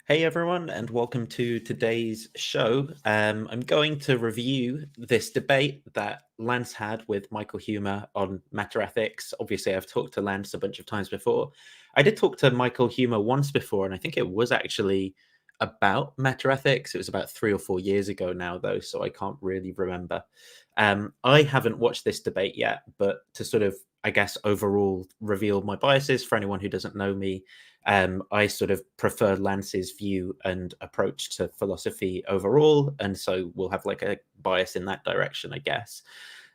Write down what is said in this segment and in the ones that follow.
Hey everyone, and welcome to today's show. I'm going to review this debate that Lance had with Michael Huemer on meta-ethics. Obviously, I've talked to Lance a bunch of times before. I did talk to Michael Huemer once before, and I think it was actually about meta-ethics. It was about 3 or 4 years ago now, though, so I can't really remember. I haven't watched this debate yet, but to sort of, I guess, overall reveal my biases for anyone who doesn't know me, I sort of prefer Lance's view and approach to philosophy overall, and so we'll have like a bias in that direction, I guess.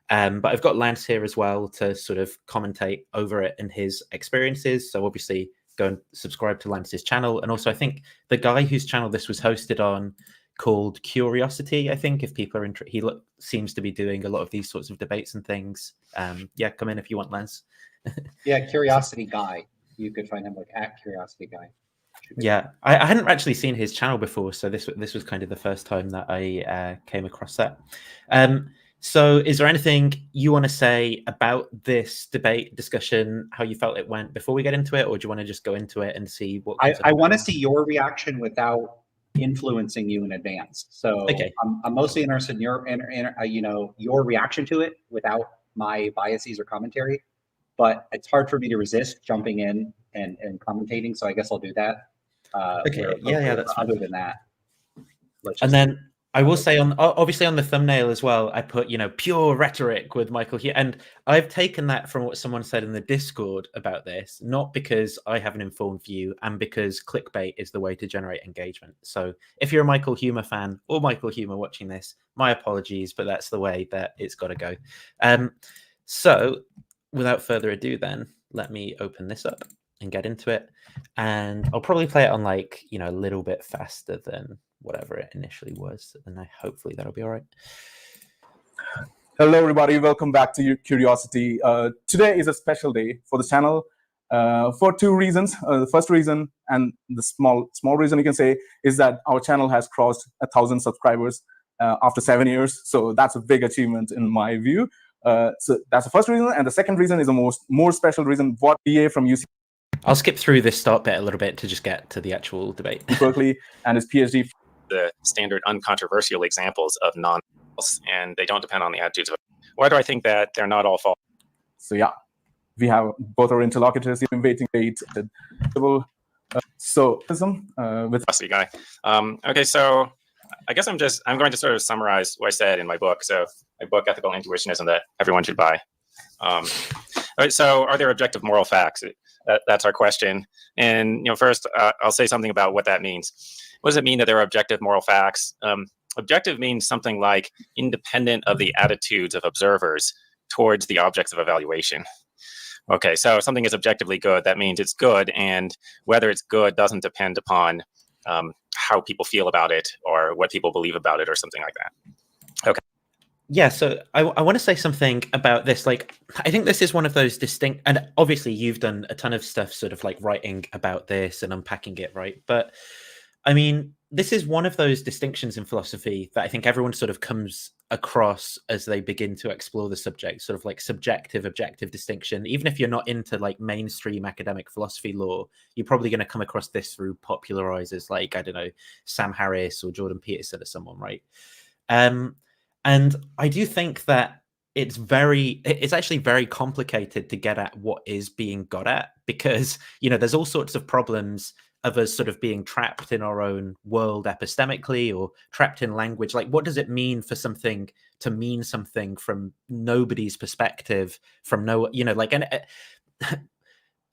But I've got Lance here as well to sort of commentate over it and his experiences. So obviously go and subscribe to Lance's channel. And also I think the guy whose channel this was hosted on, called Curiosity, I think, if people are interested, seems to be doing a lot of these sorts of debates and things. Yeah, come in if you want, Lance. Yeah, Curiosity Guy. You could find him like at Curiosity Guy. Yeah, I hadn't actually seen his channel before, so this was kind of the first time that I came across that. So is there anything you want to say about this debate discussion, how you felt it went before we get into it, or do you want to just go into it and see what I want to see your reaction without influencing you in advance. So okay. I'm mostly interested in your your reaction to it without my biases or commentary, but it's hard for me to resist jumping in and commentating, so I guess I'll do that. Okay, yeah, that's fine. Other than that, and then I will say, obviously on the thumbnail as well, I put, pure rhetoric with Michael here. And I've taken that from what someone said in the Discord about this, not because I have an informed view and because clickbait is the way to generate engagement. So if you're a Michael Huemer fan or Michael Huemer watching this, my apologies, but that's the way that it's got to go. So without further ado, then let me open this up and get into it. And I'll probably play it on like, a little bit faster than whatever it initially was, and hopefully that'll be all right. Hello everybody, welcome back to Curiosity. Today is a special day for the channel for two reasons. The first reason, and the small reason you can say, is that our channel has crossed 1,000 subscribers after 7 years, so that's a big achievement in my view. So that's the first reason, and the second reason is a more special reason. What DA from UC I'll skip through this start bit a little bit to just get to the actual debate. Berkeley, and his PhD. The standard uncontroversial examples of non-false, and they don't depend on the attitudes of. Why do I think that they're not all false? So yeah, we have both our interlocutors here waiting. So with guy. Okay, so I guess I'm going to sort of summarize what I said in my book. So my book, Ethical Intuitionism, that everyone should buy. All right, so are there objective moral facts? That's our question. And first, I'll say something about what that means. What does it mean that there are objective moral facts? Objective means something like independent of the attitudes of observers towards the objects of evaluation. Okay, so if something is objectively good, that means it's good, and whether it's good doesn't depend upon how people feel about it or what people believe about it or something like that. Okay. Yeah, so I want to say something about this. Like, I think this is one of those distinct, and obviously you've done a ton of stuff sort of like writing about this and unpacking it, right? But I mean, this is one of those distinctions in philosophy that I think everyone sort of comes across as they begin to explore the subject, sort of like subjective, objective distinction. Even if you're not into like mainstream academic philosophy law, you're probably going to come across this through popularizers like, I don't know, Sam Harris or Jordan Peterson or someone, right? And I do think that it's actually very complicated to get at what is being got at, because, there's all sorts of problems of us sort of being trapped in our own world epistemically or trapped in language. Like, what does it mean for something to mean something from nobody's perspective, from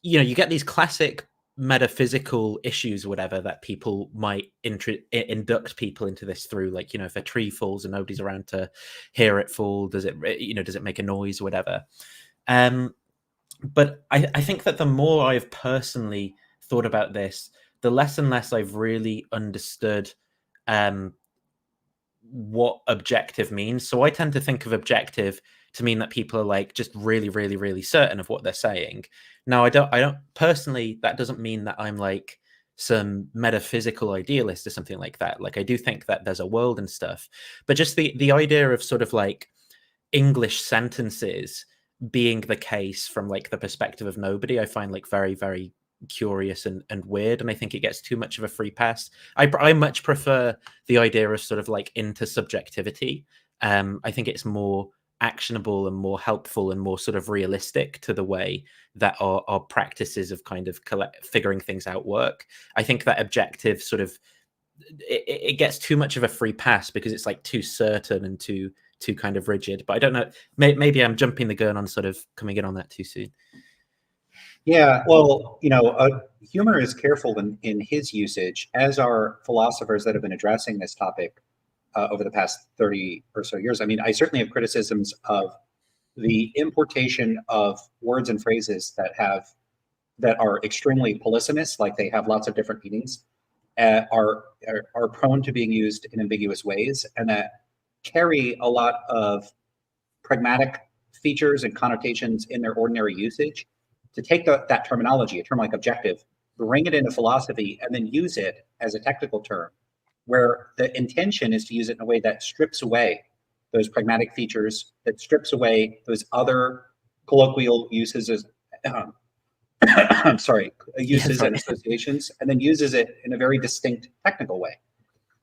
you get these classic metaphysical issues or whatever that people might induct people into this through, like, if a tree falls and nobody's around to hear it fall, does it make a noise or whatever? But I think that the more I've personally thought about this, the less and less I've really understood what objective means. So I tend to think of objective to mean that people are like just really, really, really certain of what they're saying. Now, I don't personally, that doesn't mean that I'm like some metaphysical idealist or something like that. Like, I do think that there's a world and stuff, but just the idea of sort of like English sentences being the case from like the perspective of nobody, I find like very, very curious and weird, and I think it gets too much of a free pass. I much prefer the idea of sort of like intersubjectivity. I think it's more actionable and more helpful and more sort of realistic to the way that our practices of kind of figuring things out work. I think that objective sort of it gets too much of a free pass because it's like too certain and too kind of rigid. But I don't know, maybe I'm jumping the gun on sort of coming in on that too soon. Yeah, well, Huemer is careful in his usage, as are philosophers that have been addressing this topic over the past 30 or so years. I mean, I certainly have criticisms of the importation of words and phrases that are extremely polysemous, like they have lots of different meanings, are prone to being used in ambiguous ways, and that carry a lot of pragmatic features and connotations in their ordinary usage. To take that terminology, a term like objective, bring it into philosophy, and then use it as a technical term, where the intention is to use it in a way that strips away those pragmatic features, that strips away those other colloquial uses as I'm sorry, uses and associations, and then uses it in a very distinct technical way.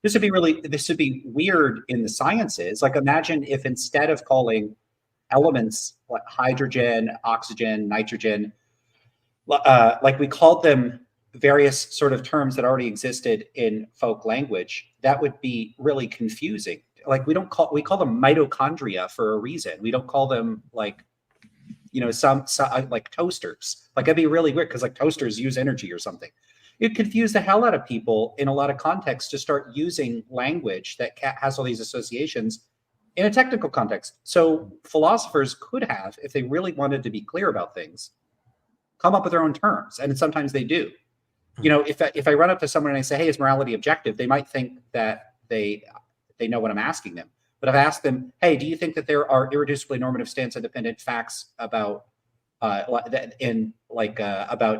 This would be weird in the sciences. Like, imagine if instead of calling elements like hydrogen, oxygen, nitrogen, like we called them various sort of terms that already existed in folk language, that would be really confusing. Like, we call them mitochondria for a reason. We don't call them like, some like toasters. Like, that'd be really weird because like toasters use energy or something. It confused the hell out of people in a lot of contexts to start using language that has all these associations in a technical context. So philosophers could have, if they really wanted to be clear about things, come up with their own terms, and sometimes they do. If I run up to someone and I say, "Hey, is morality objective?" they might think that they know what I'm asking them. But if I ask them, "Hey, do you think that there are irreducibly normative stance-independent facts about about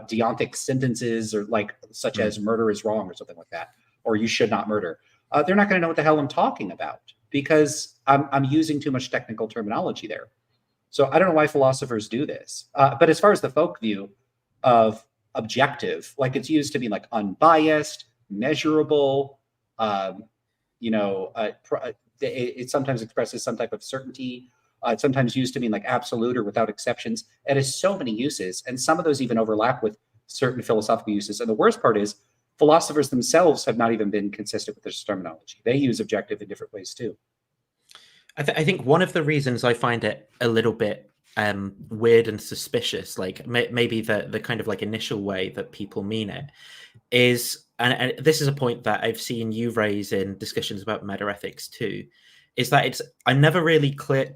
deontic sentences, or like such as murder is wrong or something like that, or you should not murder?" They're not going to know what the hell I'm talking about because I'm using too much technical terminology there. So I don't know why philosophers do this. But as far as the folk view of objective, like, it's used to be like unbiased, measurable. It sometimes expresses some type of certainty. It's sometimes used to mean like absolute or without exceptions. It has so many uses, and some of those even overlap with certain philosophical uses. And the worst part is philosophers themselves have not even been consistent with this terminology. They use objective in different ways too. I think one of the reasons I find it a little bit weird and suspicious, like maybe the kind of like initial way that people mean it, is, and this is a point that I've seen you raise in discussions about metaethics too, is that I'm never really clear.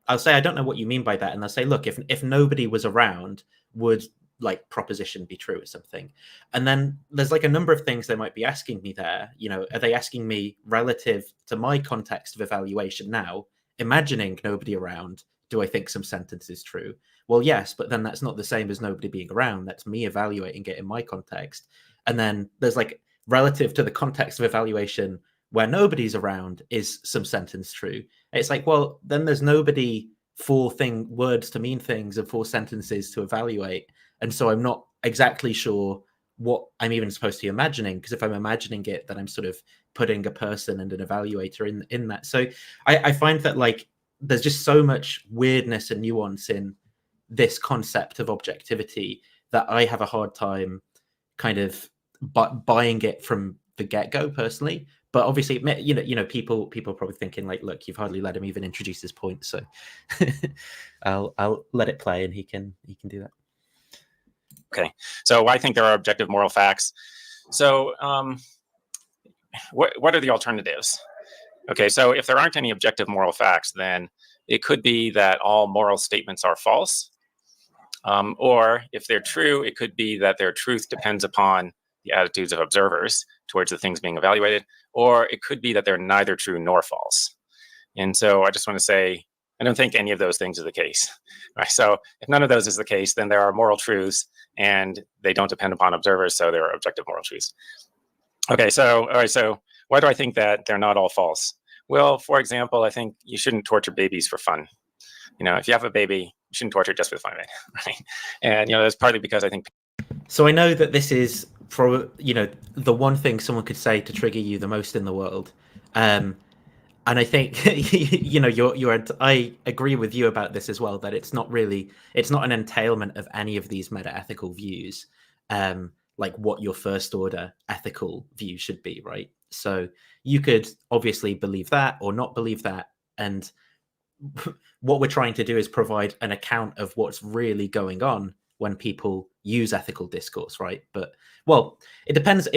I'll say I don't know what you mean by that, and they'll say, look, if nobody was around, would like proposition be true or something? And then there's like a number of things they might be asking me there. Are they asking me relative to my context of evaluation now, imagining nobody around, do I think some sentence is true? Well, yes, but then that's not the same as nobody being around. That's me evaluating it in my context. And then there's like relative to the context of evaluation where nobody's around, is some sentence true? It's like, well, then there's nobody for words to mean things and for sentences to evaluate. And so I'm not exactly sure what I'm even supposed to be imagining, because if I'm imagining it, then I'm sort of putting a person and an evaluator in that. So I find that like there's just so much weirdness and nuance in this concept of objectivity that I have a hard time kind of buying it from the get-go personally. But obviously, people are probably thinking like, look, you've hardly let him even introduce his point, so I'll let it play, and he can do that. Okay, so I think there are objective moral facts. So what are the alternatives? Okay, so if there aren't any objective moral facts, then it could be that all moral statements are false. Or if they're true, it could be that their truth depends upon the attitudes of observers towards the things being evaluated. Or it could be that they're neither true nor false. And so I just want to say, I don't think any of those things are the case. Right? So if none of those is the case, then there are moral truths and they don't depend upon observers, so there are objective moral truths. Okay, so all right, so why do I think that they're not all false? Well, for example, I think you shouldn't torture babies for fun. If you have a baby, you shouldn't torture just for the fun of it, right? And that's partly because I think. So I know that this is the one thing someone could say to trigger you the most in the world. And I think I agree with you about this as well, that it's not an entailment of any of these meta-ethical views, like what your first order ethical view should be, right? So you could obviously believe that or not believe that, and what we're trying to do is provide an account of what's really going on when people use ethical discourse, right? But well, it depends.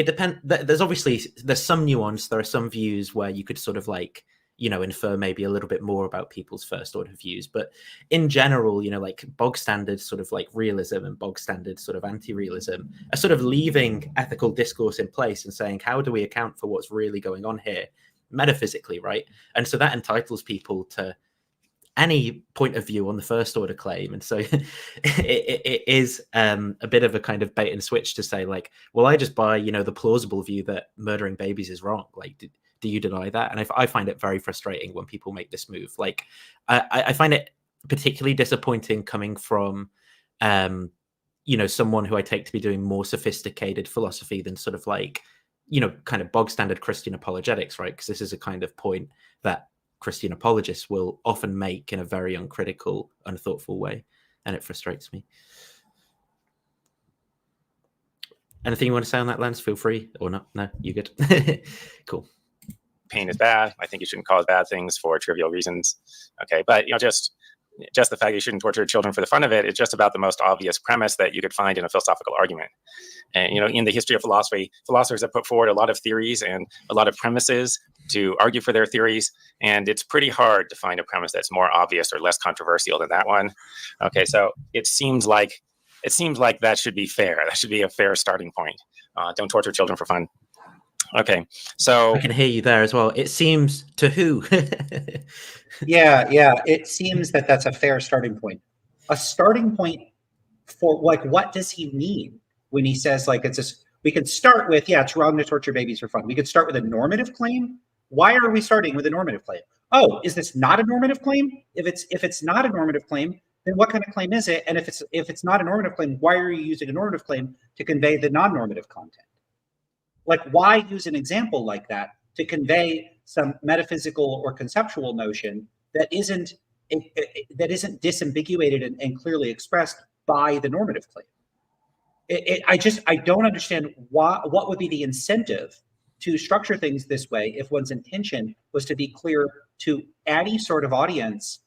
There's some nuance. There are some views where you could sort of like, infer maybe a little bit more about people's first order views. But in general, like bog standard sort of like realism and bog standard sort of anti-realism are sort of leaving ethical discourse in place and saying, how do we account for what's really going on here metaphysically, right? And so that entitles people to any point of view on the first order claim. And so it is a bit of a kind of bait and switch to say like, well, I just buy, the plausible view that murdering babies is wrong. Like, do you deny that? And I find it very frustrating when people make this move. Like, I find it particularly disappointing coming from, someone who I take to be doing more sophisticated philosophy than sort of like, kind of bog standard Christian apologetics, right? Because this is a kind of point that Christian apologists will often make in a very uncritical, unthoughtful way, and it frustrates me. Anything you want to say on that, Lance? Feel free, or not? No, you good? Cool. Pain is bad. I think you shouldn't cause bad things for trivial reasons. Okay, but just the fact you shouldn't torture children for the fun of it is just about the most obvious premise that you could find in a philosophical argument. And in the history of philosophy, philosophers have put forward a lot of theories and a lot of premises to argue for their theories, and it's pretty hard to find a premise that's more obvious or less controversial than that one. Okay, so it seems like that should be fair. That should be a fair starting point. Don't torture children for fun. Okay, so I can hear you there as well. It seems to who? Yeah. It seems that that's a fair starting point. A starting point for like, what does he mean when he says like it's this? We could start with, it's wrong to torture babies for fun. We could start with a normative claim. Why are we starting with a normative claim? Oh, is this not a normative claim? If it's not a normative claim, then what kind of claim is it? And if it's not a normative claim, why are you using a normative claim to convey the non-normative content? Like, why use an example like that to convey some metaphysical or conceptual notion that isn't disambiguated and clearly expressed by the normative claim? I don't understand what would be the incentive to structure things this way if one's intention was to be clear to any sort of audience,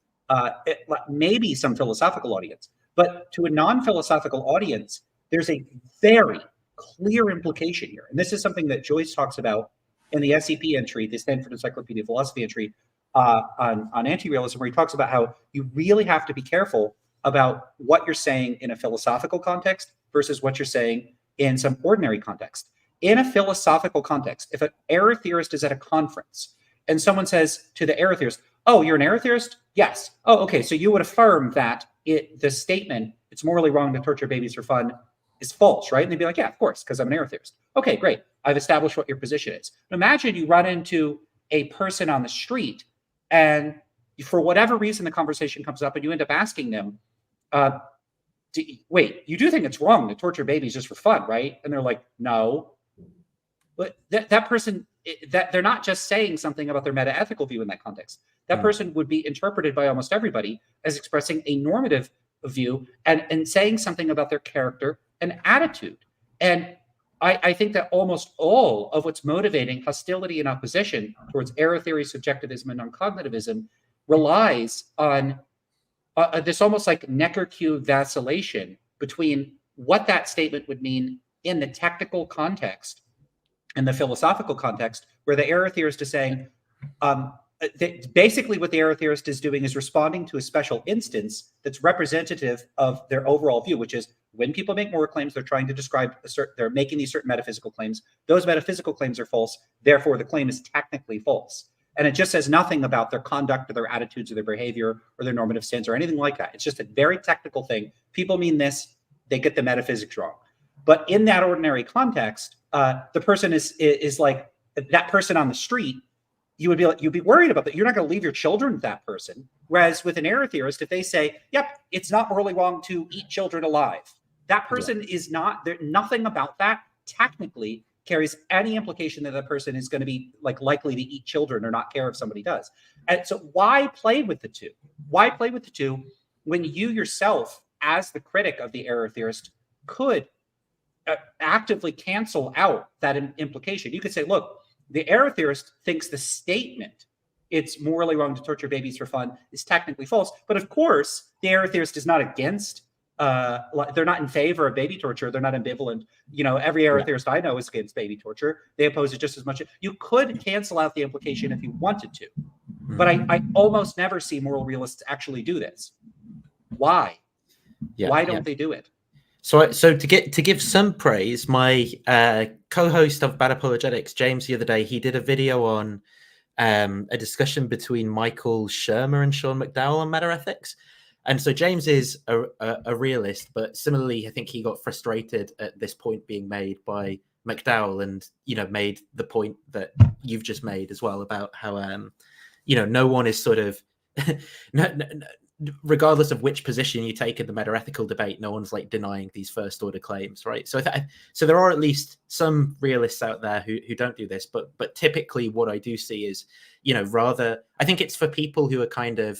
maybe some philosophical audience, but to a non-philosophical audience, there's a very clear implication here. And this is something that Joyce talks about in the SEP entry, the Stanford Encyclopedia of Philosophy entry on anti-realism, where he talks about how you really have to be careful about what you're saying in a philosophical context versus what you're saying in some ordinary context. In a philosophical context, if an error theorist is at a conference and someone says to the error theorist, oh, you're an error theorist? Yes. Oh, okay. So you would affirm that the statement, it's morally wrong to torture babies for fun, is false, right? And they'd be like, yeah, of course, because I'm an error theorist. Okay, great. I've established what your position is. Imagine you run into a person on the street and for whatever reason, the conversation comes up and you end up asking them, wait, you do think it's wrong to torture babies just for fun, right? And they're like, no. But that person, that they're not just saying something about their meta-ethical view in that context. That person would be interpreted by almost everybody as expressing a normative view and saying something about their character and attitude. And I think that almost all of what's motivating hostility and opposition towards error theory, subjectivism, and non-cognitivism relies on this almost like Necker-Cube vacillation between what that statement would mean in the technical context and the philosophical context, where the error theorist is saying, basically what the error theorist is doing is responding to a special instance that's representative of their overall view, which is when people make moral claims, they're trying to describe, they're making these certain metaphysical claims. Those metaphysical claims are false. Therefore, the claim is technically false. And it just says nothing about their conduct or their attitudes or their behavior or their normative stance or anything like that. It's just a very technical thing. People mean this, they get the metaphysics wrong. But in that ordinary context, the person is like that person on the street. You'd be worried about that. You're not going to leave your children with that person. Whereas with an error theorist, if they say, yep, it's not morally wrong to eat children alive, That person is not there. Nothing about that technically carries any implication that person is going to be like likely to eat children or not care if somebody does. And so why play with the two? Why play with the two when you yourself, as the critic of the error theorist, could actively cancel out that implication? You could say, look, the error theorist thinks the statement it's morally wrong to torture babies for fun is technically false. But of course, the error theorist is not against, they're not in favor of baby torture. They're not ambivalent. You know, every error theorist I know is against baby torture. They oppose it just as much. You could cancel out the implication if you wanted to. But I almost never see moral realists actually do this. Why? Why don't they do it? So to give some praise, my co-host of Bad Apologetics, James, the other day, he did a video on a discussion between Michael Huemer and Sean McDowell on meta-ethics. And so James is a realist, but similarly, I think he got frustrated at this point being made by McDowell, and made the point that you've just made as well about how no one is sort of regardless of which position you take in the meta-ethical debate, no one's like denying these first order claims, right? So so there are at least some realists out there who don't do this, but typically what I do see is, rather, I think it's for people who are kind of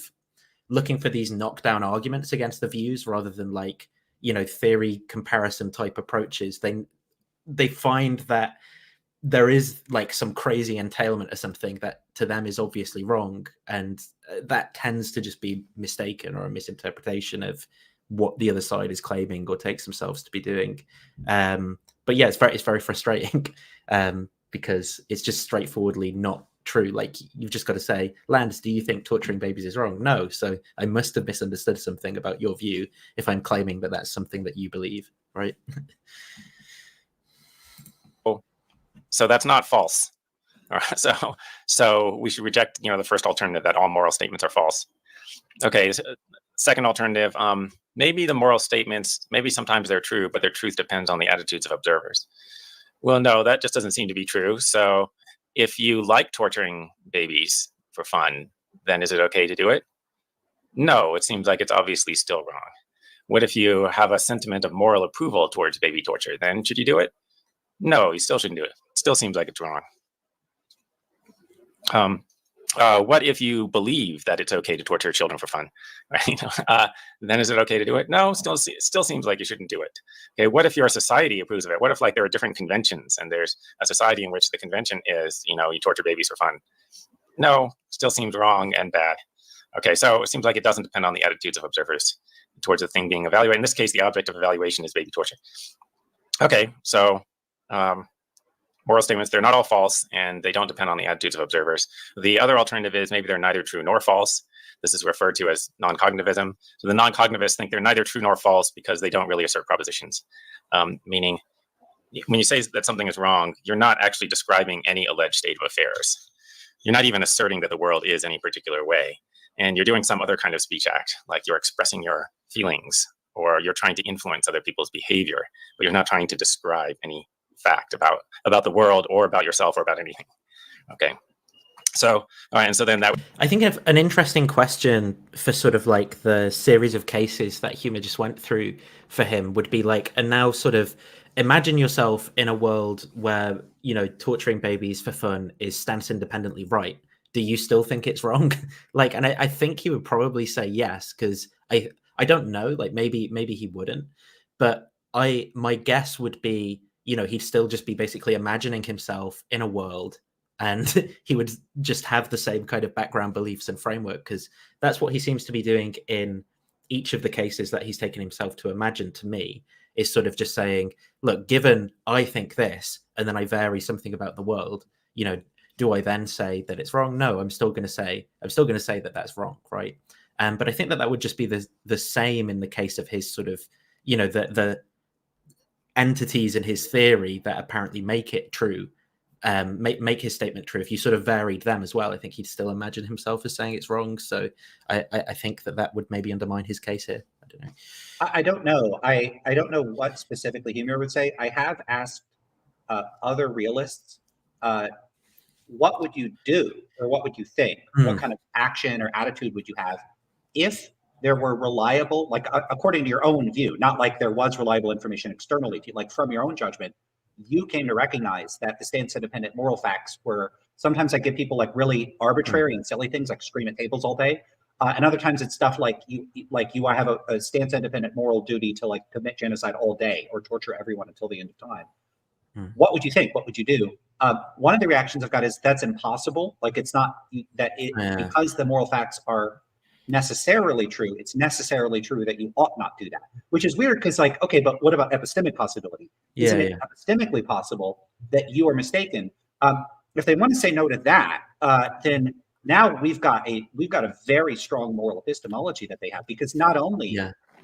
looking for these knockdown arguments against the views rather than like, theory comparison type approaches. They find that there is like some crazy entailment or something that to them is obviously wrong, and that tends to just be mistaken or a misinterpretation of what the other side is claiming or takes themselves to be doing. But yeah, it's very frustrating because it's just straightforwardly not true. Like, you've just got to say, Lance, do you think torturing babies is wrong? No. So I must have misunderstood something about your view if I'm claiming that that's something that you believe, right? So that's not false. All right, so we should reject, the first alternative that all moral statements are false. Okay, second alternative, maybe the moral statements, maybe sometimes they're true, but their truth depends on the attitudes of observers. Well, no, that just doesn't seem to be true. So if you like torturing babies for fun, then is it okay to do it? No, it seems like it's obviously still wrong. What if you have a sentiment of moral approval towards baby torture? Then should you do it? No, you still shouldn't do it. It still seems like it's wrong. What if you believe that it's okay to torture children for fun? Right? Then is it okay to do it? No, still seems like you shouldn't do it. Okay, what if your society approves of it? What if there are different conventions and there's a society in which the convention is, you torture babies for fun? No, still seems wrong and bad. Okay, so it seems like it doesn't depend on the attitudes of observers towards the thing being evaluated. In this case, the object of evaluation is baby torture. Okay, so moral statements, they're not all false, and they don't depend on the attitudes of observers. The other alternative is maybe they're neither true nor false. This is referred to as non-cognitivism. So the non-cognitivists think they're neither true nor false because they don't really assert propositions. Meaning, when you say that something is wrong, you're not actually describing any alleged state of affairs. You're not even asserting that the world is any particular way. And you're doing some other kind of speech act, like you're expressing your feelings, or you're trying to influence other people's behavior, but you're not trying to describe any fact about the world or about yourself or about anything. Okay, so all right, and so then that I think an interesting question for sort of like the series of cases that Huemer just went through for him would be like, and now sort of imagine yourself in a world where torturing babies for fun is stance independently right. Do you still think it's wrong? Like, and I think he would probably say yes, because I don't know, like maybe he wouldn't, but my guess would be, he'd still just be basically imagining himself in a world, and he would just have the same kind of background beliefs and framework, because that's what he seems to be doing in each of the cases that he's taken himself to imagine, to me, is sort of just saying, look, given I think this, and then I vary something about the world, do I then say that it's wrong? No, I'm still going to say that that's wrong, right? But I think that would just be the same in the case of his sort of, the entities in his theory that apparently make it true, make his statement true. If you sort of varied them as well, I think he'd still imagine himself as saying it's wrong. So I think that would maybe undermine his case here. I don't know. I don't know. I don't know what specifically Huemer would say. I have asked other realists, what would you do, or what would you think? What kind of action or attitude would you have if there were reliable, like according to your own view, not like there was reliable information externally to you, like from your own judgment, you came to recognize that the stance-independent moral facts were, sometimes I give people like really arbitrary and silly things like scream at tables all day. And other times it's stuff like you have a stance-independent moral duty to like commit genocide all day or torture everyone until the end of time. What would you think? What would you do? One of the reactions I've got is that's impossible. Like it's not that it, because the moral facts are necessarily true, it's necessarily true that you ought not do that, which is weird because like, okay, but what about epistemic possibility? Isn't it epistemically possible that you are mistaken? If they want to say no to that, then now we've got a very strong moral epistemology that they have, because not only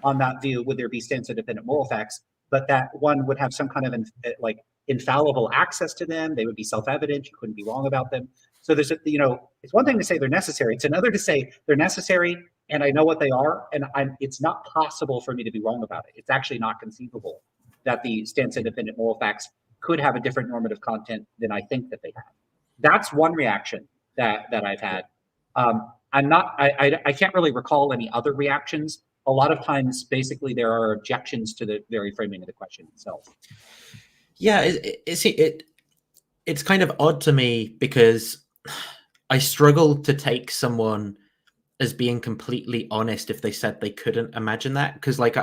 on that view would there be stance-independent moral facts, but that one would have some kind of like infallible access to them. They would be self-evident. You couldn't be wrong about them. So there's a, it's one thing to say they're necessary. It's another to say they're necessary and I know what they are, and it's not possible for me to be wrong about it. It's actually not conceivable that the stance-independent moral facts could have a different normative content than I think that they have. That's one reaction that I've had. I can't really recall any other reactions. A lot of times, basically, there are objections to the very framing of the question itself. Yeah, it's kind of odd to me because I struggle to take someone as being completely honest if they said they couldn't imagine that, because like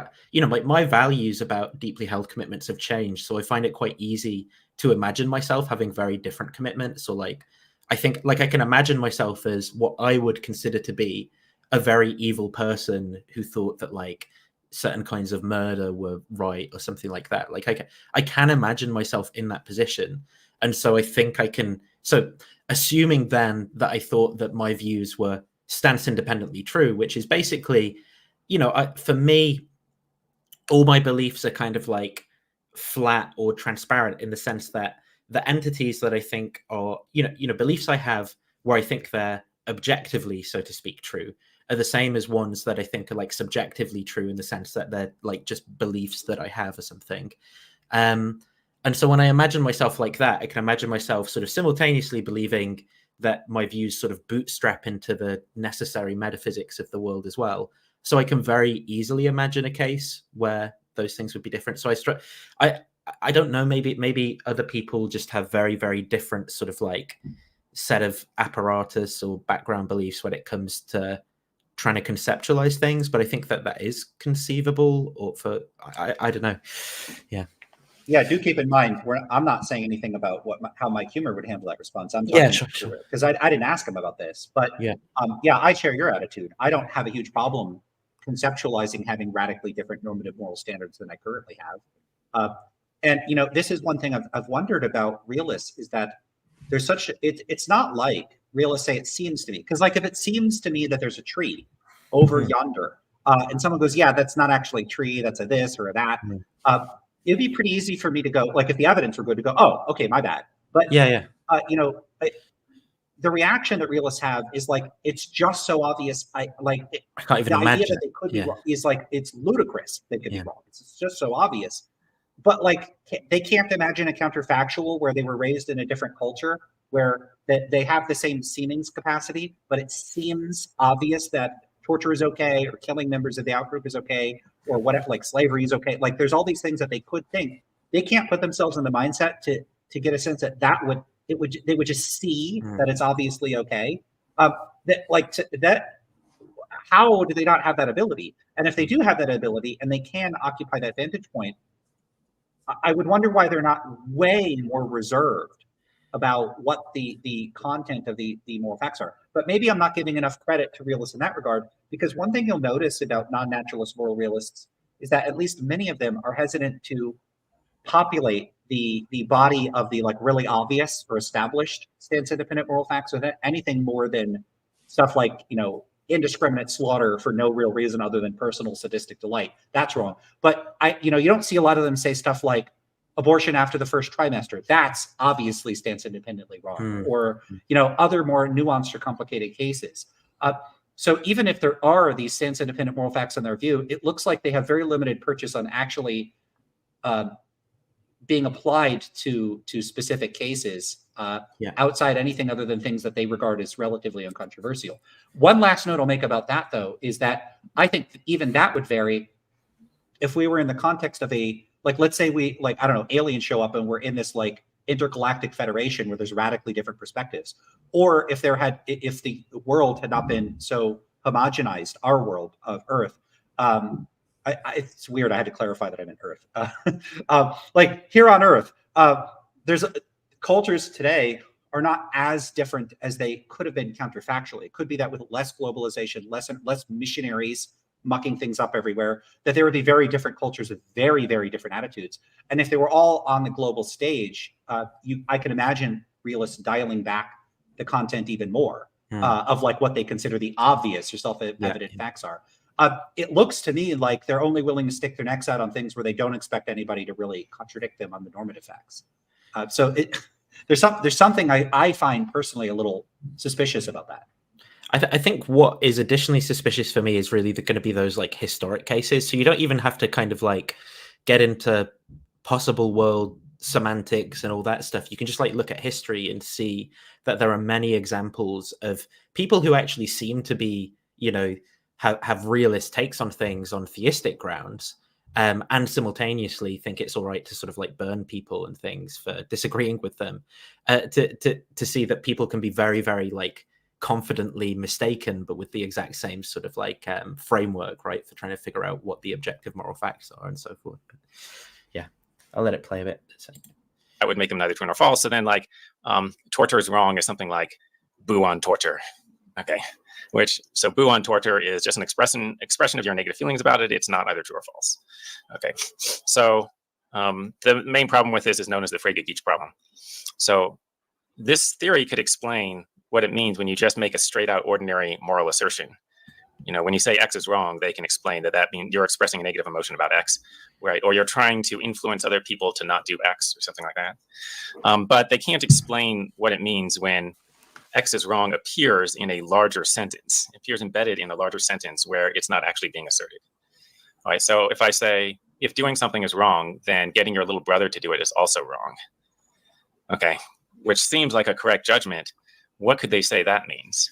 my values about deeply held commitments have changed, so I find it quite easy to imagine myself having very different commitments. Or like I think like I can imagine myself as what I would consider to be a very evil person who thought that like certain kinds of murder were right or something like that. Like I can imagine myself in that position. And so I think I can, so assuming then that I thought that my views were stance independently true, which is basically, for me, all my beliefs are kind of like flat or transparent in the sense that the entities that I think are, beliefs I have where I think they're objectively, so to speak, true, are the same as ones that I think are like subjectively true in the sense that they're like just beliefs that I have or something. And so when I imagine myself like that, I can imagine myself sort of simultaneously believing that my views sort of bootstrap into the necessary metaphysics of the world as well. So I can very easily imagine a case where those things would be different. So I don't know, maybe other people just have very, very different sort of like set of apparatus or background beliefs when it comes to trying to conceptualize things, but I think that is conceivable. Or I don't know. Yeah, do keep in mind, I'm not saying anything about how Mike Huemer would handle that response. I'm talking sure. Because I didn't ask him about this, but I share your attitude. I don't have a huge problem conceptualizing having radically different normative moral standards than I currently have. And this is one thing I've wondered about realists, is that there's it's not like realists say it seems to me, because like if it seems to me that there's a tree over yonder, and someone goes, yeah, that's not actually a tree, that's a this or a that. It'd be pretty easy for me to go, like if the evidence were good, to go, oh, okay, my bad. But the reaction that realists have is like, it's just so obvious. I can't even imagine. The idea that they could be wrong is like, it's ludicrous. They could be wrong. It's just so obvious. But like, they can't imagine a counterfactual where they were raised in a different culture, where they have the same seemings capacity, but it seems obvious that torture is okay, or killing members of the outgroup is okay, or whatever, like slavery is okay. Like there's all these things that they could think. They can't put themselves in the mindset to get a sense that they would just see that it's obviously okay. How do they not have that ability? And if they do have that ability and they can occupy that vantage point, I would wonder why they're not way more reserved about what the content of the moral facts are. But maybe I'm not giving enough credit to realists in that regard, because one thing you'll notice about non-naturalist moral realists is that at least many of them are hesitant to populate the body of the like really obvious or established stance-independent moral facts with anything more than stuff like, indiscriminate slaughter for no real reason other than personal sadistic delight. That's wrong. But you don't see a lot of them say stuff like abortion after the first trimester. That's obviously stance independently wrong. Or, other more nuanced or complicated cases. So even if there are these stance independent moral facts in their view, it looks like they have very limited purchase on actually being applied to specific cases outside anything other than things that they regard as relatively uncontroversial. One last note I'll make about that, though, is that I think that even that would vary if we were in the context of a, like, let's say we, like, I don't know, aliens show up and we're in this like intergalactic federation where there's radically different perspectives, or if the world had not been so homogenized, our world of Earth. It's weird. I had to clarify that I meant Earth. Like here on Earth, there's cultures today are not as different as they could have been counterfactually. It could be that with less globalization, less missionaries mucking things up everywhere, that there would be very different cultures with very, very different attitudes. And if they were all on the global stage, I can imagine realists dialing back the content even more of like what they consider the obvious or self-evident facts are. It looks to me like they're only willing to stick their necks out on things where they don't expect anybody to really contradict them on the normative facts. So there's something I find personally a little suspicious about that. I think what is additionally suspicious for me is really going to be those like historic cases. So you don't even have to kind of like get into possible world semantics and all that stuff. You can just like look at history and see that there are many examples of people who actually seem to be, you know, have realist takes on things on theistic grounds, and simultaneously think it's all right to sort of like burn people and things for disagreeing with them. To see that people can be very, very like confidently mistaken, but with the exact same sort of like framework, right, for trying to figure out what the objective moral facts are and so forth. But yeah, I'll let it play a bit. That would make them neither true nor false. So then like torture is wrong is something like boo on torture. Okay. So boo on torture is just an expression of your negative feelings about it. It's not either true or false. Okay. So the main problem with this is known as the Frege-Geach problem. So this theory could explain what it means when you just make a straight out ordinary moral assertion. You know, when you say X is wrong, they can explain that means you're expressing a negative emotion about X, right? Or you're trying to influence other people to not do X or something like that. But they can't explain what it means when X is wrong appears in a larger sentence, appears embedded in a larger sentence where it's not actually being asserted. All right, so if I say, if doing something is wrong, then getting your little brother to do it is also wrong. Okay, which seems like a correct judgment. What could they say that means?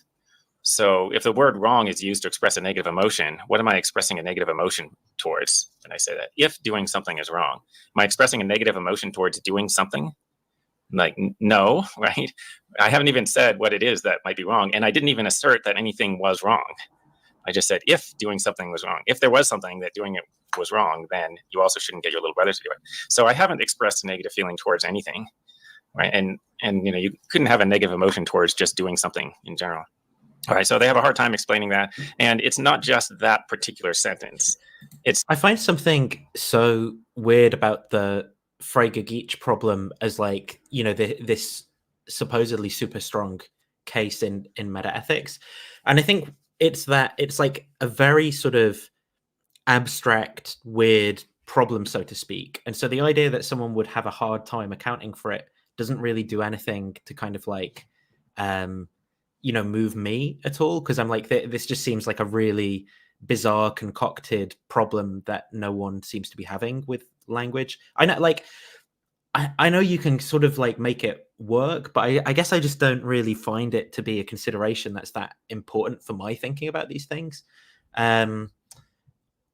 So if the word wrong is used to express a negative emotion, what am I expressing a negative emotion towards when I say that? If doing something is wrong, am I expressing a negative emotion towards doing something? Like, no, right? I haven't even said what it is that might be wrong. And I didn't even assert that anything was wrong. I just said, if doing something was wrong, if there was something that doing it was wrong, then you also shouldn't get your little brother to do it. So I haven't expressed a negative feeling towards anything, right? And you know, you couldn't have a negative emotion towards just doing something in general. All right, so they have a hard time explaining that. And it's not just that particular sentence. I find something so weird about the Frege-Geach problem as like, you know, this supposedly super strong case in metaethics. And I think it's like a very sort of abstract, weird problem, so to speak. And so the idea that someone would have a hard time accounting for it doesn't really do anything to kind of like, you know, move me at all. Because I'm like, this just seems like a really bizarre, concocted problem that no one seems to be having with language. I know, like, I know you can sort of like make it work, but I guess I just don't really find it to be a consideration that's that important for my thinking about these things. And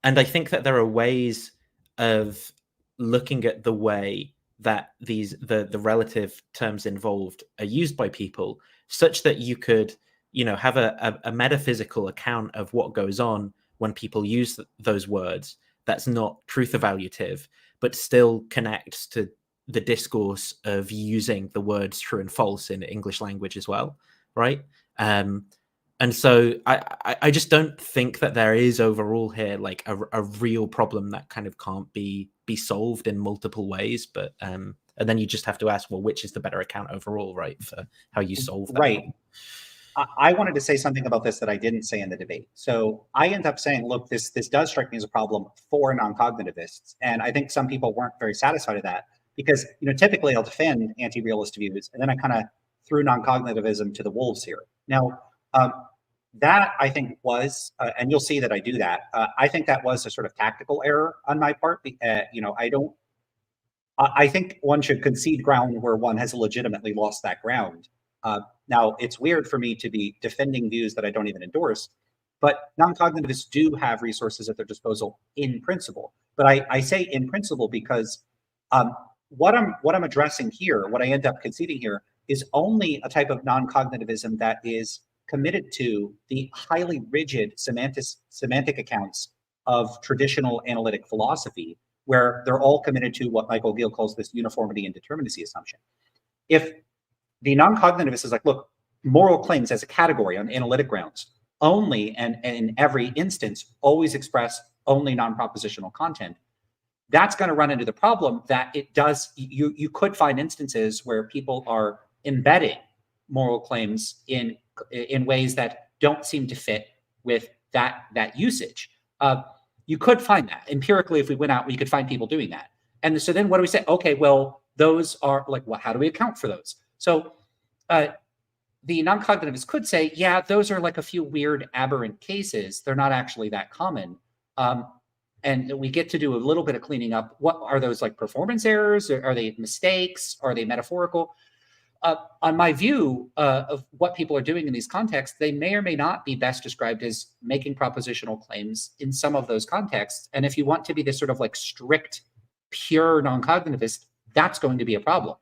I think that there are ways of looking at the way that the relative terms involved are used by people, such that you could, you know, have a metaphysical account of what goes on when people use those words that's not truth evaluative, but still connects to the discourse of using the words true and false in English language as well, right? And so I just don't think that there is overall here like a real problem that kind of can't be solved in multiple ways. But and then you just have to ask, well, which is the better account overall, right, for how you solve that? Right. I wanted to say something about this that I didn't say in the debate. So I end up saying, look, this does strike me as a problem for non-cognitivists, and I think some people weren't very satisfied with that because, you know, typically I'll defend anti-realist views, and then I kind of threw non-cognitivism to the wolves here. Now, that I think was, and you'll see that I do that. I think that was a sort of tactical error on my part. You know, I don't I think one should concede ground where one has legitimately lost that ground. Now, it's weird for me to be defending views that I don't even endorse, but non-cognitivists do have resources at their disposal in principle. But I say in principle because what I'm addressing here, what I end up conceding here, is only a type of non-cognitivism that is committed to the highly rigid semantic accounts of traditional analytic philosophy, where they're all committed to what Michael Gill calls this uniformity and determinacy assumption. If the non-cognitivist is like, look, moral claims as a category on analytic grounds only, and in every instance, always express only non-propositional content, that's going to run into the problem that it does, you could find instances where people are embedding moral claims in ways that don't seem to fit with that usage. You could find that empirically. If we went out, we could find people doing that. And so then what do we say? Okay, well, those are like, what? How do we account for those? So the non-cognitivists could say, yeah, those are like a few weird aberrant cases. They're not actually that common. And we get to do a little bit of cleaning up. What are those, like performance errors? Are they mistakes? Are they metaphorical? On my view of what people are doing in these contexts, they may or may not be best described as making propositional claims in some of those contexts. And if you want to be this sort of like strict, pure non-cognitivist, that's going to be a problem.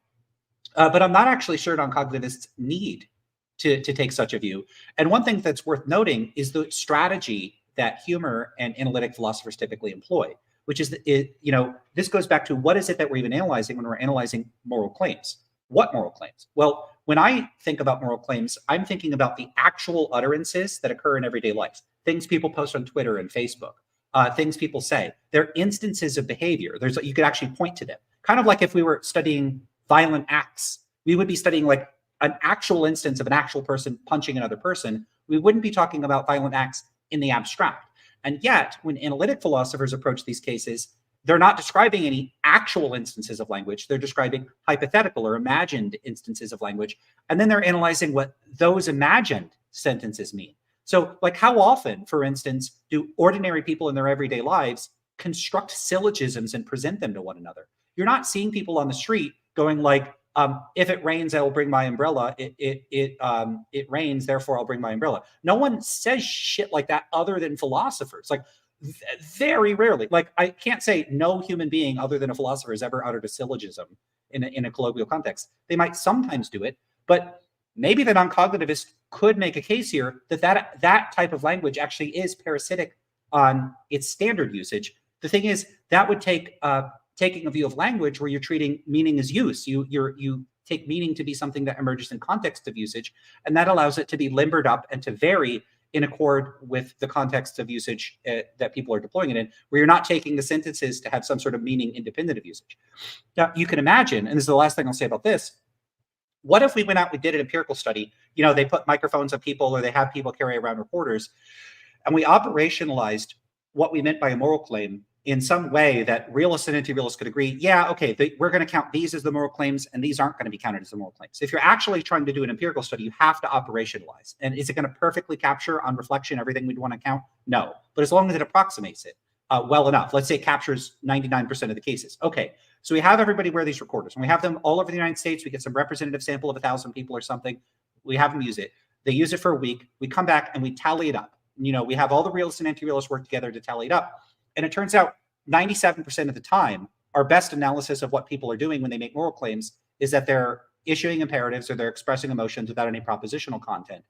But I'm not actually sure non-cognitivists need to take such a view. And one thing that's worth noting is the strategy that Huemer and analytic philosophers typically employ, which is, this goes back to what is it that we're even analyzing when we're analyzing moral claims? What moral claims? Well, when I think about moral claims, I'm thinking about the actual utterances that occur in everyday life, things people post on Twitter and Facebook, things people say. They're instances of behavior. You could actually point to them. Kind of like if we were studying violent acts, we would be studying like an actual instance of an actual person punching another person. We wouldn't be talking about violent acts in the abstract. And yet, when analytic philosophers approach these cases, they're not describing any actual instances of language. They're describing hypothetical or imagined instances of language. And then they're analyzing what those imagined sentences mean. So like how often, for instance, do ordinary people in their everyday lives construct syllogisms and present them to one another? You're not seeing people on the street going like, if it rains, I will bring my umbrella. It rains, therefore I'll bring my umbrella. No one says shit like that other than philosophers. Like very rarely. Like I can't say no human being other than a philosopher has ever uttered a syllogism in a colloquial context. They might sometimes do it, but maybe the non-cognitivist could make a case here that type of language actually is parasitic on its standard usage. The thing is, that would take taking a view of language where you're treating meaning as use. You take meaning to be something that emerges in context of usage, and that allows it to be limbered up and to vary in accord with the context of usage that people are deploying it in, where you're not taking the sentences to have some sort of meaning independent of usage. Now, you can imagine, and this is the last thing I'll say about this, what if we went out, we did an empirical study, they put microphones on people or they have people carry around recorders, and we operationalized what we meant by a moral claim in some way that realists and anti-realists could agree, yeah, okay, we're going to count these as the moral claims and these aren't going to be counted as the moral claims. If you're actually trying to do an empirical study, you have to operationalize. And is it going to perfectly capture on reflection everything we'd want to count? No. But as long as it approximates it well enough, let's say it captures 99% of the cases. Okay, so we have everybody wear these recorders and we have them all over the United States. We get some representative sample of 1,000 people or something. We have them use it. They use it for a week. We come back and we tally it up. We have all the realists and anti-realists work together to tally it up. And it turns out 97% of the time, our best analysis of what people are doing when they make moral claims is that they're issuing imperatives or they're expressing emotions without any propositional content.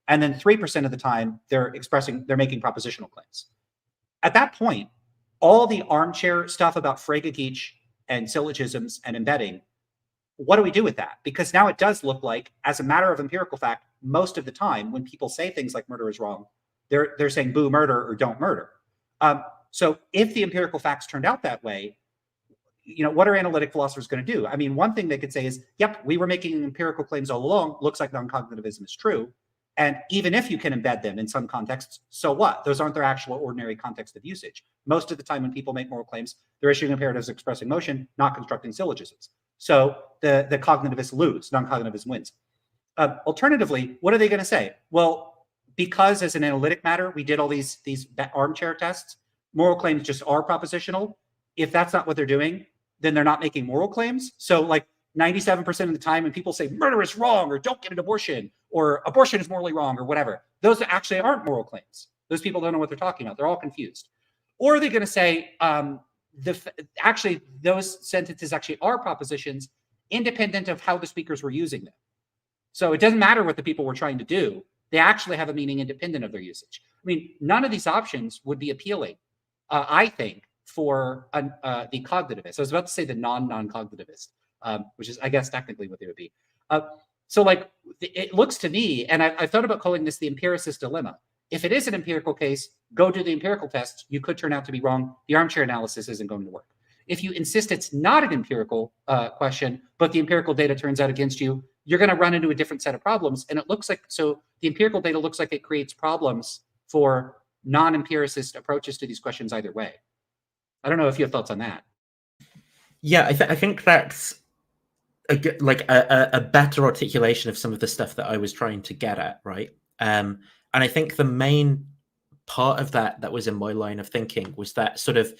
And then 3% of the time, they're making propositional claims. At that point, all the armchair stuff about Frege-Geach and syllogisms and embedding, what do we do with that? Because now it does look like, as a matter of empirical fact, most of the time when people say things like murder is wrong, they're saying boo murder or don't murder. So if the empirical facts turned out that way, what are analytic philosophers going to do? I mean, one thing they could say is, yep, we were making empirical claims all along. Looks like non-cognitivism is true. And even if you can embed them in some contexts, so what? Those aren't their actual ordinary context of usage. Most of the time when people make moral claims, they're issuing imperatives expressing motion, not constructing syllogisms. So the cognitivists lose, non-cognitivism wins. Alternatively, what are they going to say? Well, because as an analytic matter, we did all these armchair tests, moral claims just are propositional. If that's not what they're doing, then they're not making moral claims. So like 97% of the time when people say murder is wrong or don't get an abortion or abortion is morally wrong or whatever, those actually aren't moral claims. Those people don't know what they're talking about. They're all confused. Or are they going to say, actually, those sentences actually are propositions independent of how the speakers were using them. So it doesn't matter what the people were trying to do. They actually have a meaning independent of their usage. I mean, none of these options would be appealing, I think, for the cognitivist. I was about to say the non-cognitivist, which is, I guess, technically what they would be. So like, it looks to me, and I thought about calling this the empiricist dilemma. If it is an empirical case, go do the empirical test. You could turn out to be wrong. The armchair analysis isn't going to work. If you insist it's not an empirical question, but the empirical data turns out against you, you're going to run into a different set of problems. And it looks like, so the empirical data looks like it creates problems for non-empiricist approaches to these questions either way. I don't know if you have thoughts on that. Yeah, I think that's a better articulation of some of the stuff that I was trying to get at, right? And I think the main part of that was in my line of thinking was that sort of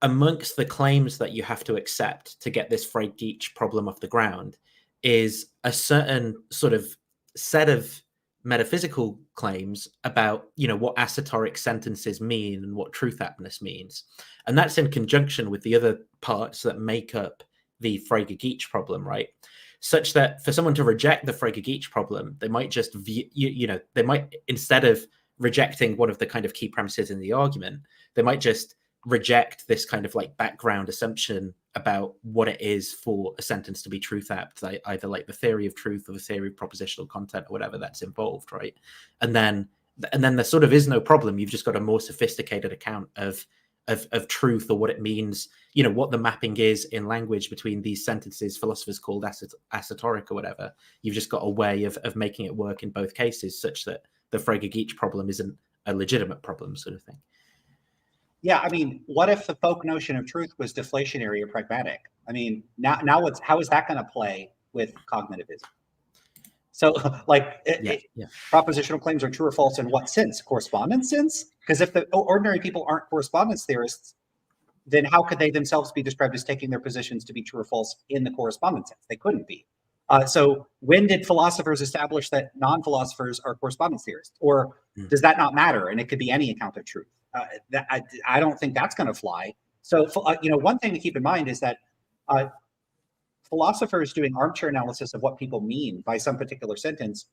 amongst the claims that you have to accept to get this Frege-Geach problem off the ground is a certain sort of set of metaphysical claims about, what assertoric sentences mean and what truth aptness means. And that's in conjunction with the other parts that make up the Frege-Geach problem, right? Such that for someone to reject the Frege-Geach problem, they might just view, they might, instead of rejecting one of the kind of key premises in the argument, they might just reject this kind of like background assumption about what it is for a sentence to be truth apt, either like the theory of truth or the theory of propositional content or whatever that's involved, right? And then there sort of is no problem. You've just got a more sophisticated account of truth, or what it means, what the mapping is in language between these sentences philosophers called assertoric or whatever. You've just got a way of making it work in both cases, such that the Frege-Geach problem isn't a legitimate problem, sort of thing. Yeah, I mean, what if the folk notion of truth was deflationary or pragmatic? I mean, now how is that going to play with cognitivism? So, like, propositional claims are true or false in what sense? Correspondence sense? Because if the ordinary people aren't correspondence theorists, then how could they themselves be described as taking their positions to be true or false in the correspondence sense? They couldn't be. So when did philosophers establish that non-philosophers are correspondence theorists? Or does that not matter? And it could be any account of truth. I don't think that's going to fly. So, one thing to keep in mind is that philosophers doing armchair analysis of what people mean by some particular sentence,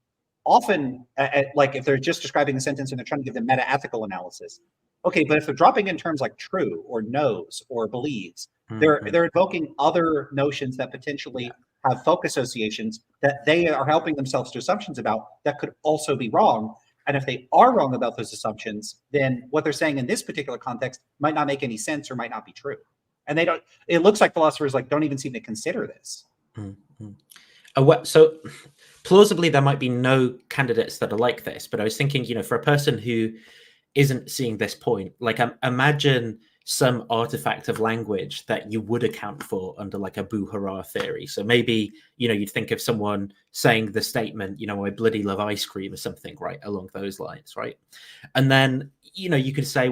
often, like if they're just describing a sentence and they're trying to give them meta-ethical analysis, okay, but if they're dropping in terms like true or knows or believes, they're invoking other notions that potentially have folk associations that they are helping themselves to assumptions about that could also be wrong. And if they are wrong about those assumptions, then what they're saying in this particular context might not make any sense or might not be true. And they don't. It looks like philosophers don't even seem to consider this. So plausibly, there might be no candidates that are like this. But I was thinking, for a person who isn't seeing this point, like imagine some artifact of language that you would account for under like a boo-hurrah theory. So maybe, you'd think of someone saying the statement, I bloody love ice cream or something, right, along those lines, right? And then, you could say,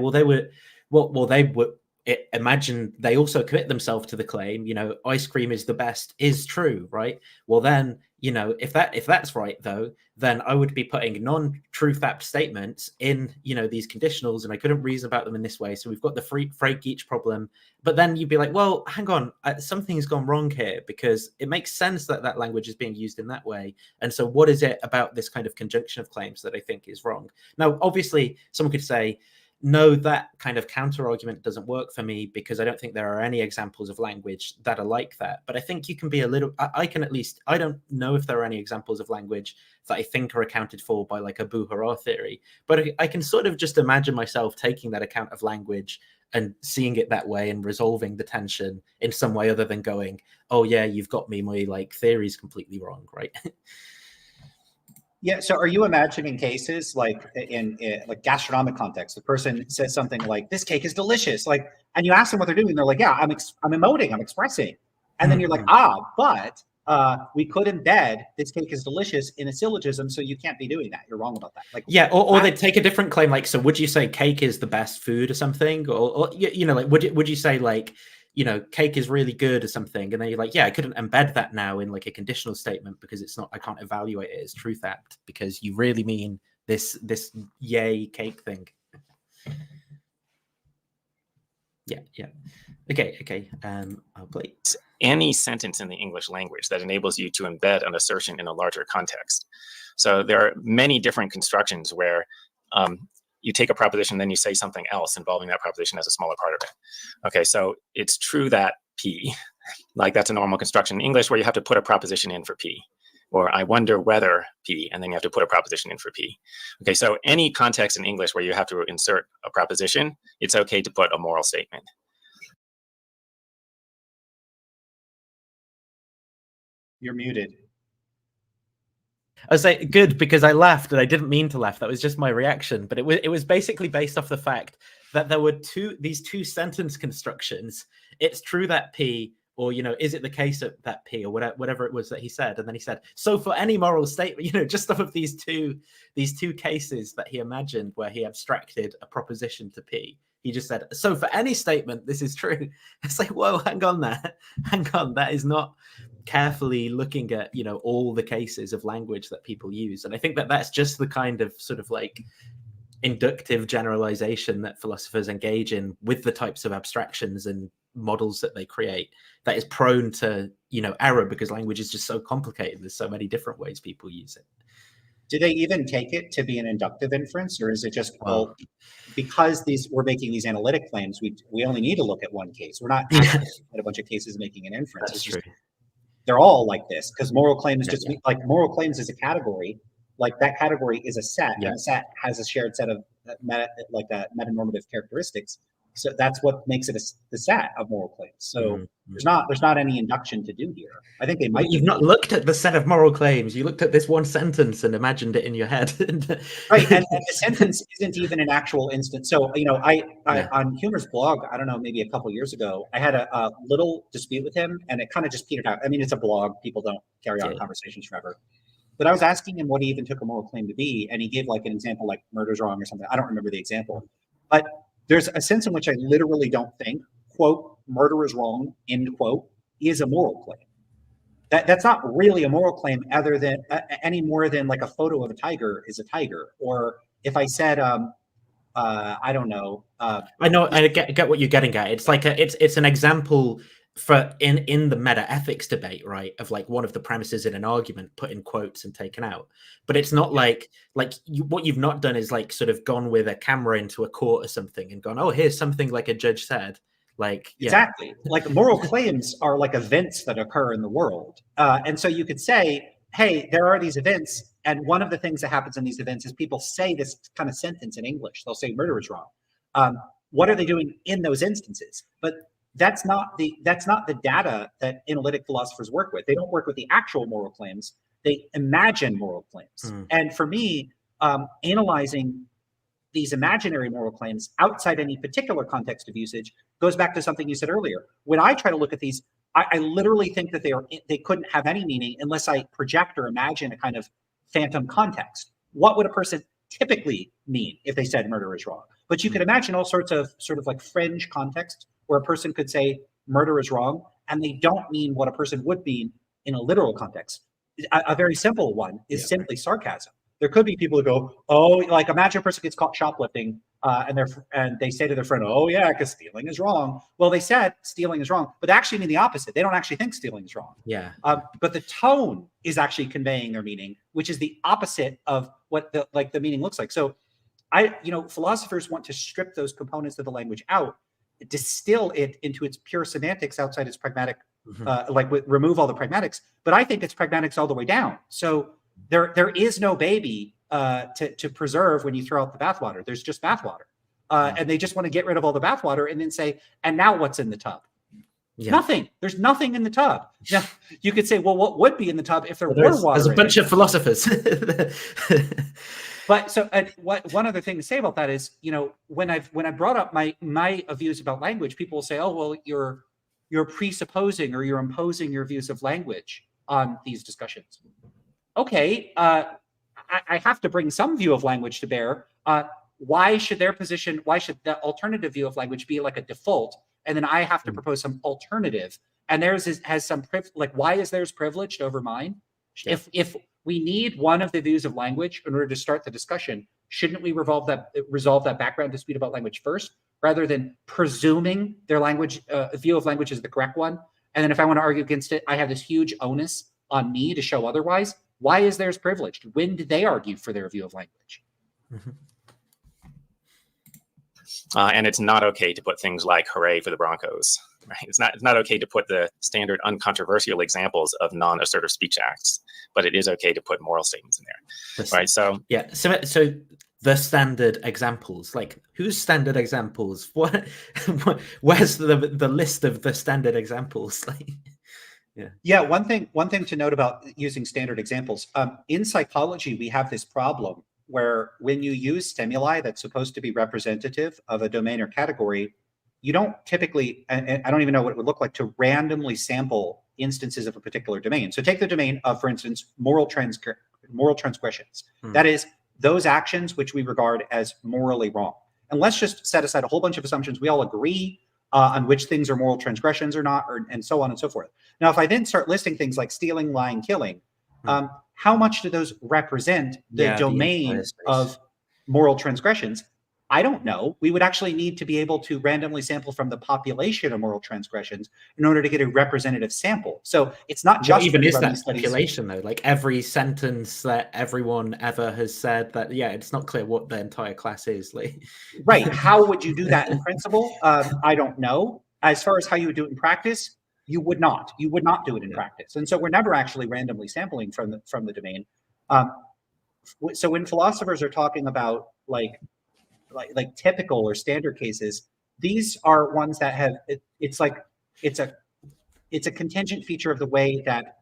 imagine they also commit themselves to the claim, ice cream is the best, is true, right? Well, then, if that's right, though, then I would be putting non-truth apt statements in, these conditionals, and I couldn't reason about them in this way. So we've got the Frege-Geach problem, but then you'd be like, well, hang on, something's gone wrong here, because it makes sense that language is being used in that way. And so what is it about this kind of conjunction of claims that I think is wrong? Now, obviously, someone could say, no, that kind of counter argument doesn't work for me because I don't think there are any examples of language that are like that. But I think you can be I don't know if there are any examples of language that I think are accounted for by like a boo-hurrah theory. But I can sort of just imagine myself taking that account of language and seeing it that way and resolving the tension in some way other than going, oh yeah, you've got me, my like theory's completely wrong, right? Yeah. So are you imagining cases like in like gastronomic context, the person says something like, this cake is delicious, like, and you ask them what they're doing, they're like, yeah, I'm emoting, I'm expressing. And then you're like, but we could embed this cake is delicious in a syllogism, so you can't be doing that. You're wrong about that. Like, yeah, or they take a different claim, like, so would you say cake is the best food or something? Or like, would you say like, you know, cake is really good or something, and then you're like, yeah, I couldn't embed that now in like a conditional statement because it's not, I can't evaluate it as truth apt because you really mean this yay cake thing. Yeah. Okay. I'll play. Any sentence in the English language that enables you to embed an assertion in a larger context. So there are many different constructions where you take a proposition, then you say something else involving that proposition as a smaller part of it. Okay, so it's true that P, like that's a normal construction in English where you have to put a proposition in for P. Or I wonder whether P, and then you have to put a proposition in for P. Okay, so any context in English where you have to insert a proposition, it's okay to put a moral statement. You're muted. I was like, good, because I laughed and I didn't mean to laugh. That was just my reaction. But it was basically based off the fact that there were these two sentence constructions. It's true that P, or, you know, is it the case that P, or whatever it was that he said. And then he said, so for any moral statement, you know, just off of these two cases that he imagined where he abstracted a proposition to P. He just said, so for any statement, this is true. It's like, whoa, hang on there. Hang on. That is not carefully looking at, you know, all the cases of language that people use. And I think that that's just the kind of sort of like inductive generalization that philosophers engage in with the types of abstractions and models that they create that is prone to, you know, error because language is just so complicated. There's so many different ways people use it. Do they even take it to be an inductive inference, or is it just, well, because we're making these analytic claims, we only need to look at one case. We're not at a bunch of cases making an inference. That's it's true. They're all like this, because moral claims like moral claims is a category. Like that category is a set, and a set has a shared set of metanormative characteristics. So that's what makes it the set of moral claims. So there's not any induction to do here. I think they might. You've not looked at the set of moral claims. You looked at this one sentence and imagined it in your head. Right, and the sentence isn't even an actual instance. So, you know, I on Huemer's blog, I don't know, maybe a couple years ago, I had a little dispute with him, and it kind of just petered out. I mean, it's a blog; people don't carry on conversations forever. But I was asking him what he even took a moral claim to be, and he gave like an example, like murder's wrong or something. I don't remember the example, but there's a sense in which I literally don't think, quote, murder is wrong, end quote, is a moral claim. That's not really a moral claim other than any more than like a photo of a tiger is a tiger. Or if I said, I don't know. I know, I get what you're getting at. It's like it's an example for in the meta ethics debate, right? Of like one of the premises in an argument put in quotes and taken out. But it's not like what you've not done is like sort of gone with a camera into a court or something and gone, oh, here's something like a judge said. Like exactly, like moral claims are like events that occur in the world, and so you could say, hey, there are these events, and one of the things that happens in these events is people say this kind of sentence in English. They'll say murder is wrong. What are they doing in those instances? But that's not the data that analytic philosophers work with. They don't work with the actual moral claims. They imagine moral claims. And for me, analyzing these imaginary moral claims outside any particular context of usage goes back to something you said earlier. When I try to look at these, I literally think that they couldn't have any meaning unless I project or imagine a kind of phantom context. What would a person typically mean if they said murder is wrong? But you could imagine all sorts of sort of like fringe contexts where a person could say murder is wrong, and they don't mean what a person would mean in a literal context. A very simple one is simply sarcasm. There could be people who go, oh, like imagine a person gets caught shoplifting, and they say to their friend, oh yeah, because stealing is wrong. Well, they said stealing is wrong, but they actually mean the opposite. They don't actually think stealing is wrong. Yeah. But the tone is actually conveying their meaning, which is the opposite of what the meaning looks like. So philosophers want to strip those components of the language out, distill it into its pure semantics outside its pragmatic, remove all the pragmatics. But I think it's pragmatics all the way down. So there is no baby to preserve when you throw out the bathwater. There's just bathwater. And they just want to get rid of all the bathwater and then say, and now what's in the tub? Yeah. Nothing. There's nothing in the tub. Now, you could say, well, what would be in the tub if there were water? There's a bunch of philosophers. But so one other thing to say about that is, when I brought up my views about language, people will say, oh, well, you're presupposing or you're imposing your views of language on these discussions. Okay, I have to bring some view of language to bear. Why should the alternative view of language be like a default and then I have to propose some alternative, and theirs has some like, why is theirs privileged over mine? Yeah. If we need one of the views of language in order to start the discussion, shouldn't we resolve that background dispute about language first, rather than presuming their language view of language is the correct one? And then if I want to argue against it, I have this huge onus on me to show otherwise. Why is theirs privileged? When did they argue for their view of language? Mm-hmm. And it's not okay to put things like "hooray for the Broncos." Right? It's not okay to put the standard uncontroversial examples of non-assertive speech acts, but it is okay to put moral statements in there, right? So yeah, so the standard examples, like whose standard examples? What? Where's the list of the standard examples? Like, yeah. One thing to note about using standard examples, in psychology, we have this problem where when you use stimuli that's supposed to be representative of a domain or category, you don't typically, and I don't even know what it would look like, to randomly sample instances of a particular domain. So take the domain of, for instance, moral transgressions. That is, those actions which we regard as morally wrong. And let's just set aside a whole bunch of assumptions. We all agree on which things are moral transgressions or not, and so on and so forth. Now, if I then start listing things like stealing, lying, killing, how much do those represent the domain of moral transgressions? I don't know. We would actually need to be able to randomly sample from the population of moral transgressions in order to get a representative sample. So it's not just what even is that population though? Like every sentence that everyone ever has said that, yeah, it's not clear what the entire class is. Like, right? How would you do that in principle? I don't know. As far as how you would do it in practice, you would not. You would not do it in practice. And so we're never actually randomly sampling from the domain. So when philosophers are talking about like typical or standard cases, these are ones that have it's a contingent feature of the way that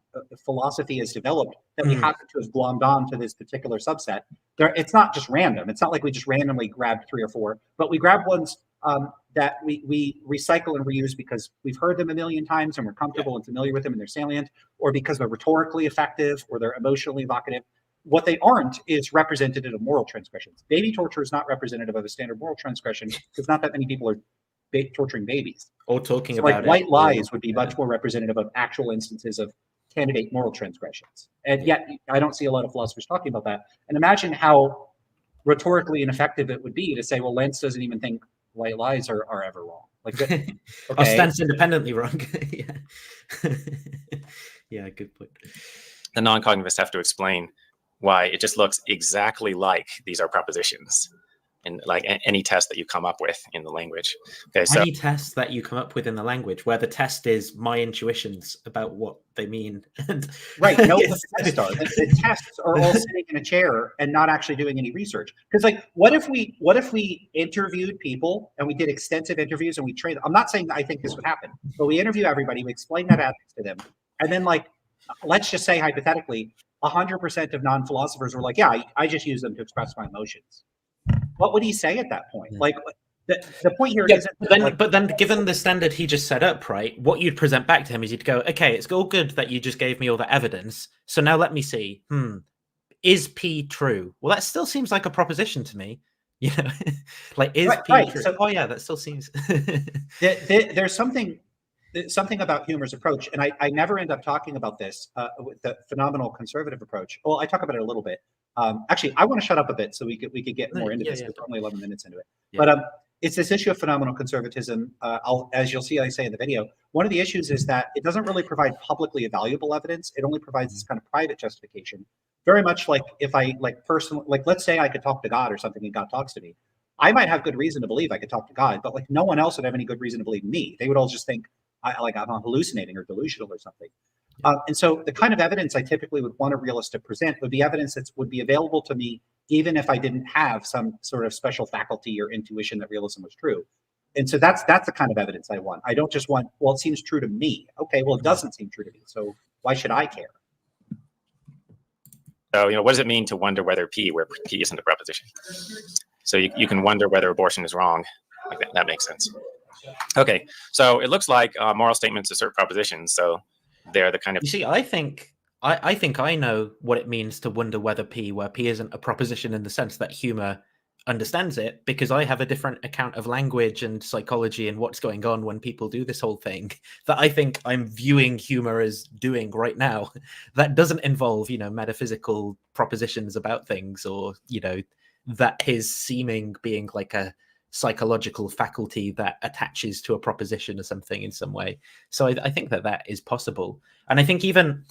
philosophy is developed, that we happen to have glommed on to this particular subset. It's not just random. It's not like we just randomly grabbed 3 or 4, but we grab ones that we recycle and reuse because we've heard them a million times and we're comfortable and familiar with them and they're salient, or because they're rhetorically effective or they're emotionally evocative. What they aren't is representative of moral transgressions. Baby torture is not representative of a standard moral transgression because not that many people are torturing babies. Or talking so about like white lies would be much more representative of actual instances of candidate moral transgressions. And yet I don't see a lot of philosophers talking about that. And imagine how rhetorically ineffective it would be to say, well, Lentz doesn't even think white lies are ever wrong. Like, okay. Or Stance independently wrong. Yeah, good point. The non-cognitivists have to explain why it just looks exactly like these are propositions in like any test that you come up with in the language. Okay, so any test that you come up with in the language where the test is my intuitions about what they mean. Right. No, the tests are all sitting in a chair and not actually doing any research. Because like, what if we interviewed people and we did extensive interviews and we trained? I'm not saying that I think this would happen, but we interview everybody, we explain that ethics to them, and then like, let's just say hypothetically, 100% of non-philosophers were like, yeah, I just use them to express my emotions. What would he say at that point? Like, the point here isn't. But then, given the standard he just set up, right, what you'd present back to him is you'd go, okay, it's all good that you just gave me all the evidence. So now let me see. Is P true? Well, that still seems like a proposition to me. You know, like, is P true? So, oh yeah, that still seems. There's something about Huemer's approach, and I never end up talking about this with the phenomenal conservative approach. Well, I talk about it a little bit. Actually, I want to shut up a bit so we could get more into this. We're only 11 minutes into it, but it's this issue of phenomenal conservatism. As you'll see, I say in the video, one of the issues is that it doesn't really provide publicly valuable evidence. It only provides this kind of private justification. Very much like if I let's say I could talk to God or something, and God talks to me. I might have good reason to believe I could talk to God, but like no one else would have any good reason to believe me. They would all just think I'm hallucinating or delusional or something. And so the kind of evidence I typically would want a realist to present would be evidence that would be available to me, even if I didn't have some sort of special faculty or intuition that realism was true. And so that's the kind of evidence I want. I don't just want, well, it seems true to me. Okay, well, it doesn't seem true to me. So why should I care? So, what does it mean to wonder whether P, where P isn't a proposition? So you can wonder whether abortion is wrong. Like that makes sense. Okay, so it looks like moral statements assert propositions. So they're the kind of. You see, I think I know what it means to wonder whether P, where P isn't a proposition in the sense that Huemer understands it because I have a different account of language and psychology and what's going on when people do this whole thing that I think I'm viewing Huemer as doing right now. That doesn't involve, metaphysical propositions about things, or, that his seeming being like a psychological faculty that attaches to a proposition or something in some way. So I think that is possible. And I think even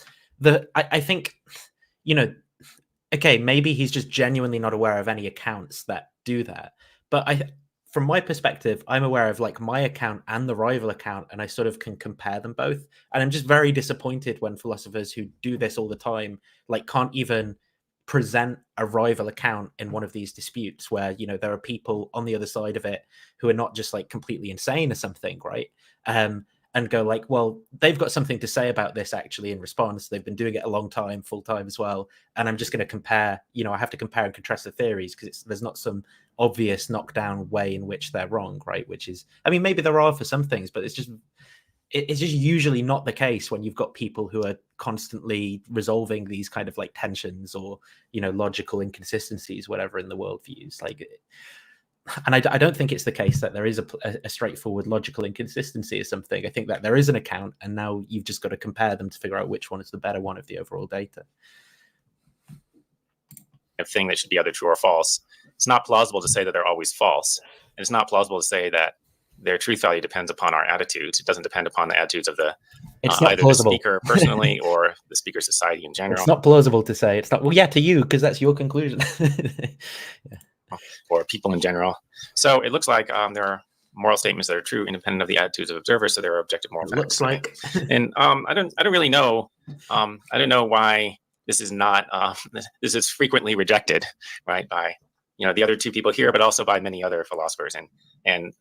I think, okay, maybe he's just genuinely not aware of any accounts that do that. But from my perspective, I'm aware of like my account and the rival account, and I sort of can compare them both. And I'm just very disappointed when philosophers who do this all the time, like, can't even present a rival account in one of these disputes where, there are people on the other side of it who are not just like completely insane or something, right? And go like, well, they've got something to say about this actually in response. They've been doing it a long time, full time as well. And I'm just going to compare, I have to compare and contrast the theories because there's not some obvious knockdown way in which they're wrong, right? Which is, I mean, maybe there are for some things, but it's just usually not the case when you've got people who are constantly resolving these kind of like tensions or, logical inconsistencies, whatever, in the worldviews. Like, and I don't think it's the case that there is a straightforward logical inconsistency or something. I think that there is an account, and now you've just got to compare them to figure out which one is the better one of the overall data. A thing that should be either true or false. It's not plausible to say that they're always false. And it's not plausible to say that their truth value depends upon our attitudes. It doesn't depend upon the attitudes of the either plausible. The speaker personally or the speaker society in general. It's not plausible to say. It's not, well, yeah, to you, because that's your conclusion. Yeah. Or people in general. So it looks like there are moral statements that are true independent of the attitudes of observers, so there are objective moral facts. Looks like. And I don't really know. I don't know why this is not. This is frequently rejected, right, by the other two people here, but also by many other philosophers, and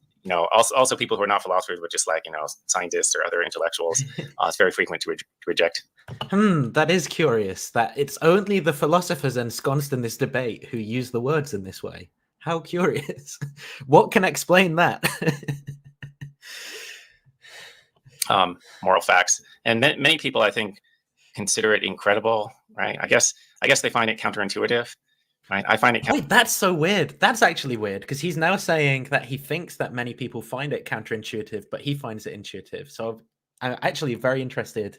also people who are not philosophers, but just like scientists or other intellectuals. It's very frequent to reject. That is curious that it's only the philosophers ensconced in this debate who use the words in this way. How curious. What can explain that? Moral facts. And many people, I think, consider it incredible, right? I guess they find it counterintuitive, right? I find it Wait, that's so weird. That's actually weird, because he's now saying that he thinks that many people find it counterintuitive, but he finds it intuitive. So I'm actually very interested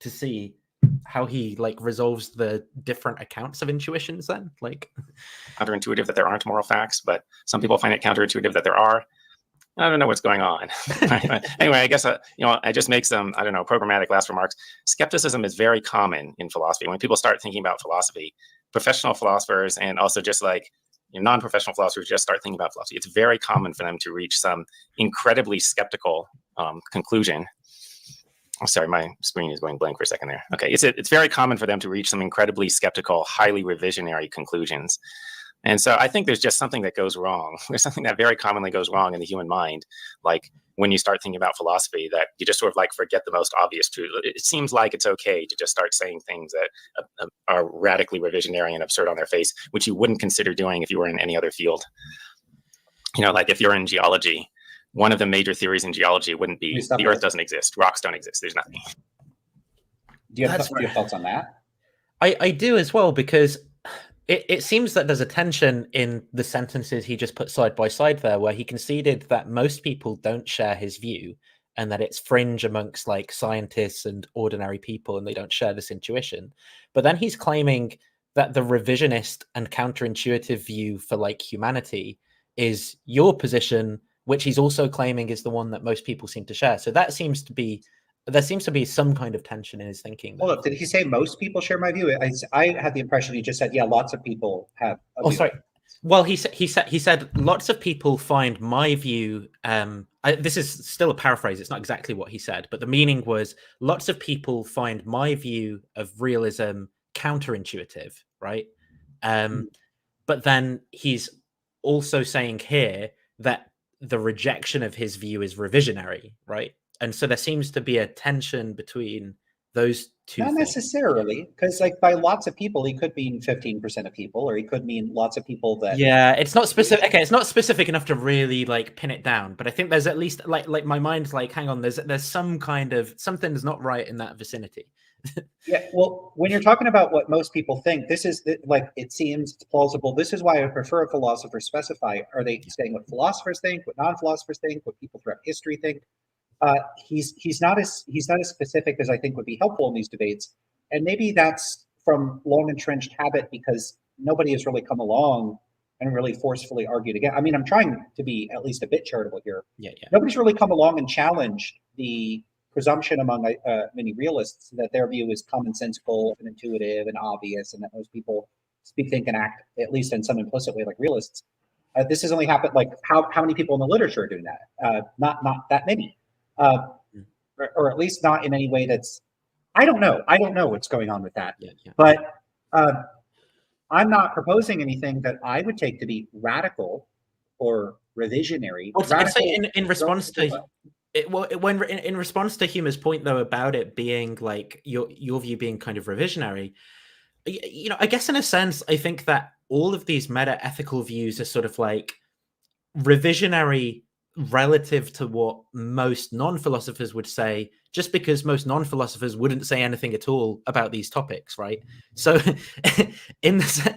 to see how he resolves the different accounts of intuitions then. Counterintuitive that there aren't moral facts, but some people find it counterintuitive that there are. I don't know what's going on. Anyway, I guess I just make some programmatic last remarks. Skepticism is very common in philosophy. When people start thinking about philosophy, professional philosophers and also just non-professional philosophers just start thinking about philosophy. It's very common for them to reach some incredibly skeptical conclusion. I'm sorry, my screen is going blank for a second there. Okay, it's very common for them to reach some incredibly skeptical, highly revisionary conclusions. And so I think there's just something that goes wrong. There's something that very commonly goes wrong in the human mind. Like when you start thinking about philosophy, that you just sort of forget the most obvious truth. It seems like it's okay to just start saying things that are radically revisionary and absurd on their face, which you wouldn't consider doing if you were in any other field. Like if you're in geology, one of the major theories in geology wouldn't be the Earth doesn't exist, rocks don't exist, there's nothing. Do you have thoughts on that? I do as well, because it seems that there's a tension in the sentences he just put side by side there, where he conceded that most people don't share his view and that it's fringe amongst scientists and ordinary people and they don't share this intuition. But then he's claiming that the revisionist and counterintuitive view for humanity is your position, which he's also claiming is the one that most people seem to share. So there seems to be some kind of tension in his thinking. Hold up, did he say most people share my view? I had the impression he just said, yeah, lots of people have. Sorry. Well, he said lots of people find my view. This is still a paraphrase. It's not exactly what he said, but the meaning was lots of people find my view of realism counterintuitive, right? But then he's also saying here that the rejection of his view is revisionary, right? And so there seems to be a tension between those two. Not necessarily, because by lots of people, he could mean 15% of people, or he could mean lots of people that. Yeah, it's not specific. Okay, it's not specific enough to really pin it down. But I think there's at least my mind's hang on, there's some kind of something's not right in that vicinity. Yeah, well, when you're talking about what most people think, this is like, it seems plausible. This is why I prefer a philosopher specify. Are they saying what philosophers think, what non-philosophers think, what people throughout history think? He's not as specific as I think would be helpful in these debates, and maybe that's from long entrenched habit because nobody has really come along and really forcefully argued again. I mean, I'm trying to be at least a bit charitable here. Yeah. Nobody's really come along and challenged the presumption among many realists that their view is commonsensical and intuitive and obvious, and that most people speak, think, and act, at least in some implicit way, like realists. This has only happened, like, how many people in the literature are doing that? Not that many. Or at least not in any way that's, I don't know what's going on with that. But I'm not proposing anything that I would take to be radical or revisionary. Well, I'd say in response to in response to Huemer's point, though, about it being like your view being kind of revisionary, you know, I guess in a sense, I think that all of these meta-ethical views are sort of like revisionary relative to what most non-philosophers would say, just because most non-philosophers wouldn't say anything at all about these topics, right? So in the,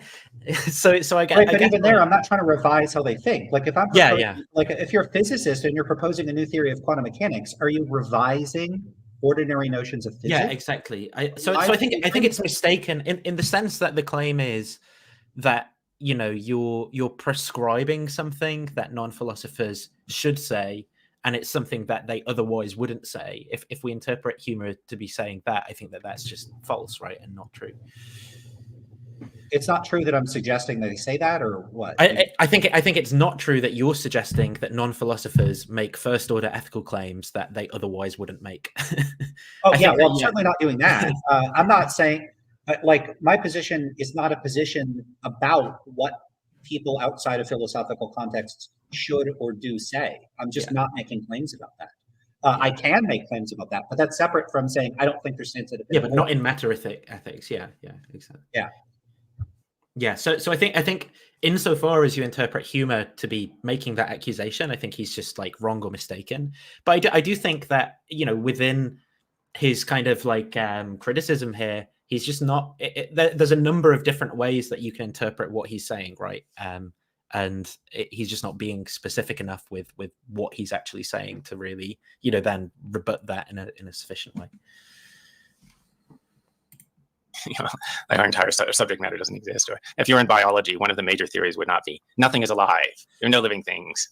so I get, right, but even there, I'm not trying to revise how they think. Like if I'm like if you're a physicist and you're proposing a new theory of quantum mechanics, are you revising ordinary notions of physics? Yeah, exactly. So I think it's mistaken in the sense that the claim is that, you know, you're prescribing something that non-philosophers should say, and it's something that they otherwise wouldn't say. If we interpret Huemer to be saying that, I think that that's just false, right, and not true. It's not true that I'm suggesting that they say that, or what? I think it's not true that you're suggesting that non-philosophers make first-order ethical claims that they otherwise wouldn't make. Oh yeah, well, I'm certainly not doing that. I'm not saying, like, my position is not a position about what people outside of philosophical contexts should or do say. I'm just not making claims about that. I can make claims about that, but that's separate from saying I don't think there's sensitive. Yeah, but not in matter ethics. Yeah, exactly. Yeah. So I think insofar as you interpret Huemer to be making that accusation, I think he's just like wrong or mistaken. But I do think that, you know, within his kind of like criticism here, he's just not. There's a number of different ways that you can interpret what he's saying, right? And he's just not being specific enough with what he's actually saying to really, you know, then rebut that in a sufficient way. You know, our entire subject matter doesn't exist. Or if you're in biology, one of the major theories would not be nothing is alive. There are no living things,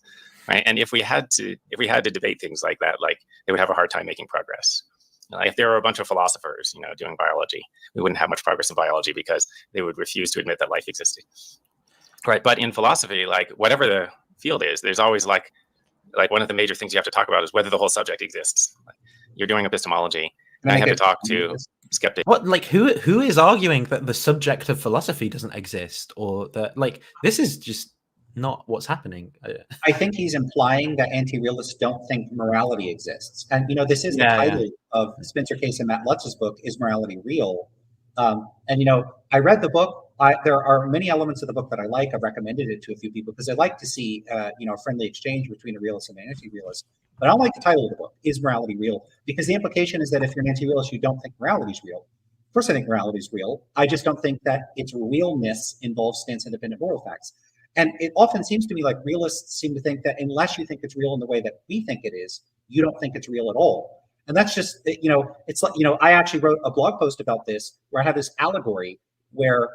right? And if we had to debate things like that, like, they would have a hard time making progress. Like, if there were a bunch of philosophers, you know, doing biology, we wouldn't have much progress in biology because they would refuse to admit that life existed, right? But in philosophy, like, whatever the field is, there's always like one of the major things you have to talk about is whether the whole subject exists. Like, you're doing epistemology, and I have to talk to skeptics. What, like, who is arguing that the subject of philosophy doesn't exist, or that, like, this is just not what's happening? I think he's implying that anti-realists don't think morality exists, and you know, this is the title of Spencer Case and Matt Lutz's book, "Is Morality Real?" And you know, I read the book. There are many elements of the book that I like. I've recommended it to a few people because I like to see you know, a friendly exchange between a realist and an anti-realist. But I don't like the title of the book, "Is Morality Real?" Because the implication is that if you're an anti-realist, you don't think morality is real. Of course I think morality is real. I just don't think that its realness involves stance-independent moral facts. And it often seems to me like realists seem to think that unless you think it's real in the way that we think it is, you don't think it's real at all. And that's just, you know, it's like, you know, I actually wrote a blog post about this where I have this allegory where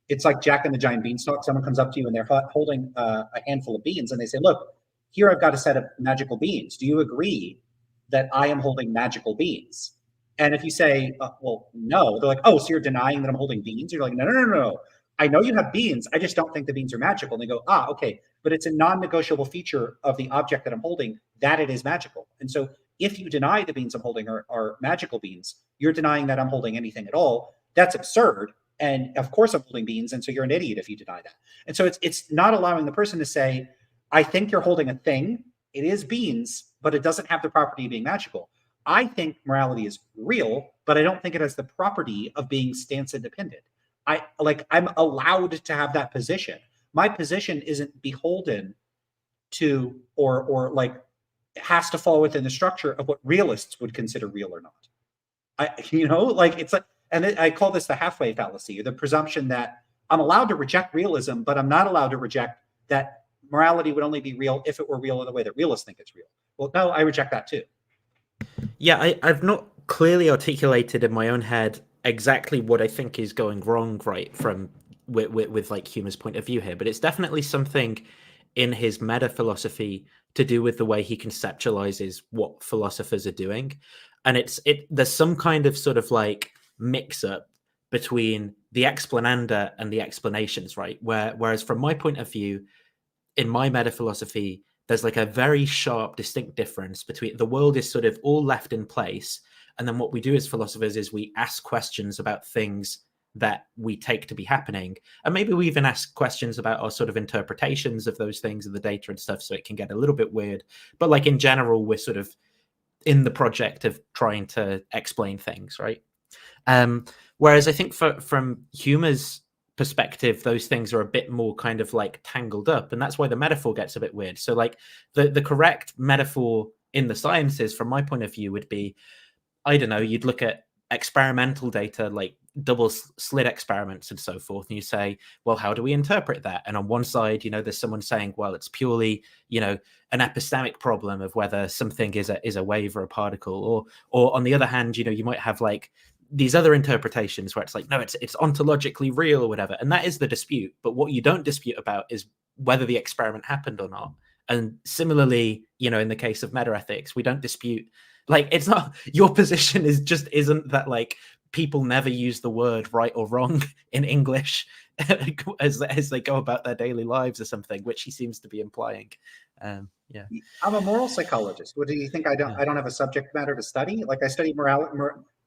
it's like Jack and the Giant Beanstalk. Someone comes up to you and they're holding a handful of beans and they say, look, here I've got a set of magical beans. Do you agree that I am holding magical beans? And if you say, well, no, they're like, oh, so you're denying that I'm holding beans? You're like, no. I know you have beans. I just don't think the beans are magical. And they go, okay, but it's a non-negotiable feature of the object that I'm holding that it is magical. And so if you deny the beans I'm holding are magical beans, you're denying that I'm holding anything at all. That's absurd. And of course I'm holding beans. And so you're an idiot if you deny that. And so it's not allowing the person to say, I think you're holding a thing. It is beans, but it doesn't have the property of being magical. I think morality is real, but I don't think it has the property of being stance independent. I'm allowed to have that position. My position isn't beholden to or like has to fall within the structure of what realists would consider real or not. It's like, and I call this the halfway fallacy, the presumption that I'm allowed to reject realism, but I'm not allowed to reject that morality would only be real if it were real in the way that realists think it's real. Well, no, I reject that too. Yeah, I've not clearly articulated in my own head exactly what I think is going wrong, right, from with like Huemer's point of view here, but it's definitely something in his meta philosophy to do with the way he conceptualizes what philosophers are doing, and there's some kind of sort of like mix up between the explananda and the explanations, right? Whereas from my point of view, in my meta philosophy, there's like a very sharp, distinct difference between the world is sort of all left in place, and then what we do as philosophers is we ask questions about things that we take to be happening, and maybe we even ask questions about our sort of interpretations of those things and the data and stuff, so it can get a little bit weird. But like in general, we're sort of in the project of trying to explain things, right? Whereas I think from Huemer's perspective, those things are a bit more kind of like tangled up, and that's why the metaphor gets a bit weird. So like the correct metaphor in the sciences, from my point of view, would be, I don't know, you'd look at experimental data like double slit experiments and so forth, and you say, well, how do we interpret that? And on one side, there's someone saying, well, it's purely, an epistemic problem of whether something is a wave or a particle, or on the other hand, you might have like these other interpretations where it's like, no, it's ontologically real or whatever, and that is the dispute. But what you don't dispute about is whether the experiment happened or not. And similarly, in the case of metaethics, we don't dispute, like, it's not, your position isn't that like people never use the word right or wrong in English as they go about their daily lives or something, which he seems to be implying. Yeah, I'm a moral psychologist. What do you think? I don't have a subject matter to study. Like, I study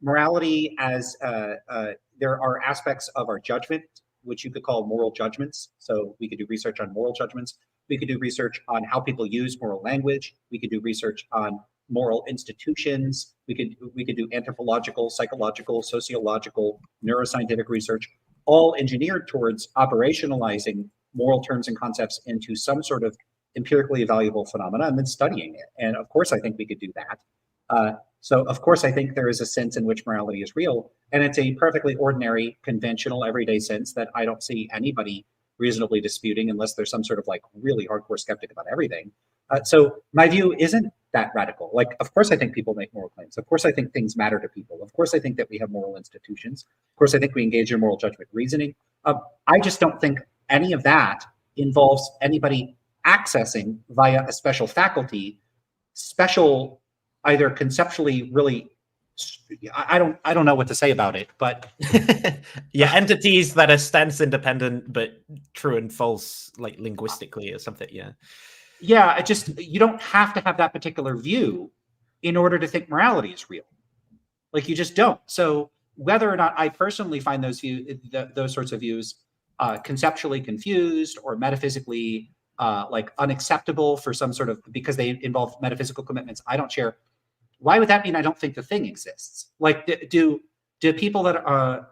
morality as there are aspects of our judgment which you could call moral judgments. So we could do research on moral judgments. We could do research on how people use moral language. We could do research on moral institutions. We could do anthropological, psychological, sociological, neuroscientific research, all engineered towards operationalizing moral terms and concepts into some sort of empirically evaluable phenomena and then studying it. And of course, I think we could do that. So of course, I think there is a sense in which morality is real, and it's a perfectly ordinary, conventional, everyday sense that I don't see anybody reasonably disputing unless there's some sort of like really hardcore skeptic about everything. So my view isn't that radical. Like, of course, I think people make moral claims. Of course, I think things matter to people. Of course, I think that we have moral institutions. Of course, I think we engage in moral judgment reasoning. I just don't think any of that involves anybody accessing via a special faculty, special, either conceptually really, I don't know what to say about it, but yeah, entities that are stance independent but true and false, like linguistically or something. Yeah, you don't have to have that particular view in order to think morality is real. Like, you just don't. So whether or not I personally find those sorts of views conceptually confused or metaphysically like unacceptable for some sort of, because they involve metaphysical commitments I don't share, why would that mean I don't think the thing exists? Like, do people that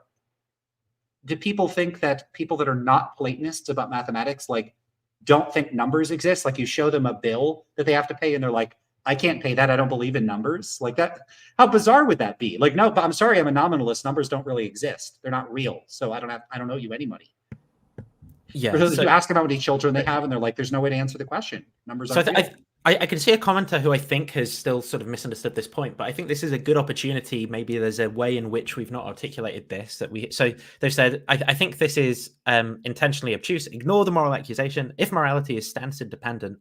do people think that people that are not Platonists about mathematics like don't think numbers exist? Like, you show them a bill that they have to pay and they're like, I can't pay that, I don't believe in numbers. Like, that, how bizarre would that be? Like, no, but I'm sorry, I'm a nominalist, numbers don't really exist, they're not real, so I don't owe you any money. Yeah, so you ask them how many children they have and they're like, there's no way to answer the question, numbers aren't real. I can see a commenter who I think has still sort of misunderstood this point, but I think this is a good opportunity. Maybe there's a way in which we've not articulated this so they've said, I think this is intentionally obtuse. Ignore the moral accusation. If morality is stance independent,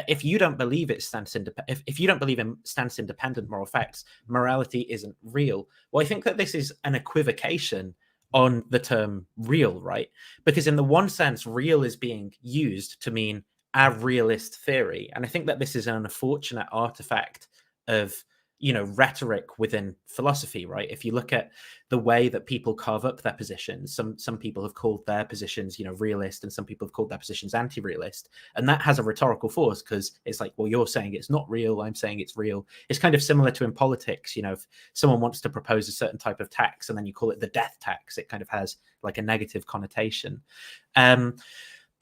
if you don't believe it's stance independent, if you don't believe in stance independent moral facts, morality isn't real. Well, I think that this is an equivocation on the term real, right? Because in the one sense, real is being used to mean a realist theory. And I think that this is an unfortunate artifact of, rhetoric within philosophy, right? If you look at the way that people carve up their positions, some people have called their positions, realist, and some people have called their positions anti-realist. And that has a rhetorical force because it's like, well, you're saying it's not real, I'm saying it's real. It's kind of similar to in politics, if someone wants to propose a certain type of tax and then you call it the death tax, it kind of has like a negative connotation.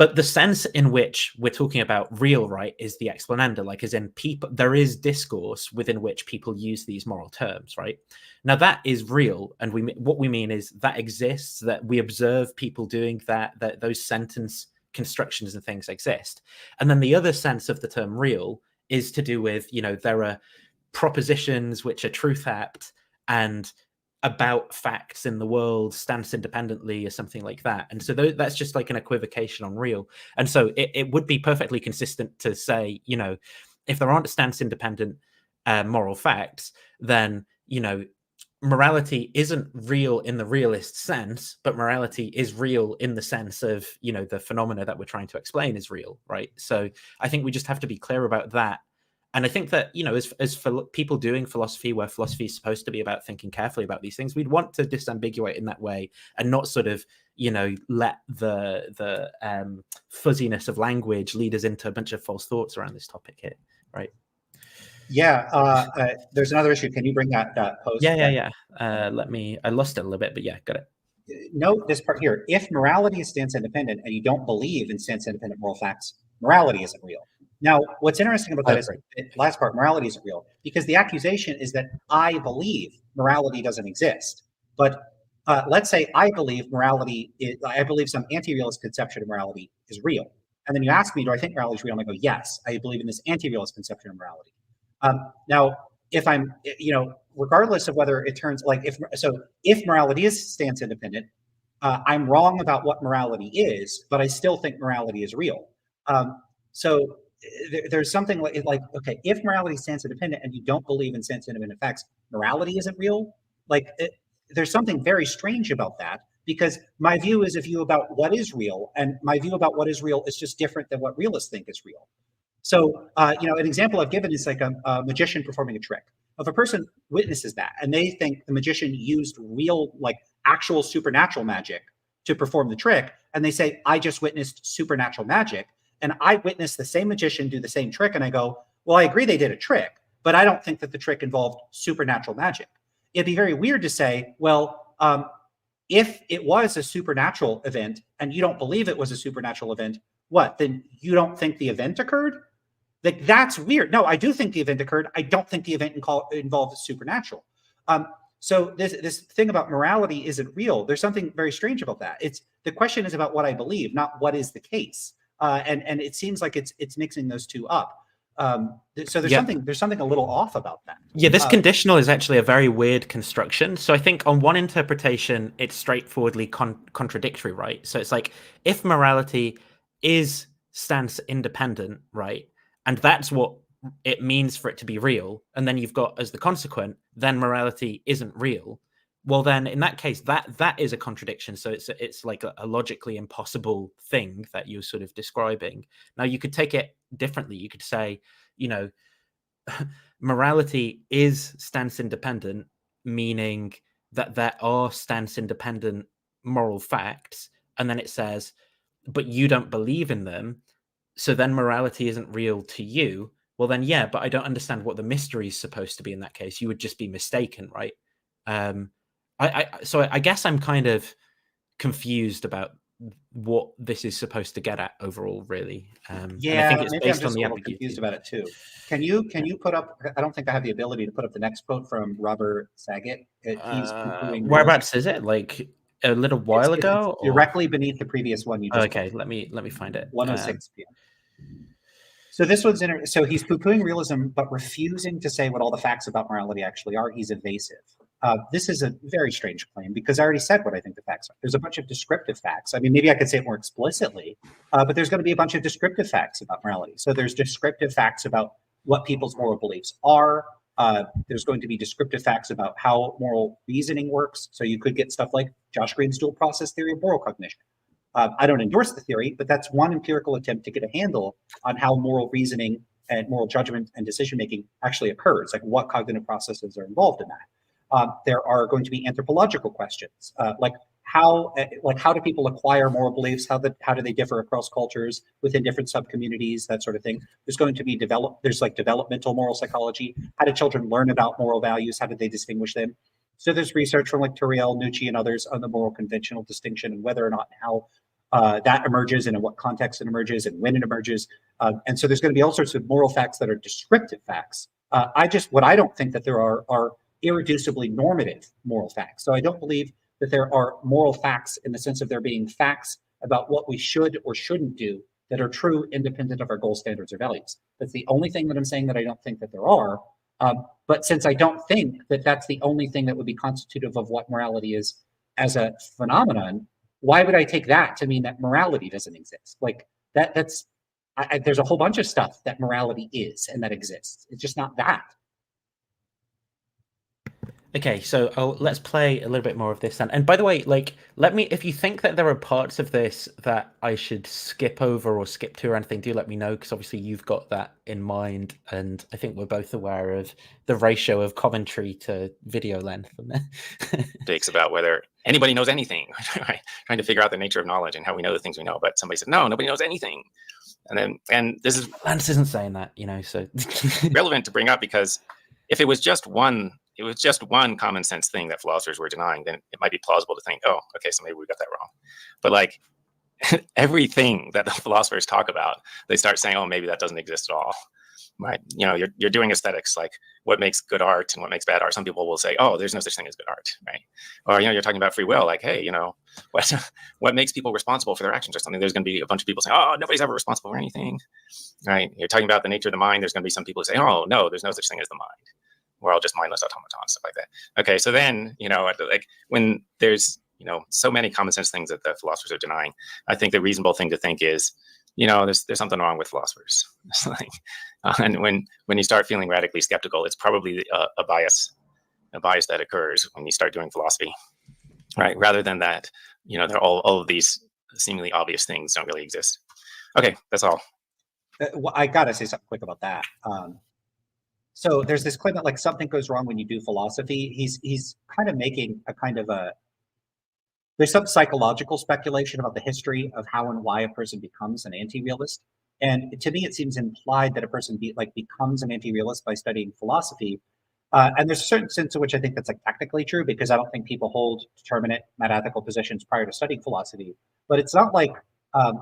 But the sense in which we're talking about real, right, is the explananda, like as in people, there is discourse within which people use these moral terms, right? Now that is real, and what we mean is that exists, that we observe people doing that those sentence constructions and things exist. And then the other sense of the term real is to do with, there are propositions which are truth apt and about facts in the world, stance independently, or something like that. And so that's just like an equivocation on real. And so it would be perfectly consistent to say, if there aren't stance independent moral facts, then, morality isn't real in the realist sense, but morality is real in the sense of, the phenomena that we're trying to explain is real, right? So I think we just have to be clear about that. And I think that, as for people doing philosophy, where philosophy is supposed to be about thinking carefully about these things, we'd want to disambiguate in that way and not sort of, let the fuzziness of language lead us into a bunch of false thoughts around this topic here, right? Yeah, there's another issue. Can you bring that post? Yeah. I lost it a little bit, but yeah, got it. Note this part here. If morality is stance independent and you don't believe in stance independent moral facts, morality isn't real. Now, what's interesting about that is the last part, morality isn't real, because the accusation is that I believe morality doesn't exist. But let's say I believe I believe some anti-realist conception of morality is real. And then you ask me, do I think morality is real? And I go, yes, I believe in this anti-realist conception of morality. Now, if I'm, regardless of whether it turns like, if morality is stance independent, I'm wrong about what morality is, but I still think morality is real. So there's something like, okay, if morality is stance independent and you don't believe in stance independent facts, morality isn't real. There's something very strange about that, because my view is a view about what is real, and my view about what is real is just different than what realists think is real. So, an example I've given is like a magician performing a trick. If a person witnesses that and they think the magician used real, like actual supernatural magic to perform the trick, and they say, I just witnessed supernatural magic, and I witnessed the same magician do the same trick, and I go, well, I agree they did a trick, but I don't think that the trick involved supernatural magic. It'd be very weird to say, well, if it was a supernatural event and you don't believe it was a supernatural event, what, then you don't think the event occurred? Like, that's weird. No, I do think the event occurred. I don't think the event involved supernatural. So this thing about morality isn't real. There's something very strange about that. The question is about what I believe, not what is the case. And it seems like it's mixing those two up. So there's something a little off about that. Yeah, this conditional is actually a very weird construction. So I think on one interpretation, it's straightforwardly contradictory, right? So it's like, if morality is stance independent, right, and that's what it means for it to be real, and then you've got as the consequent, then morality isn't real. Well, then in that case, that is a contradiction. So it's like a logically impossible thing that you're sort of describing. Now, you could take it differently. You could say, morality is stance independent, meaning that there are stance independent moral facts, and then it says, but you don't believe in them, so then morality isn't real to you. Well, then, yeah, but I don't understand what the mystery is supposed to be in that case. You would just be mistaken, right? So I guess I'm kind of confused about what this is supposed to get at overall, really. Yeah, and I think it's maybe based I'm just on the a little confused about it too. Can you put up? I don't think I have the ability to put up the next quote from Robert Saget. Whereabouts is it? Like a little while ago, it's directly beneath the previous one you just. Okay, let me find it. 1:06 p.m. So this one's so he's poo-pooing realism, but refusing to say what all the facts about morality actually are. He's evasive. This is a very strange claim, because I already said what I think the facts are. There's a bunch of descriptive facts. I mean, maybe I could say it more explicitly, but there's going to be a bunch of descriptive facts about morality. So there's descriptive facts about what people's moral beliefs are. There's going to be descriptive facts about how moral reasoning works. So you could get stuff like Josh Green's dual process theory of moral cognition. I don't endorse the theory, but that's one empirical attempt to get a handle on how moral reasoning and moral judgment and decision-making actually occurs, like what cognitive processes are involved in that. There are going to be anthropological questions, like how do people acquire moral beliefs? How do they differ across cultures within different subcommunities, that sort of thing. There's going to be developmental moral psychology. How do children learn about moral values? How do they distinguish them? So there's research from like Turiel, Nucci, and others on the moral conventional distinction and whether or not how that emerges and in what context it emerges and when it emerges. And so there's going to be all sorts of moral facts that are descriptive facts. What I don't think that there are irreducibly normative moral facts. So I don't believe that there are moral facts in the sense of there being facts about what we should or shouldn't do that are true independent of our goal standards or values. That's the only thing that I'm saying that I don't think that there are. But since I don't think that that's the only thing that would be constitutive of what morality is as a phenomenon, why would I take that to mean that morality doesn't exist? Like there's a whole bunch of stuff that morality is and that exists. It's just not that. Okay, so let's play a little bit more of this then. And by the way, like, if you think that there are parts of this that I should skip over or skip to or anything, do let me know, because obviously you've got that in mind, and I think we're both aware of the ratio of commentary to video length. Takes about whether anybody knows anything, right? Trying to figure out the nature of knowledge and how we know the things we know. But somebody said, no, nobody knows anything. And this is Lance isn't saying that, so relevant to bring up, because if it was just one common sense thing that philosophers were denying, then it might be plausible to think, oh, okay, so maybe we got that wrong. But like everything that the philosophers talk about, they start saying, oh, maybe that doesn't exist at all, right? You're doing aesthetics, like what makes good art and what makes bad art. Some people will say, oh, there's no such thing as good art, right? Or, you're talking about free will, like, hey, what makes people responsible for their actions or something? There's going to be a bunch of people saying, oh, nobody's ever responsible for anything, right? You're talking about the nature of the mind. There's going to be some people who say, oh, no, there's no such thing as the mind. We're all just mindless automatons, stuff like that. Okay, so then, like when there's, so many common sense things that the philosophers are denying, I think the reasonable thing to think is, there's something wrong with philosophers. And when you start feeling radically skeptical, it's probably a bias that occurs when you start doing philosophy, right? Rather than that, they're all of these seemingly obvious things don't really exist. Okay, that's all. Well, I gotta say something quick about that. So there's this claim that like something goes wrong when you do philosophy. He's kind of making a kind of there's some psychological speculation about the history of how and why a person becomes an anti-realist. And to me, it seems implied that a person becomes an anti-realist by studying philosophy. And there's a certain sense in which I think that's like technically true, because I don't think people hold determinate metaethical positions prior to studying philosophy. But it's not like,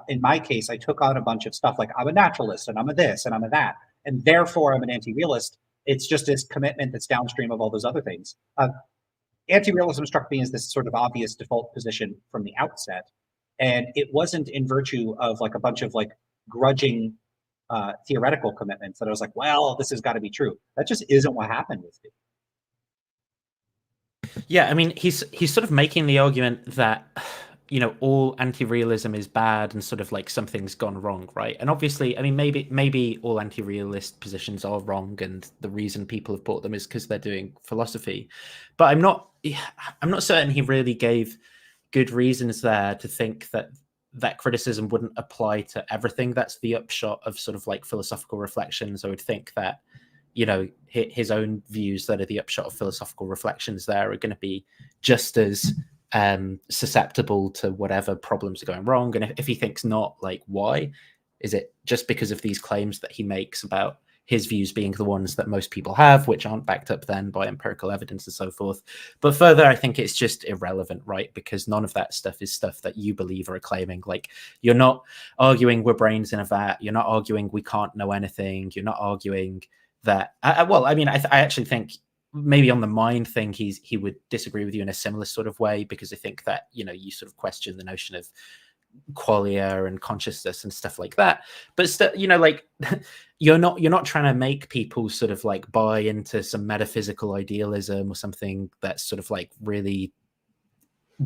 in my case, I took on a bunch of stuff like I'm a naturalist and I'm a this and I'm a that, and therefore I'm an anti-realist. It's just this commitment that's downstream of all those other things. Anti-realism struck me as this sort of obvious default position from the outset. And it wasn't in virtue of like a bunch of like grudging theoretical commitments that I was like, well, this has got to be true. That just isn't what happened with me. Yeah, I mean, he's sort of making the argument that all anti-realism is bad and sort of like something's gone wrong, right? And obviously, I mean, maybe all anti-realist positions are wrong, and the reason people have bought them is because they're doing philosophy. But I'm not certain he really gave good reasons there to think that criticism wouldn't apply to everything. That's the upshot of sort of like philosophical reflections. I would think that his own views that are the upshot of philosophical reflections there are going to be just as susceptible to whatever problems are going wrong. And if he thinks not, like, why? Is it just because of these claims that he makes about his views being the ones that most people have, which aren't backed up then by empirical evidence and so forth? But further, I think it's just irrelevant, right? Because none of that stuff is stuff that you believe or are claiming. Like, you're not arguing we're brains in a vat. You're not arguing we can't know anything. You're not arguing that, well, I mean, I actually think maybe on the mind thing, he would disagree with you in a similar sort of way, because I think that, you sort of question the notion of qualia and consciousness and stuff like that. But like you're not trying to make people sort of like buy into some metaphysical idealism or something that's sort of like really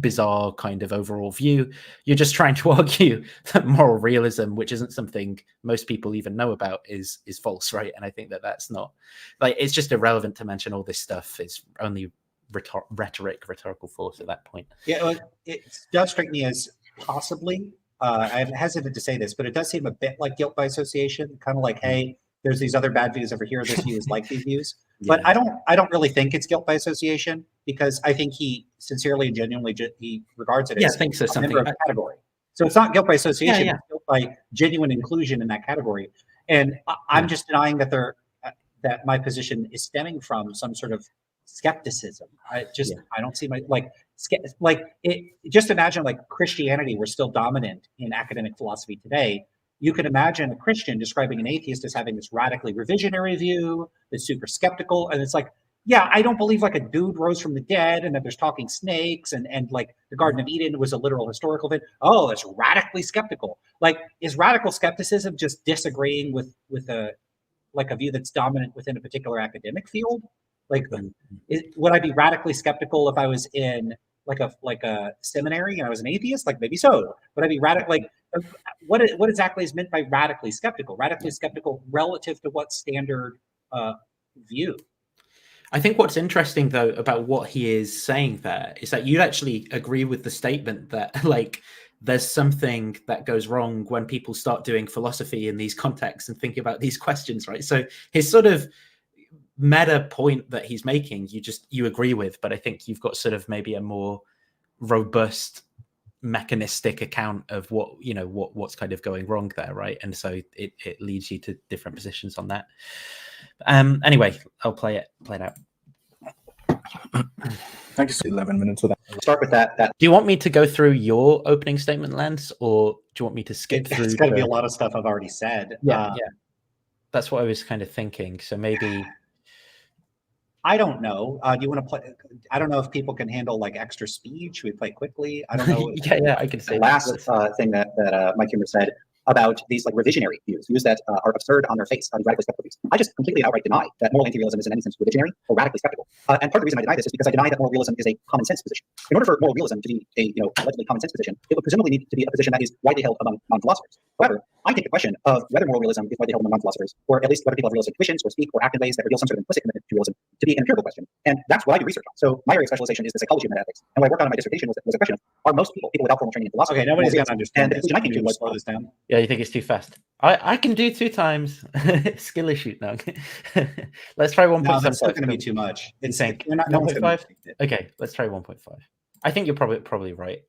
bizarre kind of overall view. You're just trying to argue that moral realism, which isn't something most people even know about, is false, right? And I think that's not, like, it's just irrelevant to mention all this stuff. It's only rhetorical force at that point. Yeah, well, it does strike me as possibly, I'm hesitant to say this, but it does seem a bit like guilt by association, kind of like, hey, there's these other bad views over here, this view is like these views. Yeah. But I don't really think it's guilt by association, because I think he sincerely and genuinely he regards it as a member of a category. So it's not guilt by association, it's guilt by genuine inclusion in that category. And I'm just denying that that my position is stemming from some sort of skepticism. I don't see just imagine like Christianity were still dominant in academic philosophy today. You could imagine a Christian describing an atheist as having this radically revisionary view, that's super skeptical, and it's like, yeah, I don't believe like a dude rose from the dead and that there's talking snakes and like the Garden of Eden was a literal historical event. Oh, that's radically skeptical. Like, is radical skepticism just disagreeing with a view that's dominant within a particular academic field? Like, would I be radically skeptical if I was in like a seminary and I was an atheist? Like, maybe so. Would I be radical? Like, what exactly is meant by radically skeptical? Radically skeptical relative to what standard view? I think what's interesting though about what he is saying there is that you actually agree with the statement that like there's something that goes wrong when people start doing philosophy in these contexts and thinking about these questions, right? So his sort of meta point that he's making, you agree with, but I think you've got sort of maybe a more robust mechanistic account of what's kind of going wrong there, right? And so it leads you to different positions on that. Anyway, I'll play it out. Thank you. 11 minutes for that. Start with that. Do you want me to go through your opening statement, Lance, or do you want me to skip through? It's got to be a lot of stuff I've already said. Yeah. That's what I was kind of thinking. So maybe. I don't know. Do you want to play? I don't know if people can handle like extra speed. Should we play quickly? I don't know. yeah, I can say. The last thing that Mike Huemer said about these like revisionary views that are absurd on their face, these radically skeptical views. I just completely outright deny that moral anti-realism is in any sense revisionary or radically skeptical. And part of the reason I deny this is because I deny that moral realism is a common sense position. In order for moral realism to be a allegedly common sense position, it would presumably need to be a position that is widely held among non-philosophers. However, I take the question of whether moral realism is widely held among non-philosophers, or at least whether people have realistic intuitions or speak or act in ways that reveal some sort of implicit commitment to realism, to be an empirical question. And that's what I do research on. So my area of specialization is the psychology of meta-ethics. And what I worked on in my dissertation was a question of, are most people without formal training in philosophy? Okay, nobody's going to understand. And the conclusion I came to was, slow this down. Yeah, you think it's too fast? I can do 2 times. Skill issue. No. Let's try 1.5. No, that's not going to be too much. It's think 1.5. Okay, let's try 1.5. I think you're probably right.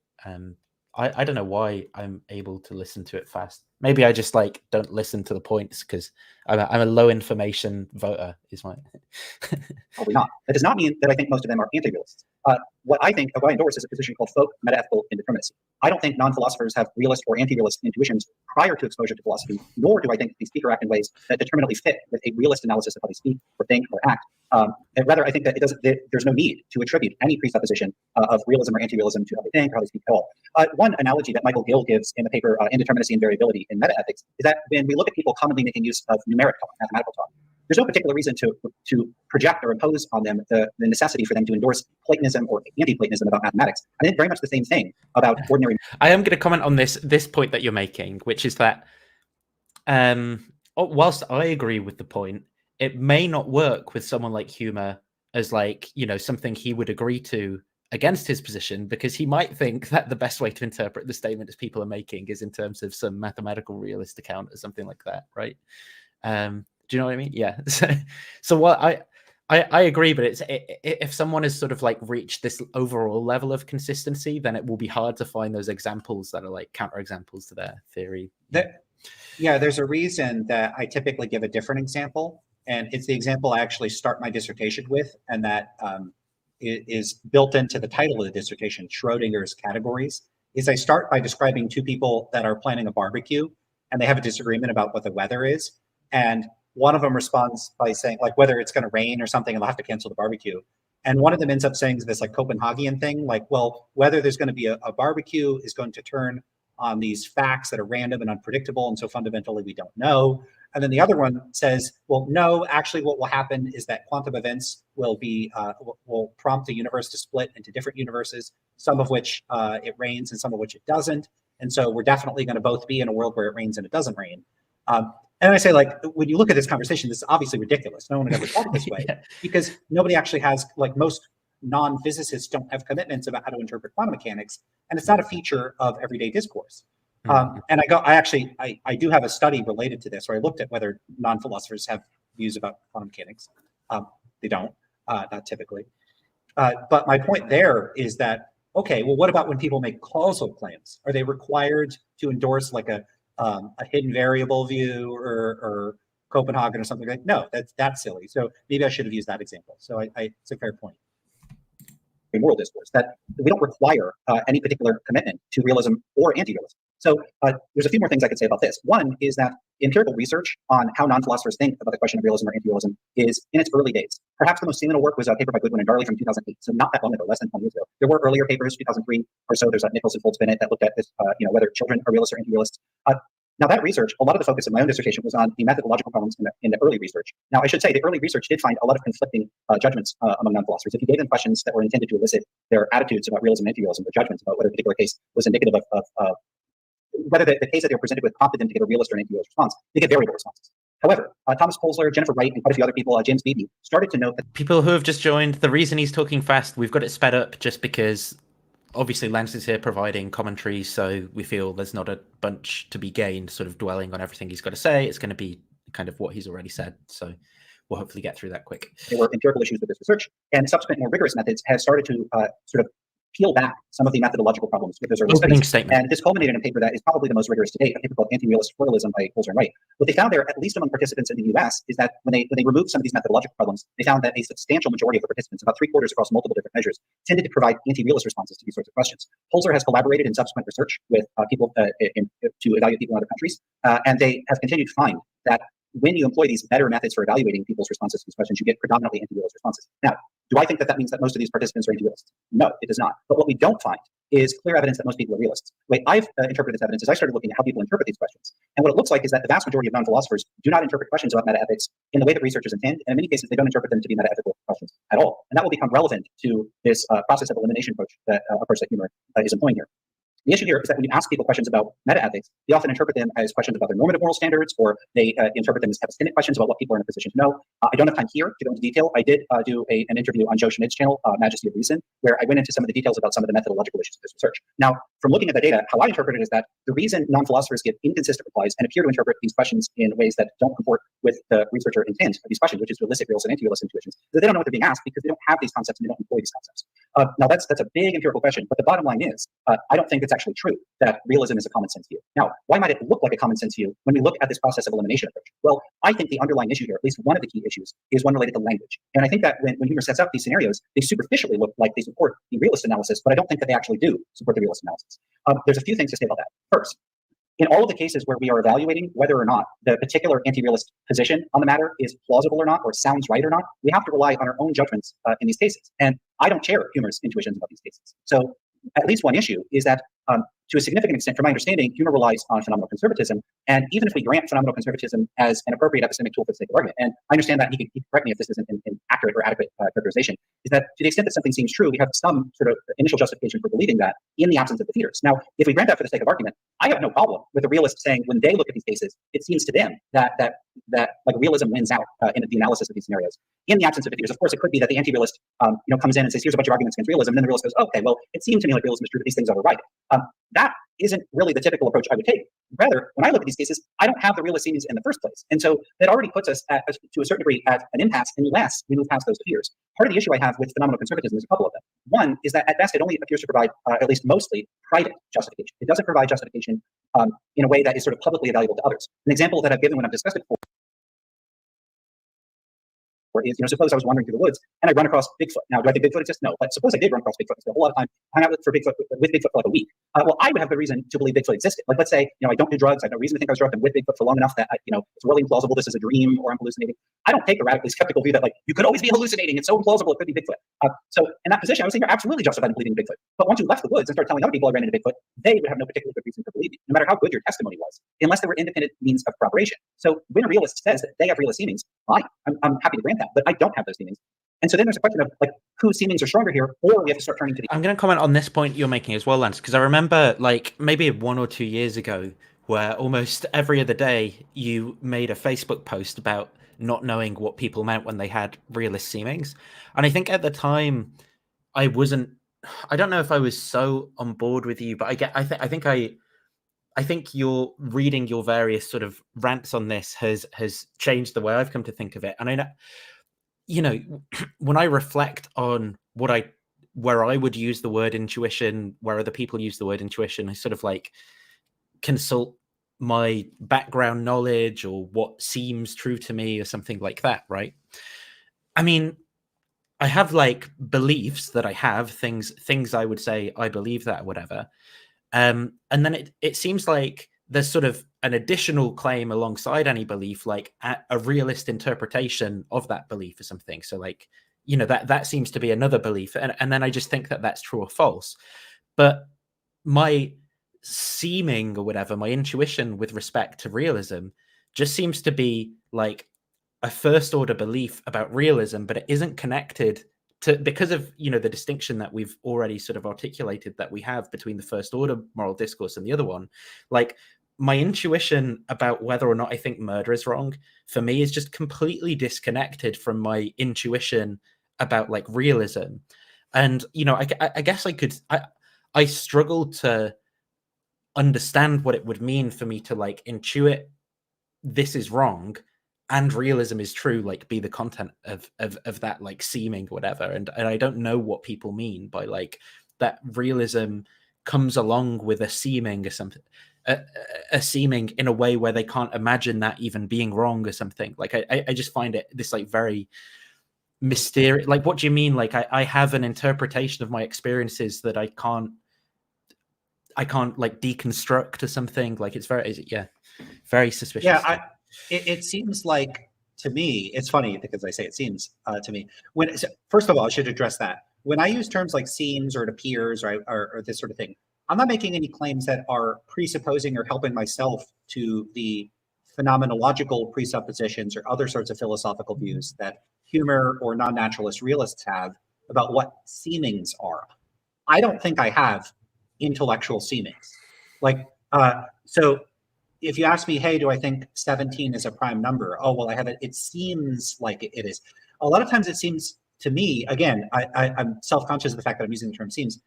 I don't know why I'm able to listen to it fast. Maybe I just like don't listen to the points because I'm a low information voter. Is my Probably not. That does not mean that I think most of them are anti-realists. What I endorse is a position called folk metaethical indeterminacy. I don't think non-philosophers have realist or anti-realist intuitions prior to exposure to philosophy, nor do I think they speak or act in ways that determinately fit with a realist analysis of how they speak or think or act. And rather, I think that there's no need to attribute any presupposition of realism or anti-realism to how they think or how they speak at all. One analogy that Michael Gill gives in the paper Indeterminacy and Variability in Meta-Ethics is that when we look at people commonly making use of numeric talk, mathematical talk, there's no particular reason to project or impose on them the necessity for them to endorse Platonism or anti-Platonism about mathematics. I think very much the same thing about ordinary. I am going to comment on this point that you're making, which is that whilst I agree with the point, it may not work with someone like Huemer as like, something he would agree to against his position, because he might think that the best way to interpret the statements people are making is in terms of some mathematical realist account or something like that, right? Do you know what I mean? Yeah. So what I agree, but if someone has sort of like reached this overall level of consistency, then it will be hard to find those examples that are like counterexamples to their theory. There's a reason that I typically give a different example, and it's the example I actually start my dissertation with, and that is built into the title of the dissertation, Schrodinger's categories. Is I start by describing 2 people that are planning a barbecue, and they have a disagreement about what the weather is, and one of them responds by saying like whether it's going to rain or something and they'll have to cancel the barbecue. And one of them ends up saying this like Copenhagen thing, like, well, whether there's going to be a barbecue is going to turn on these facts that are random and unpredictable. And so fundamentally, we don't know. And then the other one says, well, no, actually what will happen is that quantum events will prompt the universe to split into different universes, some of which it rains and some of which it doesn't. And so we're definitely going to both be in a world where it rains and it doesn't rain. And I say, like, when you look at this conversation, this is obviously ridiculous. No one would ever talk this way because nobody actually has, like, most non-physicists don't have commitments about how to interpret quantum mechanics, and it's not a feature of everyday discourse. And I do have a study related to this where I looked at whether non-philosophers have views about quantum mechanics. They don't, not typically. But my point there is that, okay, well, what about when people make causal claims? Are they required to endorse like a hidden variable view or Copenhagen or something like that? No, that's silly. So maybe I should have used that example. So it's a fair point. moral discourse, that we don't require any particular commitment to realism or anti-realism. So there's a few more things I could say about this. One is that empirical research on how non-philosophers think about the question of realism or anti-realism is in its early days. Perhaps the most seminal work was a paper by Goodwin and Darley from 2008, so not that long ago, less than 20 years ago. There were earlier papers, 2003 or so. There's Nichols and Foltz-Bennett that looked at this, whether children are realists or anti-realists. Now that research, a lot of the focus of my own dissertation was on the methodological problems in the early research. Now I should say the early research did find a lot of conflicting judgments among non-philosophers. If you gave them questions that were intended to elicit their attitudes about realism and anti-realism, or judgments about whether a particular case was indicative of whether the case that they were presented with prompted them to get a realist or an anti-realist response, they get variable responses. However, Thomas Polzler, Jennifer Wright, and quite a few other people, James Beebe, started to note that people who have just joined, the reason he's talking fast, we've got it sped up just because obviously Lance is here providing commentary, so we feel there's not a bunch to be gained sort of dwelling on everything he's got to say. It's going to be kind of what he's already said, so we'll hopefully get through that quick. there were empirical issues with this research, and subsequent more rigorous methods have started to sort of peel back some of the methodological problems with those early Opening studies. statement. And this culminated in a paper that is probably the most rigorous to date, a paper called Anti-Realist Pluralism by Polzler and Wright. What they found there, at least among participants in the US, is that when they removed some of these methodological problems, they found that a substantial majority of the participants, about 3/4 across multiple different measures, tended to provide anti-realist responses to these sorts of questions. Polzler has collaborated in subsequent research with people to evaluate people in other countries, and they have continued to find that when you employ these better methods for evaluating people's responses to these questions, you get predominantly anti-realist responses. Now, do I think that means that most of these participants are anti-realists? No, it does not. But what we don't find is clear evidence that most people are realists. The way I've interpreted this evidence is I started looking at how people interpret these questions. And what it looks like is that the vast majority of non-philosophers do not interpret questions about meta-ethics in the way that researchers intend. And in many cases, they don't interpret them to be meta-ethical questions at all. And that will become relevant to this process of elimination approach that Huemer is employing here. The issue here is that when you ask people questions about meta-ethics, they often interpret them as questions about their normative moral standards, or they interpret them as epistemic questions about what people are in a position to know. I don't have time here to go into detail. I did do an interview on Joe Schmid's channel, Majesty of Reason, where I went into some of the details about some of the methodological issues of this research. Now, from looking at the data, how I interpret it is that the reason non-philosophers give inconsistent replies and appear to interpret these questions in ways that don't comport with the researcher intent of these questions, which is to elicit realist and anti-realist intuitions, is that they don't know what they're being asked because they don't have these concepts and they don't employ these concepts. Now, that's a big empirical question, but the bottom line is, I don't think it's actually true that realism is a common sense view. Now, why might it look like a common sense view when we look at this process of elimination approach? Well, I think the underlying issue here, at least one of the key issues, is one related to language. And I think that when Huemer sets up these scenarios, they superficially look like they support the realist analysis, but I don't think that they actually do support the realist analysis. There's a few things to say about that. First, in all of the cases where we are evaluating whether or not the particular anti-realist position on the matter is plausible or not, or sounds right or not, we have to rely on our own judgments in these cases. And I don't share Huemer's intuitions about these cases. So at least one issue is that to a significant extent, from my understanding, Huemer relies on phenomenal conservatism. And even if we grant phenomenal conservatism as an appropriate epistemic tool for the sake of argument, and I understand that he can correct me if this isn't an accurate or adequate characterization, is that to the extent that something seems true, we have some sort of initial justification for believing that in the absence of the fears. Now, if we grant that for the sake of argument, I have no problem with a realist saying when they look at these cases, it seems to them that like realism wins out in the analysis of these scenarios. In the absence of the fears, of course, it could be that the anti-realist comes in and says, here's a bunch of arguments against realism, and then the realist goes, okay, well, it seemed to me like realism is true, but these things are right. That isn't really the typical approach I would take. Rather, when I look at these cases, I don't have the realist seemings in the first place. And so that already puts us to a certain degree at an impasse unless we move past those fears. Part of the issue I have with phenomenal conservatism is a couple of them. One is that at best, it only appears to provide, at least mostly, private justification. It doesn't provide justification in a way that is sort of publicly available to others. An example that I've given when I've discussed it before is, suppose I was wandering through the woods and I run across Bigfoot. Now, do I think Bigfoot exists? No. But suppose I did run across Bigfoot. I spent a whole lot of time hanging out with Bigfoot for like a week. Well, I would have the reason to believe Bigfoot existed. Like, let's say, I don't do drugs. I have no reason to think I was drugged. I'm with Bigfoot for long enough that, it's really implausible this is a dream or I'm hallucinating. I don't take a radically skeptical view that, like, you could always be hallucinating. It's so implausible it could be Bigfoot. So in that position, I was saying you're absolutely justified in believing Bigfoot. But once you left the woods and started telling other people I ran into Bigfoot, they would have no particular good reason to believe you, no matter how good your testimony was, unless there were independent means of corroboration. So when a realist says that they have realist seemings, fine, I'm happy to grant that, but I don't have those seemings. And so then there's a question of, like, whose seemings are stronger here, or we have to start turning to the... I'm going to comment on this point you're making as well, Lance, because I remember, like, maybe 1 or 2 years ago, where almost every other day you made a Facebook post about not knowing what people meant when they had realist seemings. And I think at the time, I don't know if I was so on board with you, but I think your reading your various sort of rants on this has changed the way I've come to think of it. And I know, when I reflect on where I would use the word intuition, where other people use the word intuition, I sort of like consult my background knowledge or what seems true to me or something like that, right? I mean, I have like beliefs that I have, things I would say I believe that, whatever. And then it seems like there's sort of an additional claim alongside any belief, like a realist interpretation of that belief or something. So like, you know, that seems to be another belief. And then I just think that that's true or false. But my seeming or whatever, my intuition with respect to realism just seems to be like a first order belief about realism, but it isn't connected to, because of, you know, the distinction that we've already sort of articulated that we have between the first order moral discourse and the other one. Like, my intuition about whether or not I think murder is wrong for me is just completely disconnected from my intuition about like realism. And, you know, I guess I struggle to understand what it would mean for me to like intuit this is wrong and realism is true, like be the content of that like seeming whatever. And I don't know what people mean by like that realism comes along with a seeming or something, a seeming in a way where they can't imagine that even being wrong or something. Like I just find it this like very mysterious. Like, what do you mean? Like I have an interpretation of my experiences that I can't like deconstruct or something. Like it's very, yeah, very suspicious. Yeah, it seems like, to me, it's funny because I say it seems to me. First of all, I should address that. When I use terms like seems or it appears or this sort of thing, I'm not making any claims that are presupposing or helping myself to the phenomenological presuppositions or other sorts of philosophical views that Huemer or non-naturalist realists have about what seemings are. I don't think I have intellectual seemings. Like, so if you ask me, hey, do I think 17 is a prime number? Oh, well, I have it. It seems like it is. A lot of times it seems to me, again, I'm self-conscious of the fact that I'm using the term seems,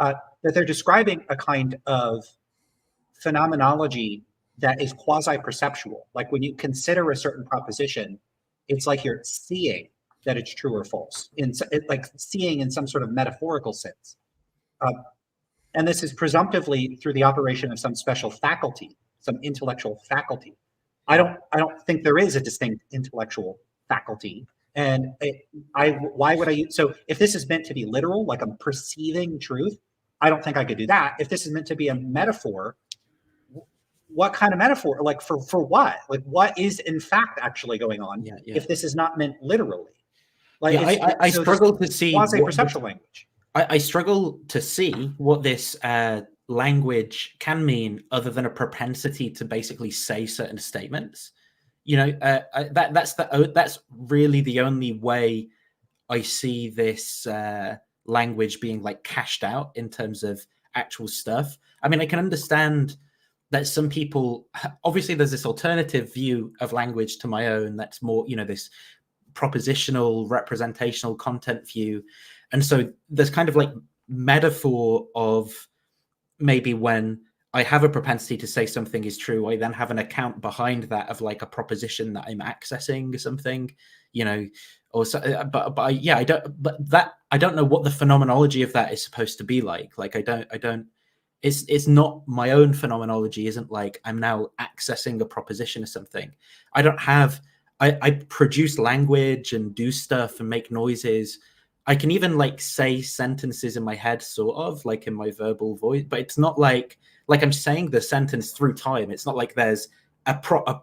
that they're describing a kind of phenomenology that is quasi-perceptual. Like when you consider a certain proposition, it's like you're seeing that it's true or false, like seeing in some sort of metaphorical sense. And this is presumptively through the operation of some special faculty, some intellectual faculty. I don't think there is a distinct intellectual faculty. And why would I use, so if this is meant to be literal, like I'm perceiving truth, I don't think I could do that. If this is meant to be a metaphor, what kind of metaphor? Like for what? Like what is in fact actually going on if this is not meant literally? Like I struggle to see quasi-perceptual language. I struggle to see what this language can mean other than a propensity to basically say certain statements. You know, that's really the only way I see this language being like cashed out in terms of actual stuff. I mean, I can understand that some people, obviously there's this alternative view of language to my own that's more, you know, this propositional, representational content view. And so there's kind of like metaphor of maybe when I have a propensity to say something is true, I then have an account behind that of like a proposition that I'm accessing or something, you know, or so, but I don't know what the phenomenology of that is supposed to be like. Like I don't, it's not my own phenomenology. Isn't like I'm now accessing a proposition or something. I don't have, I produce language and do stuff and make noises. I can even like say sentences in my head, sort of like in my verbal voice, but it's not like I'm saying the sentence through time. It's not like there's a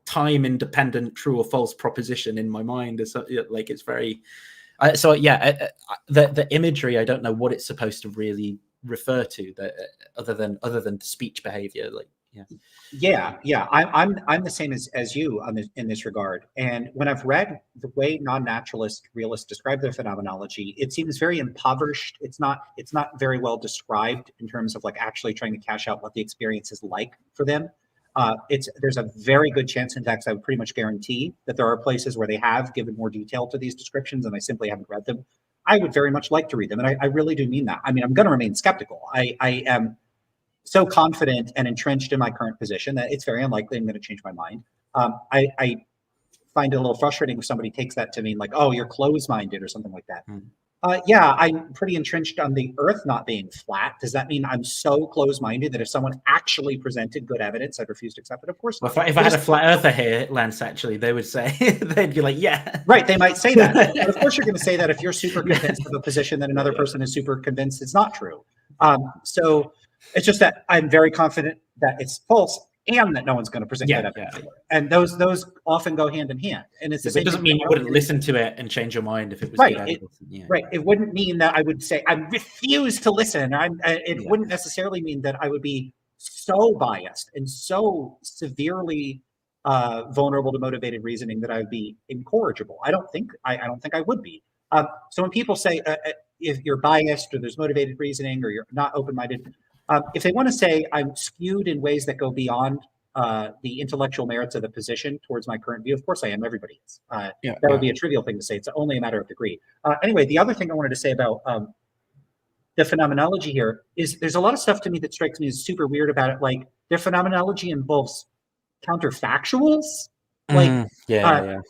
time independent true or false proposition in my mind. It's like it's very the imagery, I don't know what it's supposed to really refer to, that other than speech behavior. Like I'm the same as you in this regard. And when I've read the way non-naturalist realists describe their phenomenology, it seems very impoverished. It's not very well described in terms of like actually trying to cash out what the experience is like for them. There's a very good chance, in fact, I would pretty much guarantee that there are places where they have given more detail to these descriptions and I simply haven't read them. I would very much like to read them, and I really do mean that. I mean, I'm going to remain skeptical. I am so confident and entrenched in my current position that it's very unlikely I'm going to change my mind. I find it a little frustrating if somebody takes that to mean like, oh, you're closed-minded or something like that. Yeah, I'm pretty entrenched on the Earth not being flat. Does that mean I'm so close-minded that if someone actually presented good evidence, I'd refuse to accept it? Of course not. Well, if I had a flat earther here, Lance, actually, they would say, they'd be like, yeah. Right, they might say that. But of course you're going to say that if you're super convinced of a position that another person is super convinced it's not true. So it's just that I'm very confident that it's false and that no one's going to present good evidence. And those often go hand in hand. And it's the same. It doesn't mean you wouldn't listen to it and change your mind if it was right. good evidence. Right. It wouldn't mean that I would say I refuse to listen. It wouldn't necessarily mean that I would be so biased and so severely vulnerable to motivated reasoning that I would be incorrigible. I don't think I would be. So when people say if you're biased or there's motivated reasoning or you're not open-minded, if they want to say I'm skewed in ways that go beyond the intellectual merits of the position towards my current view, of course I am. Everybody is. That would be a trivial thing to say. It's only a matter of degree. Anyway, the other thing I wanted to say about the phenomenology here is there's a lot of stuff to me that strikes me as super weird about it. Like their phenomenology involves counterfactuals. Like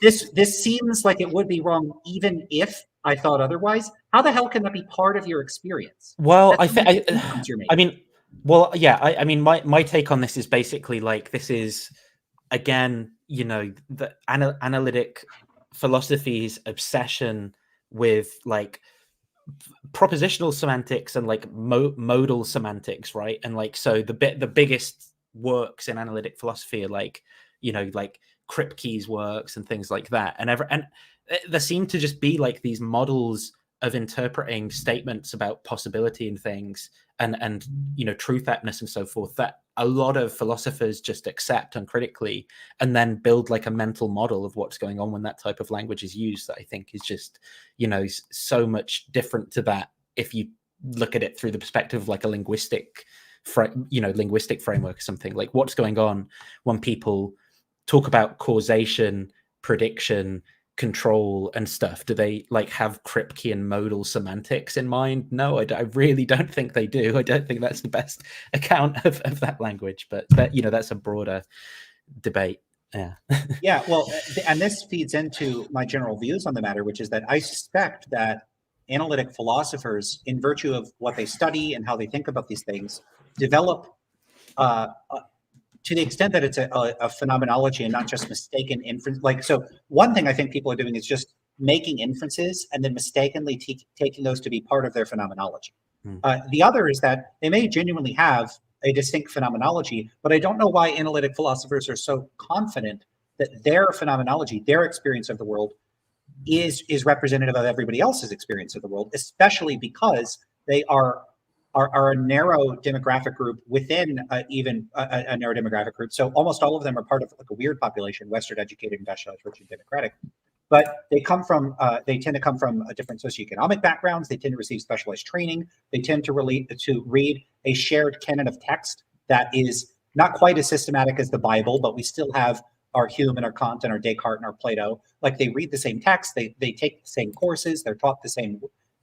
this seems like it would be wrong even if I thought otherwise. How the hell can that be part of your experience? Well, I mean, my take on this is basically like, this is, again, the analytic philosophy's obsession with like propositional semantics and like modal semantics, right? And like, so the biggest works in analytic philosophy are like, like Kripke's works and things like that. And there seem to just be like these models of interpreting statements about possibility and things and truth aptness and so forth that a lot of philosophers just accept uncritically and then build like a mental model of what's going on when that type of language is used, that I think is just so much different to that if you look at it through the perspective of like a linguistic framework or something. Like what's going on when people talk about causation, prediction, control and stuff? Do they like have Kripkean modal semantics in mind? No, I really don't think they do. I don't think that's the best account of that language, but that's a broader debate. Yeah, well, and this feeds into my general views on the matter, which is that I suspect that analytic philosophers, in virtue of what they study and how they think about these things, develop to the extent that it's a phenomenology and not just mistaken inference. Like, so one thing I think people are doing is just making inferences and then mistakenly taking those to be part of their phenomenology. The other is that they may genuinely have a distinct phenomenology, but I don't know why analytic philosophers are so confident that their phenomenology, their experience of the world, is representative of everybody else's experience of the world, especially because they are a narrow demographic group within even a narrow demographic group. So almost all of them are part of like a weird population, Western educated, industrialized, rich, and democratic. But they tend to come from different socioeconomic backgrounds. They tend to receive specialized training. They tend to read a shared canon of text that is not quite as systematic as the Bible, but we still have our Hume and our Kant and our Descartes and our Plato. Like they read the same text, they take the same courses, they're taught the same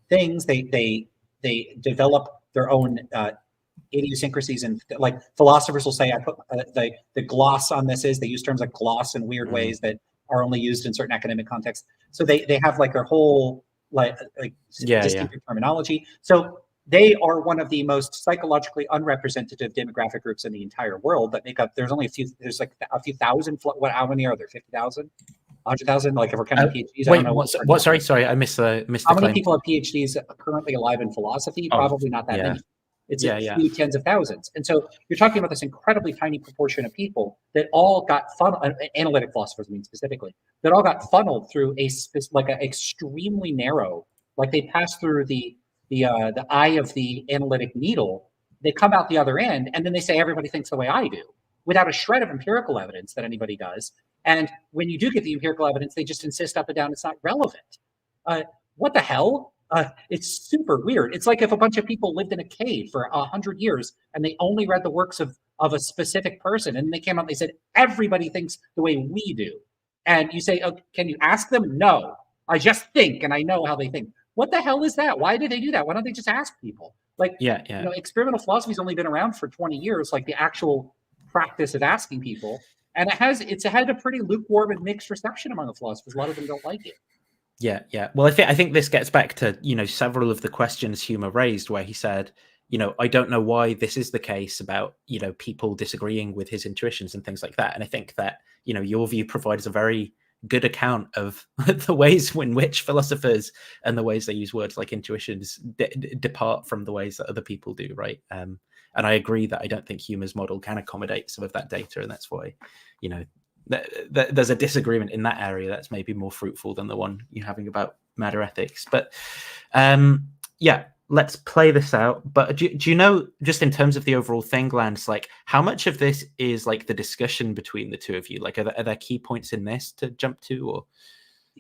things, they develop their own idiosyncrasies, and like philosophers will say, I put the gloss on this. They use terms like gloss in weird ways that are only used in certain academic contexts. So they have like their whole distinctive terminology. So they are one of the most psychologically unrepresentative demographic groups in the entire world that make up. There's only there's like a few thousand. How many are there? 50,000? 100,000? Like if we're counting PhDs, I don't know. What? Sorry, I missed the. How many people have PhDs currently alive in philosophy? Probably not that many. It's a few tens of thousands. And so you're talking about this incredibly tiny proportion of people that all got funneled, analytic philosophers I mean specifically, that all got funneled through an extremely narrow, like they pass through the eye of the analytic needle, they come out the other end, and then they say everybody thinks the way I do, without a shred of empirical evidence that anybody does. And when you do get the empirical evidence, they just insist up and down it's not relevant. What the hell? It's super weird. It's like if a bunch of people lived in a cave for 100 years and they only read the works of a specific person, and they came out and they said, everybody thinks the way we do. And you say, oh, can you ask them? No, I just think, and I know how they think. What the hell is that? Why do they do that? Why don't they just ask people? Like, experimental philosophy's only been around for 20 years, like the actual practice of asking people. And it's had a pretty lukewarm and mixed reception among the philosophers. A lot of them don't like it. Yeah, yeah. Well, I think this gets back to, several of the questions Huemer raised, where he said, I don't know why this is the case about, people disagreeing with his intuitions and things like that. And I think that, your view provides a very good account of the ways in which philosophers and the ways they use words like intuitions depart from the ways that other people do, right? And I agree that I don't think Huemer's model can accommodate some of that data, and that's why, there's a disagreement in that area that's maybe more fruitful than the one you're having about matter ethics. But yeah, let's play this out. But do you know, just in terms of the overall thing, Lance, like how much of this is like the discussion between the two of you? Like, are there key points in this to jump to? Or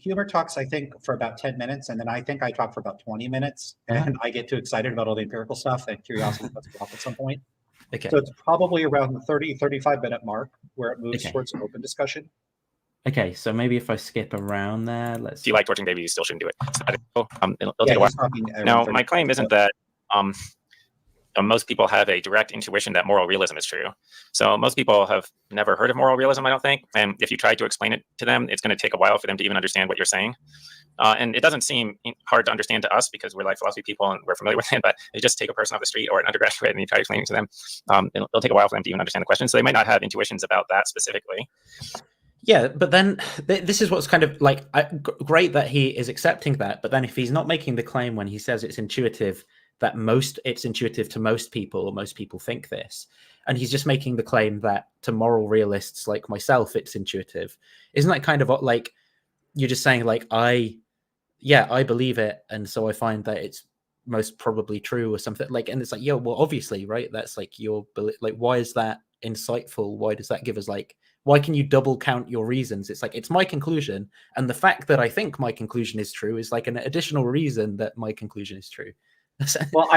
Huemer talks, I think, for about 10 minutes, and then I think I talk for about 20 minutes, and I get too excited about all the empirical stuff, and curiosity cuts me off at some point. Okay. So it's probably around the 30, 35-minute mark where it moves towards open discussion. Okay, so maybe if I skip around there, let's. If you like torching baby, you still shouldn't do it. So it'll take a while. Talking Now, my claim isn't that most people have a direct intuition that moral realism is true. So most people have never heard of moral realism, I don't think. And if you try to explain it to them, it's going to take a while for them to even understand what you're saying. And it doesn't seem hard to understand to us because we're like philosophy people and we're familiar with it. But you just take a person off the street or an undergraduate and you try to explain it to them. It'll take a while for them to even understand the question. So they might not have intuitions about that specifically. Yeah, but then this is what's kind of like great that he is accepting that. But then if he's not making the claim when he says it's intuitive, that it's intuitive to most people, or most people think this, and he's just making the claim that to moral realists like myself, it's intuitive. Isn't that kind of like you're just saying like I believe it, and so I find that it's most probably true or something like, and it's like, well, obviously, right? That's like your like, why is that insightful? Why does that give us like? Why can you double count your reasons? It's like, it's my conclusion, and the fact that I think my conclusion is true is like an additional reason that my conclusion is true. Well,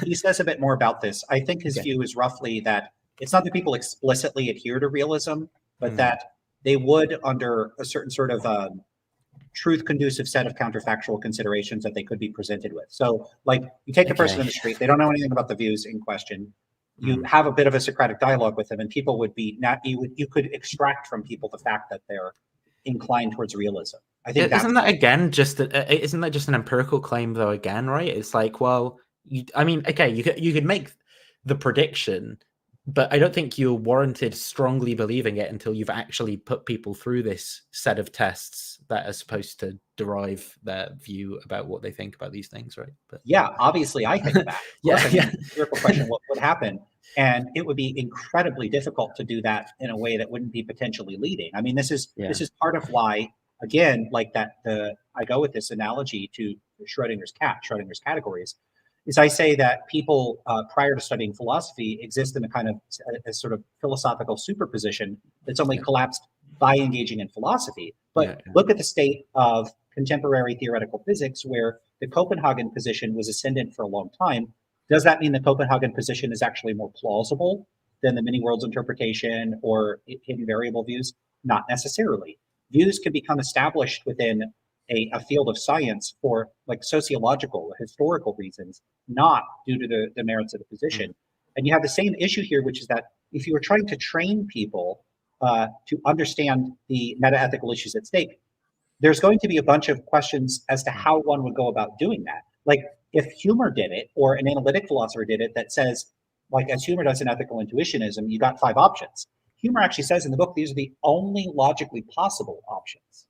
he says a bit more about this. I think his view is roughly that it's not that people explicitly adhere to realism, but that they would, under a certain sort of truth-conducive set of counterfactual considerations that they could be presented with. So, like, you take the person in the street, they don't know anything about the views in question. You have a bit of a Socratic dialogue with them, and people would be you could extract from people the fact that they're inclined towards realism. I think isn't that just an empirical claim though? Again, right? It's like, well, you could make the prediction, but I don't think you're warranted strongly believing it until you've actually put people through this set of tests that are supposed to derive their view about what they think about these things, right? But yeah, obviously I think that. Empirical question, what would happen? And it would be incredibly difficult to do that in a way that wouldn't be potentially leading. I mean, this is part of why, again, like I go with this analogy to Schrodinger's Schrodinger's categories, is I say that people prior to studying philosophy exist in a kind of a sort of philosophical superposition that's only collapsed by engaging in philosophy. But look at the state of contemporary theoretical physics, where the Copenhagen position was ascendant for a long time. Does that mean the Copenhagen position is actually more plausible than the many worlds interpretation or hidden variable views? Not necessarily. Views can become established within a field of science for like sociological or historical reasons, not due to the merits of the position. And you have the same issue here, which is that if you are trying to train people to understand the meta-ethical issues at stake, there's going to be a bunch of questions as to how one would go about doing that. Like, if Huemer did it, or an analytic philosopher did it, that says, like as Huemer does in ethical intuitionism, you got 5 options. Huemer actually says in the book, these are the only logically possible options.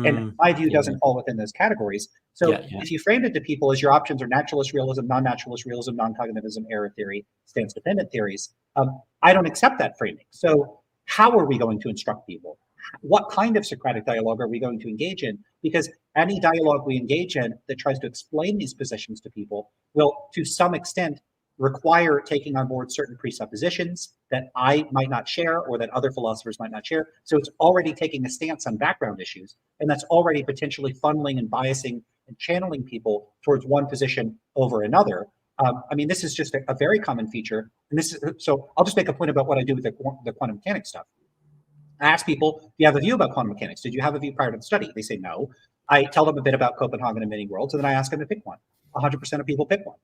And my view doesn't fall within those categories. So if you framed it to people as your options are naturalist realism, non-naturalist realism, non-cognitivism, error theory, stance-dependent theories, I don't accept that framing. So how are we going to instruct people? What kind of Socratic dialogue are we going to engage in? Because any dialogue we engage in that tries to explain these positions to people will, to some extent, require taking on board certain presuppositions that I might not share or that other philosophers might not share. So it's already taking a stance on background issues, and that's already potentially funneling and biasing and channeling people towards one position over another. I mean, this is just a very common feature. And this is, so I'll just make a point about what I do with the quantum mechanics stuff. I ask people, do you have a view about quantum mechanics? Did you have a view prior to the study? They say no. I tell them a bit about Copenhagen and many worlds, and then I ask them to pick one. 100% of people pick one.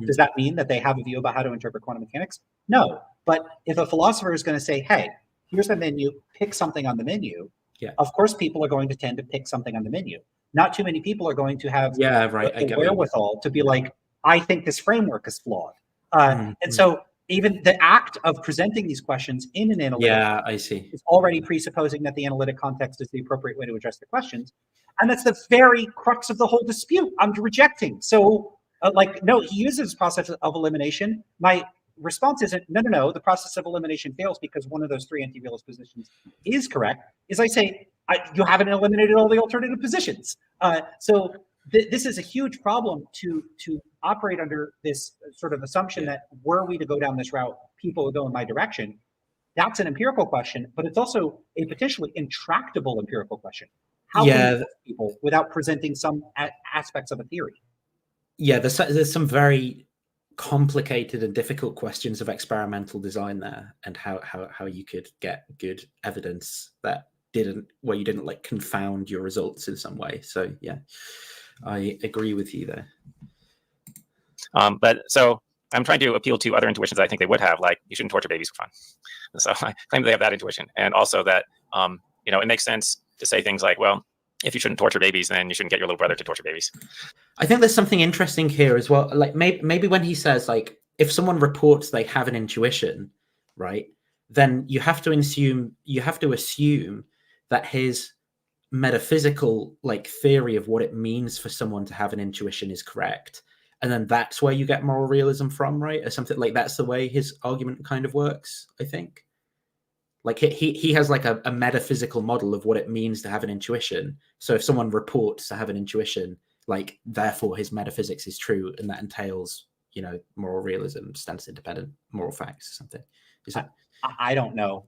Does that mean that they have a view about how to interpret quantum mechanics? No. But if a philosopher is going to say, hey, here's a menu, pick something on the menu, of course people are going to tend to pick something on the menu. not too many people are going to have the wherewithal to be like, I think this framework is flawed. And so even the act of presenting these questions in an analytic is already presupposing that the analytic context is the appropriate way to address the questions. And that's the very crux of the whole dispute I'm rejecting. So no, he uses process of elimination. My response isn't, no, the process of elimination fails because one of those three anti-realist positions is correct, is I say, you haven't eliminated all the alternative positions. So this is a huge problem to operate under this sort of assumption that were we to go down this route, people would go in my direction. That's an empirical question, but it's also a potentially intractable empirical question. How can you help people without presenting some aspects of a theory? Yeah, there's some very complicated and difficult questions of experimental design there, and how you could get good evidence that where you didn't like confound your results in some way. So yeah, I agree with you there. But so I'm trying to appeal to other intuitions that I think they would have, like you shouldn't torture babies for fun. So I claim they have that intuition, and also that it makes sense to say things like, well, if you shouldn't torture babies, then you shouldn't get your little brother to torture babies. I think there's something interesting here as well. Like maybe when he says, like, if someone reports they have an intuition, right, then you have to assume that his metaphysical like theory of what it means for someone to have an intuition is correct. And then that's where you get moral realism from, right? Or something like that's the way his argument kind of works, I think. Like he has like a metaphysical model of what it means to have an intuition. So if someone reports to have an intuition, like therefore his metaphysics is true, and that entails, moral realism, stance independent moral facts or something. Is that? I don't know.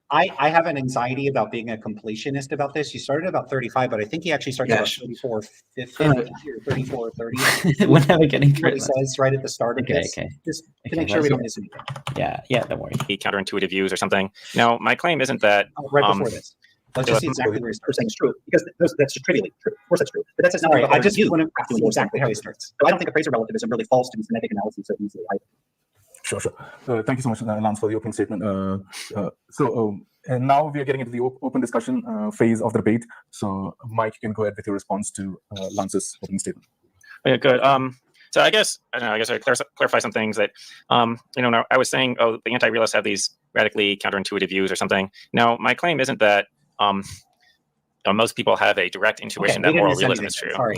I have an anxiety about being a completionist about this. You started about 35, but I think he actually started about 34, 50 or 34, 30. We're never getting through what he says right at the start of this. Just to make sure we don't miss anything. Yeah, don't worry. Counterintuitive views or something. Now, my claim isn't that... right before this. Let's just see exactly where he starts. Saying it's true, because that's just trivially true. Of course that's true. But that's not I just want to see exactly how he starts. So I don't think appraisal relativism really falls to semantic analysis so easily. Sure. Thank you so much, Lance, for the opening statement. And now we are getting into the open discussion phase of the debate. So, Mike, you can go ahead with your response to Lance's opening statement. Yeah, good. So I guess I clarify some things that, I was saying, the anti-realists have these radically counterintuitive views or something. Now, my claim isn't that most people have a direct intuition that moral realism is true. Sorry.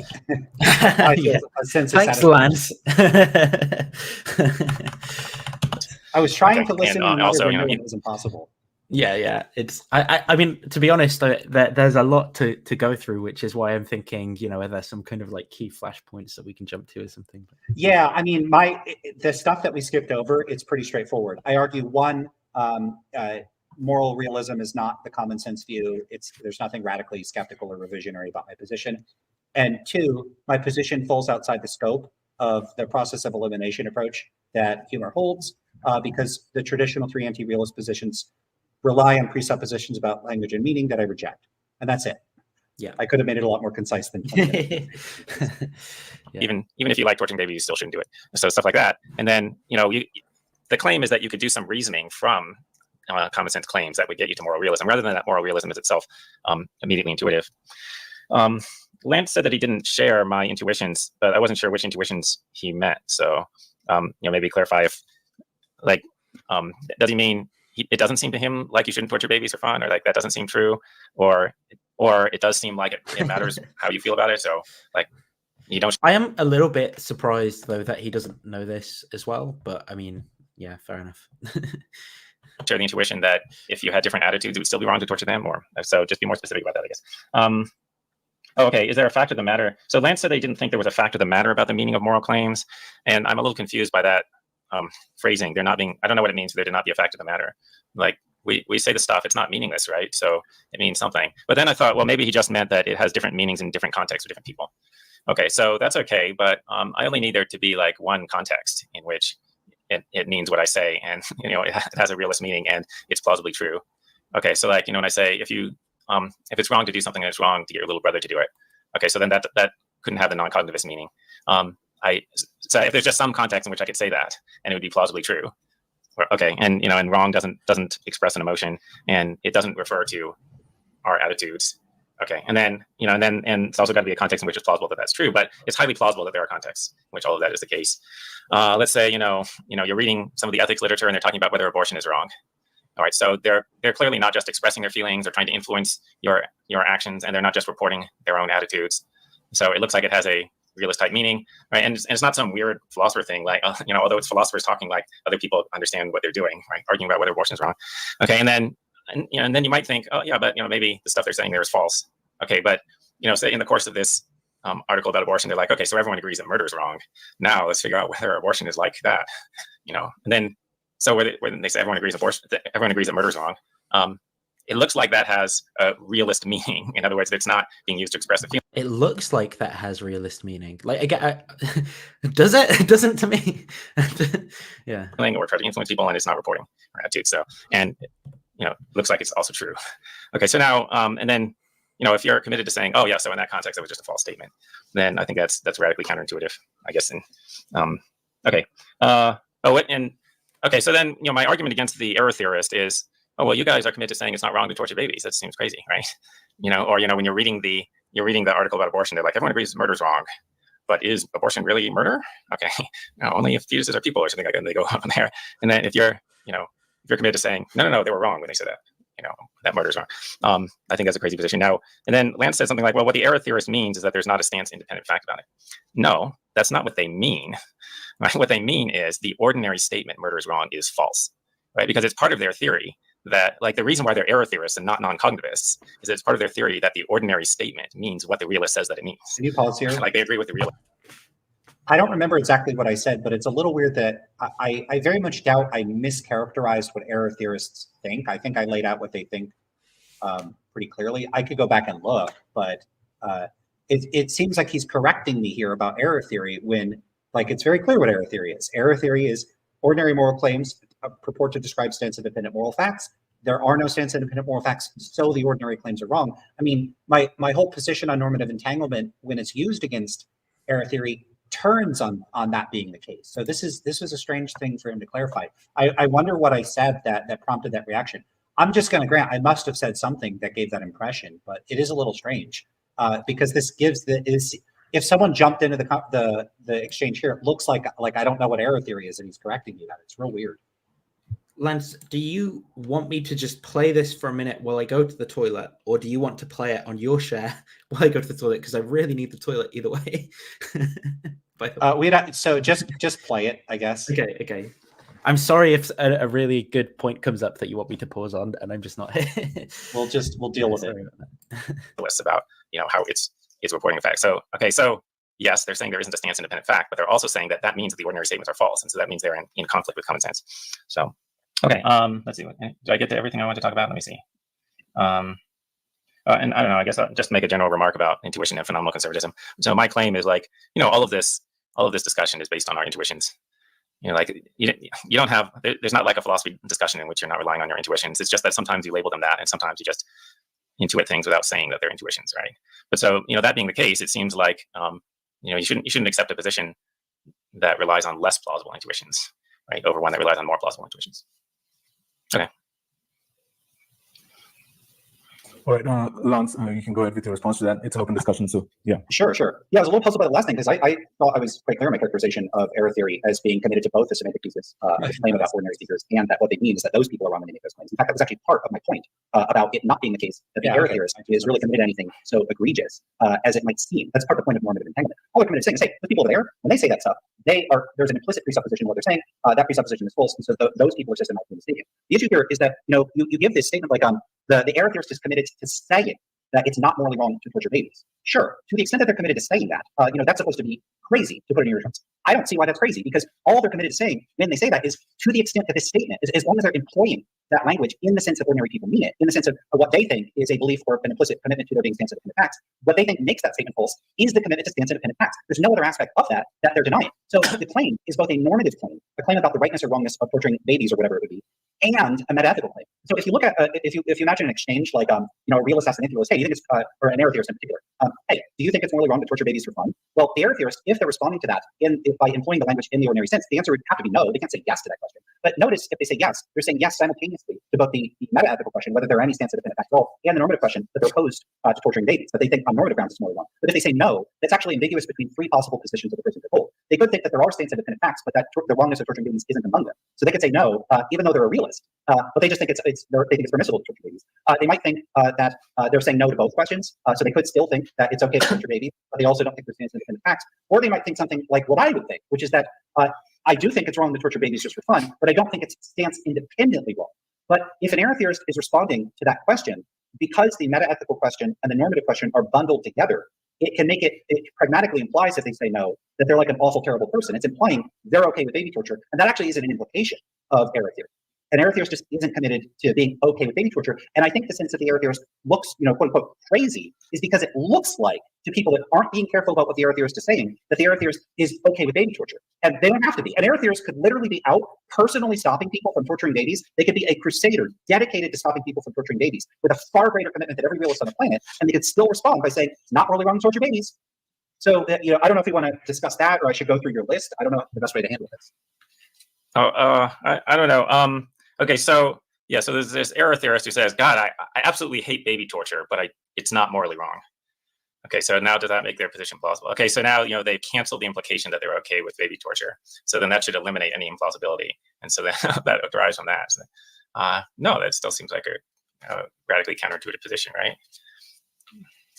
Thanks, Lance. I was trying to listen, and also, it was impossible. Yeah. It's. I mean, to be honest, there's a lot to go through, which is why I'm thinking, are there some kind of like key flashpoints that we can jump to or something? Yeah, I mean, the stuff that we skipped over, it's pretty straightforward. I argue one, moral realism is not the common sense view. There's nothing radically skeptical or revisionary about my position. And two, my position falls outside the scope of the process of elimination approach that Huemer holds, because the traditional three anti-realist positions rely on presuppositions about language and meaning that I reject. And that's it. Yeah, I could have made it a lot more concise than 20 minutes. Yeah. Even if you like torturing babies, you still shouldn't do it. So stuff like that. And then, the claim is that you could do some reasoning from common sense claims that would get you to moral realism, rather than that moral realism is itself immediately intuitive. Lance said that he didn't share my intuitions, but I wasn't sure which intuitions he meant. So, maybe clarify if, does he mean it doesn't seem to him like you shouldn't torture babies for fun, or like that doesn't seem true, or it does seem like it matters how you feel about it. So, you don't. I am a little bit surprised though that he doesn't know this as well, but I mean, yeah, fair enough. Share the intuition that if you had different attitudes, it would still be wrong to torture them, or so. Just be more specific about that, I guess. Okay, is there a fact of the matter? So Lance said they didn't think there was a fact of the matter about the meaning of moral claims, and I'm a little confused by that phrasing. They're not being. I don't know what it means for there to not be a fact of the matter. Like we say the stuff, it's not meaningless, right? So it means something. But then I thought, well, maybe he just meant that it has different meanings in different contexts for different people. Okay, so that's okay, but I only need there to be like one context in which it means what I say, and it has a realist meaning, and it's plausibly true. Okay, so when I say if it's wrong to do something, and it's wrong to get your little brother to do it. Okay, so then that couldn't have the non-cognitivist meaning. So if there's just some context in which I could say that, and it would be plausibly true. Okay, and and wrong doesn't express an emotion, and it doesn't refer to our attitudes. Okay, and then and it's also got to be a context in which it's plausible that that's true, but it's highly plausible that there are contexts in which all of that is the case. Let's say you're reading some of the ethics literature and they're talking about whether abortion is wrong. All right, so they're clearly not just expressing their feelings or trying to influence your actions, and they're not just reporting their own attitudes. So it looks like it has a realist type meaning, right? And it's not some weird philosopher thing, like although it's philosophers talking like other people understand what they're doing, right? Arguing about whether abortion is wrong. Okay, and then you might think, oh yeah, but maybe the stuff they're saying there is false. Okay, but say in the course of this article about abortion, they're like, okay, so everyone agrees that murder is wrong. Now let's figure out whether abortion is like that, and then so when they say everyone agrees that murder is wrong, it looks like that has a realist meaning. In other words, it's not being used to express a feeling. It looks like that has realist meaning. Like again, does it? It doesn't to me. Yeah. Or try to influence people, and it's not reporting our attitude. So, and looks like it's also true. Okay, so now, and then, if you're committed to saying, oh yeah, so in that context, it was just a false statement, then I think that's radically counterintuitive, I guess. And okay. Okay, so then, my argument against the error theorist is, oh, well, you guys are committed to saying it's not wrong to torture babies. That seems crazy, right? Or, when you're reading the article about abortion, they're like, everyone agrees murder is wrong, but is abortion really murder? Okay, no, only if fetuses are people or something like that, and they go up in there. And then if you're committed to saying, no, they were wrong when they said that, that murder is wrong. I think that's a crazy position. Now, and then Lance said something like, well, what the error theorist means is that there's not a stance independent fact about it. No, that's not what they mean. Right? What they mean is the ordinary statement murder is wrong is false, right? Because it's part of their theory that, like, the reason why they're error theorists and not non-cognitivists is that it's part of their theory that the ordinary statement means what the realist says that it means. Can you pause here? Like, they agree with the realist. I don't remember exactly what I said, but it's a little weird that I very much doubt I mischaracterized what error theorists think. I think I laid out what they think pretty clearly. I could go back and look, but it seems like he's correcting me here about error theory when, like, it's very clear what error theory is. Error theory is ordinary moral claims purport to describe stance-independent moral facts. There are no stance-independent moral facts, so the ordinary claims are wrong. I mean, my whole position on normative entanglement, when it's used against error theory, turns on that being the case. So this was a strange thing for him to clarify. I wonder what I said that prompted that reaction. I'm just going to grant I must have said something that gave that impression, but it is a little strange because this gives if someone jumped into the exchange here, it looks like I don't know what error theory is, and he's correcting me that. It's real weird. Lance, do you want me to just play this for a minute while I go to the toilet, or do you want to play it on your share while I go to the toilet? Because I really need the toilet either way. So just play it, I guess. Okay. I'm sorry if a really good point comes up that you want me to pause on, and I'm just not here. We'll deal with it. Lists about how it's reporting a fact. So yes, they're saying there isn't a stance independent fact, but they're also saying that means that the ordinary statements are false, and so that means they're in conflict with common sense. So. Okay, let's see. Did I get to everything I want to talk about? Let me see. And I don't know, I guess I'll just make a general remark about intuition and phenomenal conservatism. So my claim is, like, all of this discussion is based on our intuitions. Like, you don't have, there's not like a philosophy discussion in which you're not relying on your intuitions. It's just that sometimes you label them that, and sometimes you just intuit things without saying that they're intuitions, right? But so, that being the case, it seems like, you shouldn't accept a position that relies on less plausible intuitions, right, over one that relies on more plausible intuitions. Okay. All right, Lance, you can go ahead with your response to that. It's an open discussion, so yeah. Sure. Yeah, I was a little puzzled by the last thing because I thought I was quite clear in my characterization of error theory as being committed to both the semantic thesis, a claim about ordinary speakers, and that what they mean is that those people are wrong when they make those claims. In fact, that was actually part of my point about it not being the case that the error theorist is really committed to anything so egregious as it might seem. That's part of the point of normative entanglement. All they're committed to saying is, hey, the people over there, when they say that stuff, there's an implicit presupposition in what they're saying. That presupposition is false, and so those people are systematically mistaken. The issue here is that you give this statement like the error theorist is committed to saying that it's not morally wrong to torture babies. Sure, to the extent that they're committed to saying that, that's supposed to be crazy, to put it in your terms. I don't see why that's crazy, because all they're committed to saying when they say that is to the extent that this statement, as long as they're employing that language in the sense that ordinary people mean it, in the sense of what they think is a belief or an implicit commitment to there being stance-independent facts, what they think makes that statement false is the commitment to stance-independent facts. There's no other aspect of that they're denying. So the claim is both a normative claim, a claim about the rightness or wrongness of torturing babies or whatever it would be, and a metaethical claim. So if you look at, if you imagine an exchange like, a realist asks an atheist, hey, you think it's, or an error theorist in particular, hey, do you think it's morally wrong to torture babies for fun? Well, the error theorists, if they're responding to that by employing the language in the ordinary sense, the answer would have to be no. They can't say yes to that question. But notice if they say yes, they're saying yes simultaneously to both the meta-ethical question, whether there are any stance-independent facts at all, and the normative question that they're opposed to torturing babies, that they think on normative grounds it's morally wrong. But if they say no, that's actually ambiguous between three possible positions of the person to hold. They could think that there are stance-independent facts, but that the wrongness of torturing babies isn't among them. So they could say no, even though they're a realist, but they just think they think it's permissible to torture babies. They might think that they're saying no to both questions, so they could still think that it's okay to torture babies, but they also don't think there's stance-independent facts. Or they might think something like what I would think, which is that I do think it's wrong to torture babies just for fun, but I don't think it's stance independently wrong. But if an error theorist is responding to that question, because the meta-ethical question and the normative question are bundled together, it can make it pragmatically implies if they say no, that they're like an awful, terrible person. It's implying they're okay with baby torture. And that actually isn't an implication of error theory. An error theorist just isn't committed to being okay with baby torture. And I think the sense that the error theorist looks, quote unquote, crazy is because it looks like to people that aren't being careful about what the error theorist is saying, that the error theorist is okay with baby torture. And they don't have to be. An error theorist could literally be out personally stopping people from torturing babies. They could be a crusader dedicated to stopping people from torturing babies with a far greater commitment than every realist on the planet. And they could still respond by saying, it's not really wrong to torture babies. So, I don't know if you want to discuss that, or I should go through your list. I don't know the best way to handle this. I don't know. Okay, so yeah, so there's this error theorist who says, God, I absolutely hate baby torture, but it's not morally wrong. Okay, so now does that make their position plausible? Okay, so now they've canceled the implication that they're okay with baby torture. So then that should eliminate any implausibility, and so then that derives from that. So, no, that still seems like a radically counterintuitive position, right?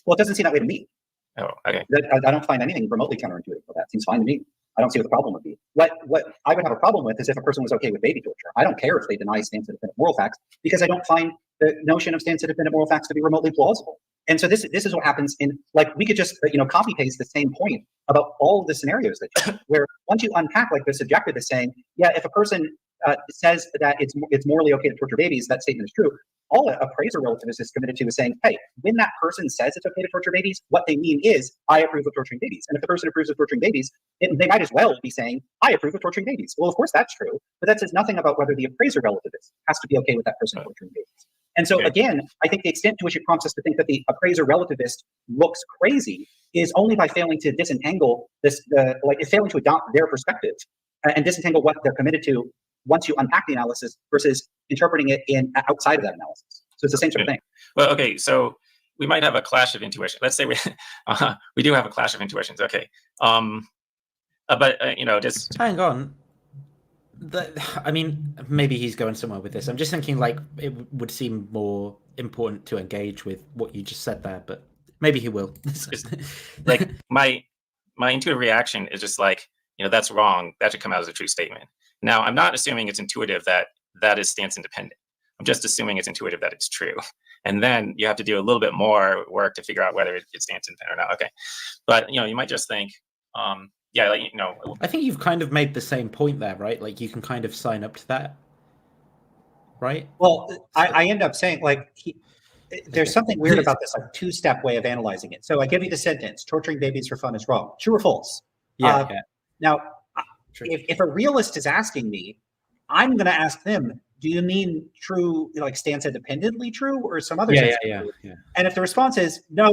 Well, it doesn't seem that way to me. Oh, okay. I don't find anything remotely counterintuitive with that. Seems fine to me. I don't see what the problem would be. What I would have a problem with is if a person was okay with baby torture. I don't care if they deny stance-independent moral facts, because I don't find the notion of stance-independent moral facts to be remotely plausible. And so this is what happens in, like, we could just copy paste the same point about all of the scenarios that where once you unpack, like, the subjective is saying, yeah, if a person says that it's morally okay to torture babies, that statement is true. All a appraiser relativist is committed to is saying, hey, when that person says it's okay to torture babies, what they mean is, I approve of torturing babies. And if the person approves of torturing babies, they might as well be saying, I approve of torturing babies. Well, of course that's true, but that says nothing about whether the appraiser relativist has to be okay with that person torturing babies. And so again, I think the extent to which it prompts us to think that the appraiser relativist looks crazy is only by failing to disentangle failing to adopt their perspective and disentangle what they're committed to once you unpack the analysis versus interpreting it outside of that analysis. So it's the same sort of thing. Well, okay, so we might have a clash of intuition. Let's say we do have a clash of intuitions. Okay, but just hang on. I mean, maybe he's going somewhere with this. I'm just thinking, like, it would seem more important to engage with what you just said there, but maybe he will. Like my intuitive reaction is just like, that's wrong. That should come out as a true statement. Now, I'm not assuming it's intuitive that is stance independent. I'm just assuming it's intuitive that it's true. And then you have to do a little bit more work to figure out whether it's stance independent or not. Okay. But, you might just think, I think you've kind of made the same point there, right? Like, you can kind of sign up to that, right? Well, I end up saying, like, there's something weird about this, like, two-step way of analyzing it. So I give you the sentence, torturing babies for fun is wrong. True or false? Yeah. Now, if a realist is asking me, I'm going to ask them, do you mean true, like, stance independently true, or some other sense? Yeah. And if the response is no,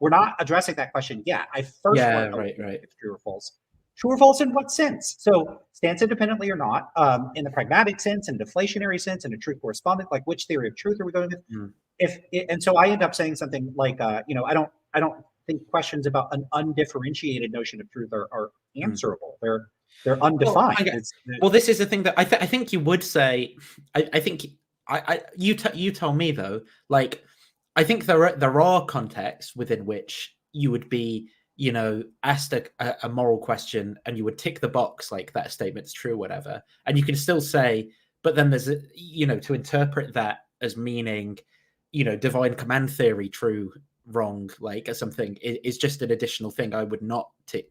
we're not addressing that question yet. I first want to know if it's true or false. True or false in what sense? So stance independently or not, in the pragmatic sense, in deflationary sense, in a true correspondent, like, which theory of truth are we going with? And so I end up saying something like, I don't think questions about an undifferentiated notion of truth are answerable. They're undefined. Well, this is the thing that I think you would say. I think you tell me though. Like, I think there are contexts within which you would be, asked a moral question and you would tick the box like that statement's true, whatever, and you can still say, but then there's to interpret that as meaning, divine command theory true, wrong, like, as something is just an additional thing I would not tick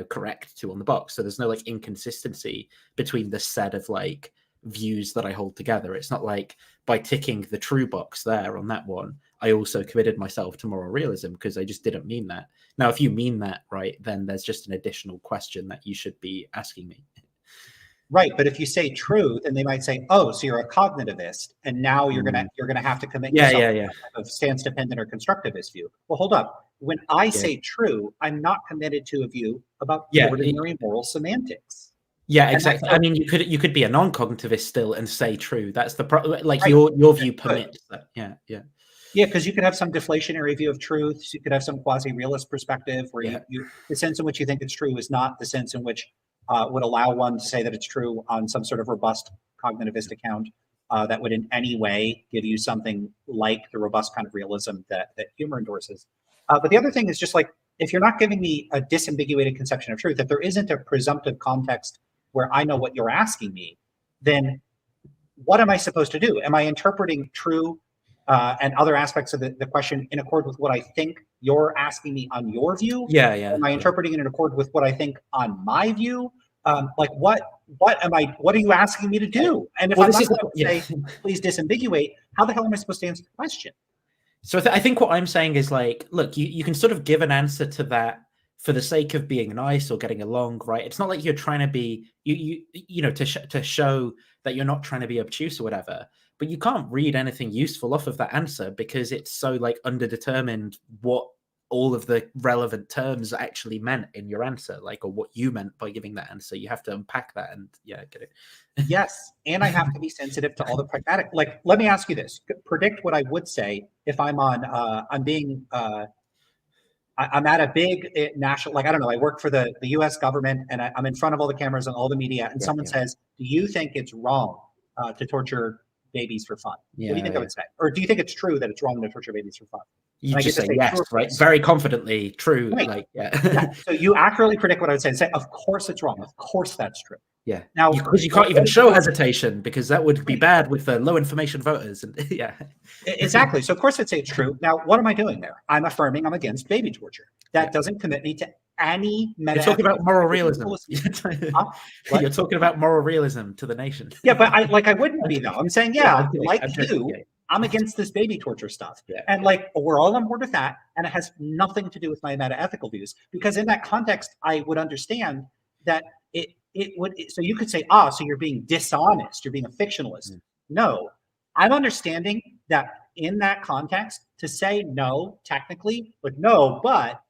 correct to on the box. So there's no, like, inconsistency between the set of, like, views that I hold together. It's not like by ticking the true box there on that one, I also committed myself to moral realism, because I just didn't mean that. Now, if you mean that, right, then there's just an additional question that you should be asking me. Right, but if you say true, then they might say, "Oh, so you're a cognitivist, and now you're gonna have to commit yourself to some type of stance-dependent or constructivist view." Well, hold up. When I say true, I'm not committed to a view about ordinary moral semantics. Yeah, exactly. I mean, you could be a non-cognitivist still and say true. That's the like Right. your view permits that. Yeah, because you could have some deflationary view of truth. You could have some quasi-realist perspective where you the sense in which you think it's true is not the sense in which would allow one to say that it's true on some sort of robust cognitivist account that would in any way give you something like the robust kind of realism that Huemer endorses. But the other thing is just like, if you're not giving me a disambiguated conception of truth, if there isn't a presumptive context where I know what you're asking me, then what am I supposed to do? Am I interpreting true and other aspects of the question in accord with what I think you're asking me on your view? Am I interpreting it in accord with what I think on my view? Like what are you asking me to do? And if I'm not going to say, please disambiguate, how the hell am I supposed to answer the question? So I think what I'm saying is like, look, you can sort of give an answer to that for the sake of being nice or getting along, right? It's not like you're trying to be, you know, to show that you're not trying to be obtuse or whatever. But you can't read anything useful off of that answer because it's so like underdetermined what all of the relevant terms actually meant in your answer, like, or what you meant by giving that answer. You have to unpack that and get it. Yes, and I have to be sensitive to all the pragmatic. Like, let me ask you this: predict what I would say if I'm on. I'm at a big national, like, I don't know, I work for the U.S. government, and I'm in front of all the cameras and all the media, and someone says, "Do you think it's wrong to torture babies for fun?" What do you think I would say? Or do you think it's true that it's wrong to torture babies for fun? You just say yes, right? Very confidently true. Right. Like, So you accurately predict what I would say and say, of course it's wrong. Of course that's true. Yeah. Now, because you can't even show hesitation because that would be bad with the low information voters. And Exactly. So of course I'd say it's true. Now, what am I doing there? I'm affirming I'm against baby torture. That doesn't commit me to any meta. You're talking about moral realism. You're talking about moral realism to the nation. Yeah, but I wouldn't be though. I'm saying, I'm against this baby torture stuff. And like, we're all on board with that. And it has nothing to do with my meta-ethical views. Because in that context, I would understand that it would, so you could say, so you're being dishonest, you're being a fictionalist. No, I'm understanding that in that context, to say no, technically, like no, but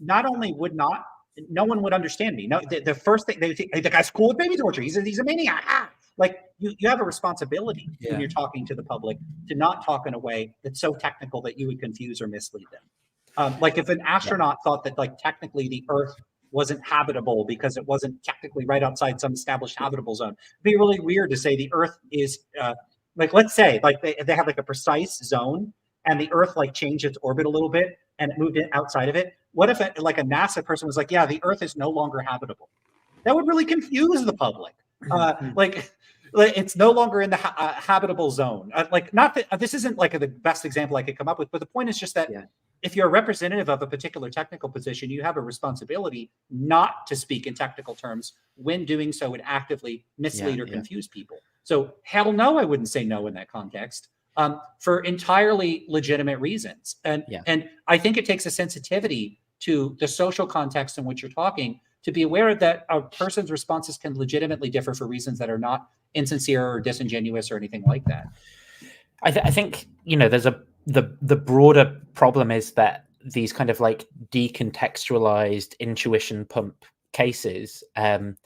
not only would no one would understand me. No, the first thing they would think, hey, the guy's cool with baby torture. He's a maniac. Like you have a responsibility when you're talking to the public to not talk in a way that's so technical that you would confuse or mislead them. Like if an astronaut thought that like technically the Earth wasn't habitable because it wasn't technically right outside some established habitable zone, it'd be really weird to say the Earth is like, let's say like they have like a precise zone and the Earth like changed its orbit a little bit and it moved it outside of it. What if like a NASA person was like, yeah, the Earth is no longer habitable? That would really confuse the public. Like it's no longer in the habitable zone. Like, not that this isn't like the best example I could come up with, but the point is just that if you're a representative of a particular technical position, you have a responsibility not to speak in technical terms. When doing so would actively mislead or confuse people. So hell no, I wouldn't say no in that context. For entirely legitimate reasons. And I think it takes a sensitivity to the social context in which you're talking to be aware that a person's responses can legitimately differ for reasons that are not insincere or disingenuous or anything like that. I think, there's the broader problem is that these kind of like decontextualized intuition pump cases are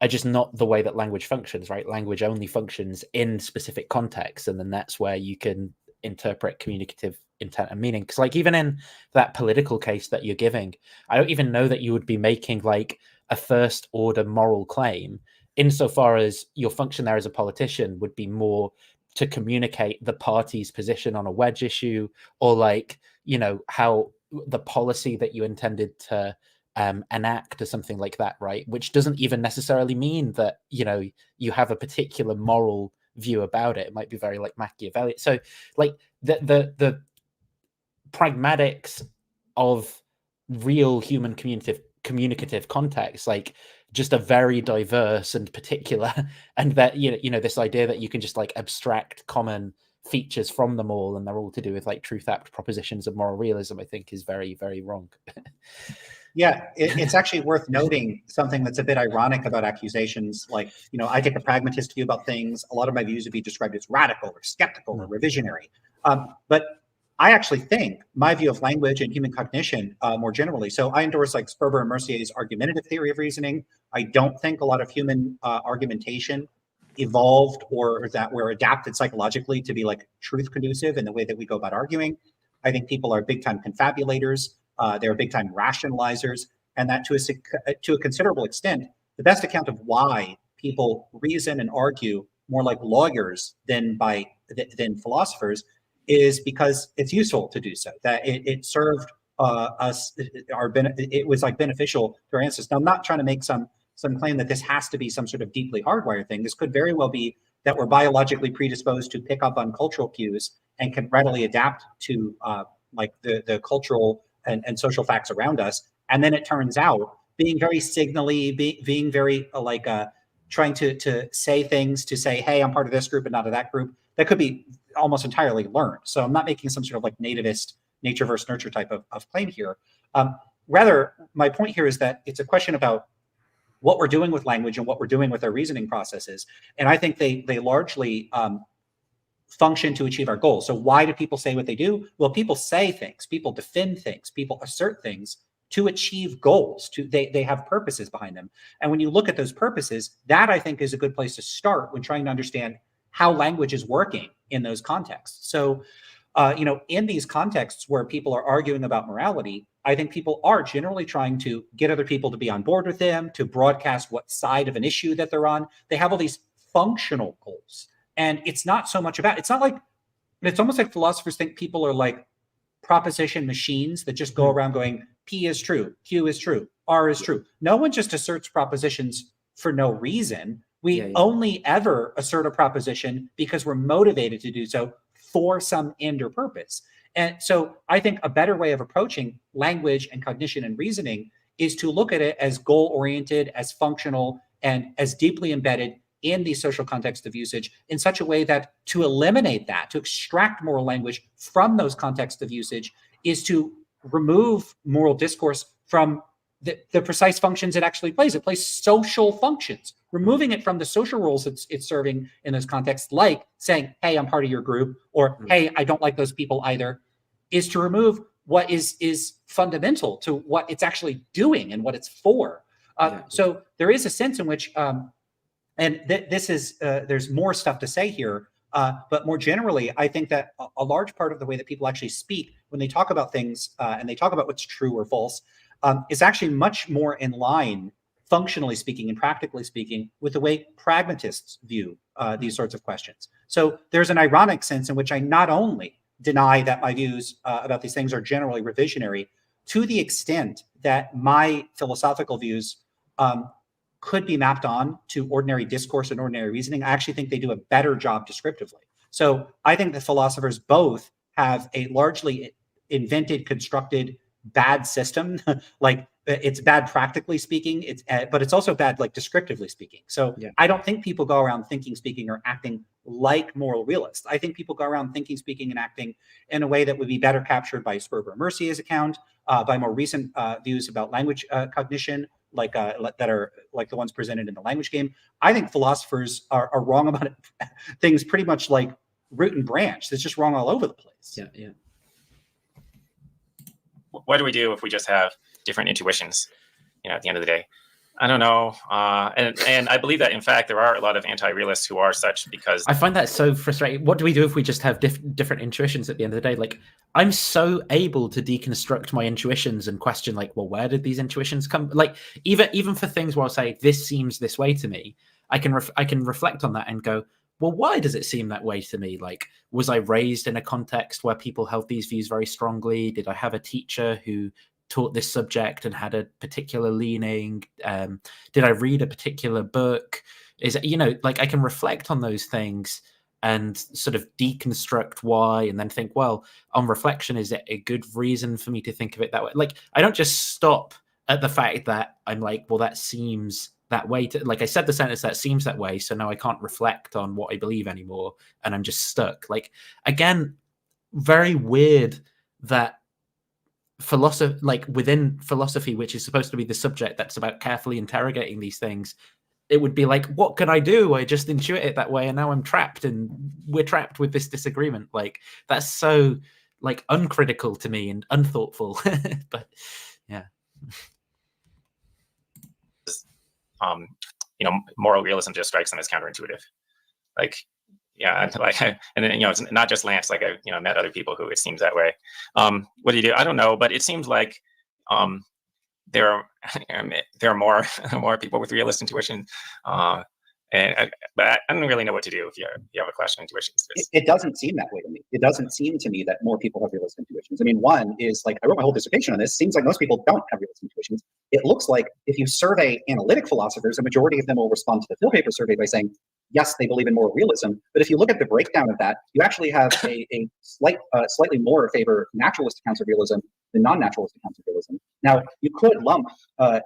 just not the way that language functions, right? Language only functions in specific contexts, and then that's where you can interpret communicative intent and meaning. Because like even in that political case that you're giving, I don't even know that you would be making like a first order moral claim, insofar as your function there as a politician would be more to communicate the party's position on a wedge issue, or like, how the policy that you intended to enact or something like that, right? Which doesn't even necessarily mean that you have a particular moral view about it. It might be very like Machiavellian. So like the pragmatics of real human communicative context, like just a very diverse and particular, and that this idea that you can just like abstract common features from them all and they're all to do with like truth apt propositions of moral realism, I think is very, very wrong. Yeah, it's actually worth noting something that's a bit ironic about accusations. Like, I take a pragmatist view about things. A lot of my views would be described as radical or skeptical or revisionary. But I actually think my view of language and human cognition more generally. So I endorse like Sperber and Mercier's argumentative theory of reasoning. I don't think a lot of human argumentation evolved or that we're adapted psychologically to be like truth conducive in the way that we go about arguing. I think people are big time confabulators. They're big time rationalizers, and that to a considerable extent, the best account of why people reason and argue more like lawyers than philosophers is because it's useful to do so. That it served us it was like beneficial to our ancestors. Now, I'm not trying to make some claim that this has to be some sort of deeply hardwired thing. This could very well be that we're biologically predisposed to pick up on cultural cues and can readily adapt to like the cultural and social facts around us. And then it turns out being very signally, being very trying to say things to say, hey, I'm part of this group and not of that group, that could be almost entirely learned. So I'm not making some sort of like nativist nature versus nurture type of claim here. Rather, my point here is that it's a question about what we're doing with language and what we're doing with our reasoning processes. And I think they largely function to achieve our goals. So why do people say what they do? Well, people say things, people defend things, people assert things to achieve goals. They have purposes behind them. And when you look at those purposes, that I think is a good place to start when trying to understand how language is working in those contexts. So, in these contexts where people are arguing about morality, I think people are generally trying to get other people to be on board with them, to broadcast what side of an issue that they're on. They have all these functional goals. And it's not so much about, it's almost like philosophers think people are like proposition machines that just go around going, P is true, Q is true, R is true. No one just asserts propositions for no reason. We only ever assert a proposition because we're motivated to do so for some end or purpose. And so I think a better way of approaching language and cognition and reasoning is to look at it as goal-oriented, as functional, and as deeply embedded in the social context of usage in such a way that to eliminate that, to extract moral language from those contexts of usage is to remove moral discourse from the precise functions it actually plays. It plays social functions. Removing it from the social roles it's serving in those contexts, like saying, hey, I'm part of your group, or hey, I don't like those people either, is to remove what is fundamental to what it's actually doing and what it's for. So there is a sense in which this is there's more stuff to say here, but more generally, I think that a large part of the way that people actually speak when they talk about things and they talk about what's true or false is actually much more in line, functionally speaking and practically speaking, with the way pragmatists view these sorts of questions. So there's an ironic sense in which I not only deny that my views about these things are generally revisionary, to the extent that my philosophical views could be mapped on to ordinary discourse and ordinary reasoning. I actually think they do a better job descriptively. So I think the philosophers both have a largely invented, constructed, bad system. Like it's bad practically speaking, but it's also bad like descriptively speaking. So I don't think people go around thinking, speaking, or acting like moral realists. I think people go around thinking, speaking, and acting in a way that would be better captured by Sperber Mercier's account, by more recent views about language cognition, like that are like the ones presented in the language game. I think philosophers are wrong about it, things pretty much like root and branch. It's just wrong all over the place. Yeah. What do we do if we just have different intuitions? At the end of the day, I don't know. And I believe that in fact there are a lot of anti-realists who are such, because I find that so frustrating. What do we do if we just have different intuitions at the end of the day? Like, I'm so able to deconstruct my intuitions and question, like, well, where did these intuitions come? Like, even for things where I'll say this seems this way to me, I can reflect on that and go, well, why does it seem that way to me? Like, was I raised in a context where people held these views very strongly? Did I have a teacher who taught this subject and had a particular leaning? Did I read a particular book? Is it, like, I can reflect on those things and sort of deconstruct why, and then think, well, on reflection, is it a good reason for me to think of it that way? Like, I don't just stop at the fact that I'm like, well, that seems that way. Like I said, the sentence that seems that way, so now I can't reflect on what I believe anymore, and I'm just stuck. Like, again, very weird that philosophy, like within philosophy, which is supposed to be the subject that's about carefully interrogating these things, it would be like, what can I do? I just intuit it that way, and now I'm trapped, and we're trapped with this disagreement. Like, that's so like uncritical to me and unthoughtful. But yeah. Moral realism just strikes them as counterintuitive. Like, yeah, like, and then, it's not just Lance. Like, I met other people who it seems that way. What do you do? I don't know, but it seems like there are more people with realist intuition, but I don't really know what to do if you have a clash of intuitions. It doesn't seem that way to me. It doesn't seem to me that more people have realist intuitions. I mean, one is like, I wrote my whole dissertation on this. Seems like most people don't have realist intuitions. It looks like if you survey analytic philosophers, a majority of them will respond to the Phil paper survey by saying, yes, they believe in moral realism. But if you look at the breakdown of that, you actually have a slightly more favor naturalist accounts of realism than non-naturalist accounts of realism. Now, you could lump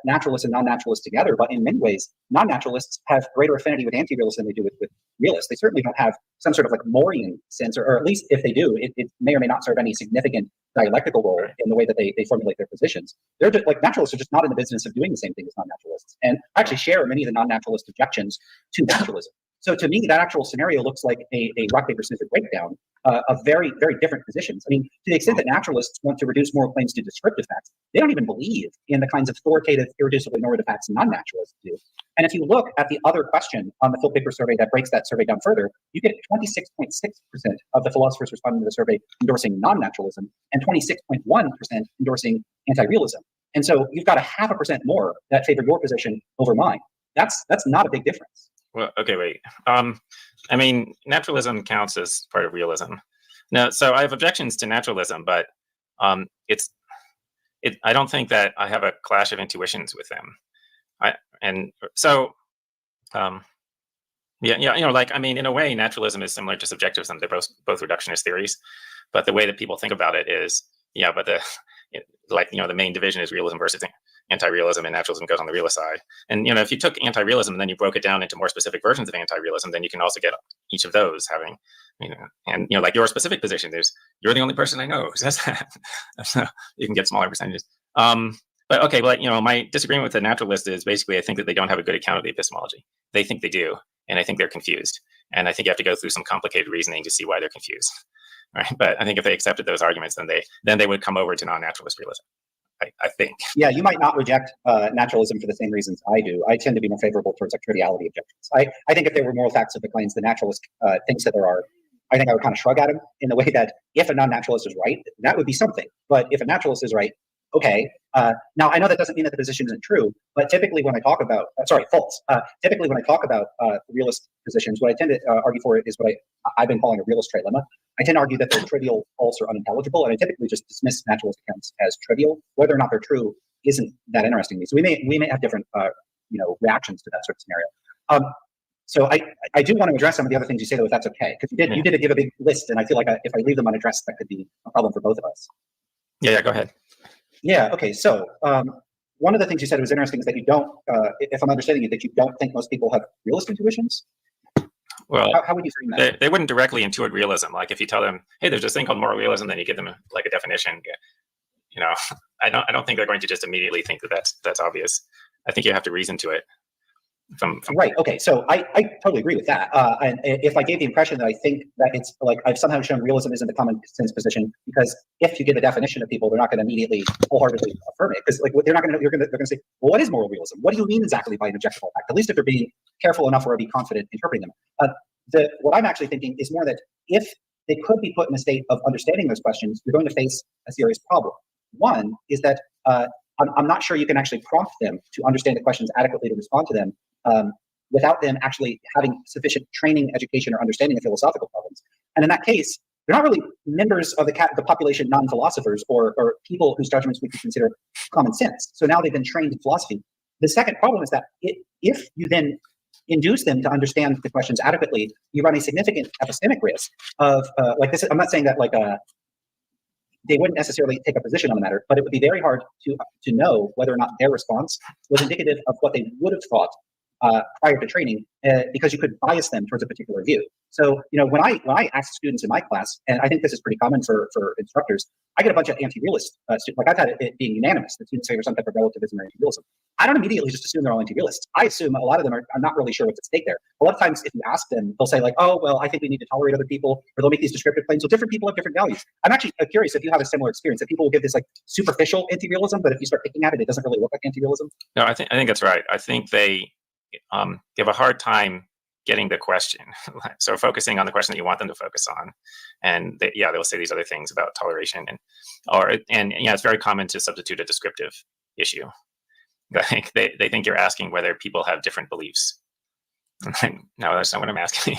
naturalists and non-naturalists together, but in many ways, non-naturalists have greater affinity with anti-realists than they do with realists. They certainly don't have some sort of like Morean sense, or at least if they do, it may or may not serve any significant dialectical role in the way that they formulate their positions. They're just, like, naturalists are just not in the business of doing the same thing as non-naturalists, and actually share many of the non-naturalist objections to naturalism. So to me, that actual scenario looks like a rock, paper, scissors breakdown of very, very different positions. I mean, to the extent that naturalists want to reduce moral claims to descriptive facts, they don't even believe in the kinds of authoritative, irreducible, normative facts non-naturalists do. And if you look at the other question on the Phil paper survey that breaks that survey down further, you get 26.6% of the philosophers responding to the survey endorsing non-naturalism and 26.1% endorsing anti-realism. And so you've got 0.5% more that favor your position over mine. That's not a big difference. Well, okay, wait. I mean, naturalism counts as part of realism. No, so I have objections to naturalism, but I don't think that I have a clash of intuitions with them. Like, I mean, in a way, naturalism is similar to subjectivism. They're both reductionist theories, but the way that people think about it is, the main division is realism versus anti-realism, and naturalism goes on the realist side. And if you took anti-realism and then you broke it down into more specific versions of anti-realism, then you can also get each of those having, like your specific position. You're the only person I know who says that. So you can get smaller percentages. But okay, my disagreement with the naturalist is basically I think that they don't have a good account of the epistemology. They think they do, and I think they're confused. And I think you have to go through some complicated reasoning to see why they're confused. Right? But I think if they accepted those arguments, then they would come over to non-naturalist realism. I think. Yeah, you might not reject naturalism for the same reasons I do. I tend to be more favorable towards like triviality objections. I think if there were moral facts of the claims the naturalist thinks that there are, I think I would kind of shrug at him in the way that if a non-naturalist is right, that would be something. But if a naturalist is right, okay. Now, I know that doesn't mean that the position isn't true, but typically when I talk about, false. Typically when I talk about realist positions, what I tend to argue for is what I've been calling a realist trilemma. I tend to argue that they're trivial, false, or unintelligible, and I typically just dismiss naturalist accounts as trivial. Whether or not they're true isn't that interesting to me. So we may have different reactions to that sort of scenario. So I do want to address some of the other things you say, though, if that's okay, because you did give a big list, and I feel like if I leave them unaddressed, that could be a problem for both of us. Yeah, go ahead. Yeah. Okay. So one of the things you said was interesting is that you don't, if I'm understanding it, that you don't think most people have realist intuitions. Well, how would you frame that? They wouldn't directly intuit realism. Like if you tell them, hey, there's this thing called moral realism, then you give them like a definition. I don't think they're going to just immediately think that that's obvious. I think you have to reason to it. Right. Okay. So I totally agree with that. And if I gave the impression that I think that it's like I've somehow shown realism isn't the common sense position, because if you give a definition to people, they're not going to immediately wholeheartedly affirm it, because like they're going to say, well, what is moral realism? What do you mean exactly by an objective fact? At least if they're being careful enough or be confident interpreting them. What I'm actually thinking is more that if they could be put in a state of understanding those questions, you're going to face a serious problem. One is that I'm not sure you can actually prompt them to understand the questions adequately to respond to them without them actually having sufficient training, education, or understanding of philosophical problems. And in that case, they're not really members of the population, non-philosophers or people whose judgments we could consider common sense. So now they've been trained in philosophy. The second problem is that if you then induce them to understand the questions adequately, you run a significant epistemic risk of like this. I'm not saying that they wouldn't necessarily take a position on the matter, but it would be very hard to know whether or not their response was indicative of what they would have thought prior to training, because you could bias them towards a particular view. So, when I ask students in my class, and I think this is pretty common for instructors, I get a bunch of anti-realist students. Like I've had it being unanimous that students favor some type of relativism or anti-realism. I don't immediately just assume they're all anti-realists. I assume a lot of them are not really sure what's at stake there. A lot of times, if you ask them, they'll say like, "Oh, well, I think we need to tolerate other people," or they'll make these descriptive claims. So different people have different values. I'm actually curious if you have a similar experience, that people will give this like superficial anti-realism, but if you start picking at it, it doesn't really look like anti-realism. No, I think that's right. I think they give a hard time getting the question. So focusing on the question that you want them to focus on, and they'll say these other things about toleration, and it's very common to substitute a descriptive issue. Like they think you're asking whether people have different beliefs. No, that's not what I'm asking.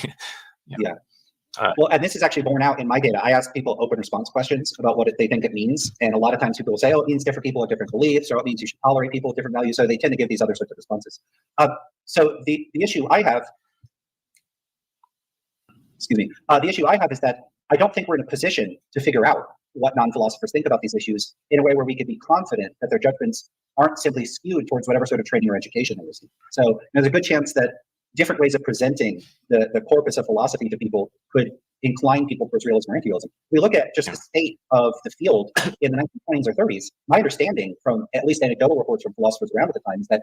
Yeah. Well, and this is actually borne out in my data. I ask people open response questions about what they think it means. And a lot of times people will say, oh, it means different people have different beliefs, or it means you should tolerate people with different values. So they tend to give these other sorts of responses. So the issue I have, the issue I have is that I don't think we're in a position to figure out what non-philosophers think about these issues in a way where we could be confident that their judgments aren't simply skewed towards whatever sort of training or education they receive. So there's a good chance that different ways of presenting the corpus of philosophy to people could incline people towards realism or anti-realism. We look at just the state of the field in the 1920s or 30s. My understanding from at least anecdotal reports from philosophers around at the time is that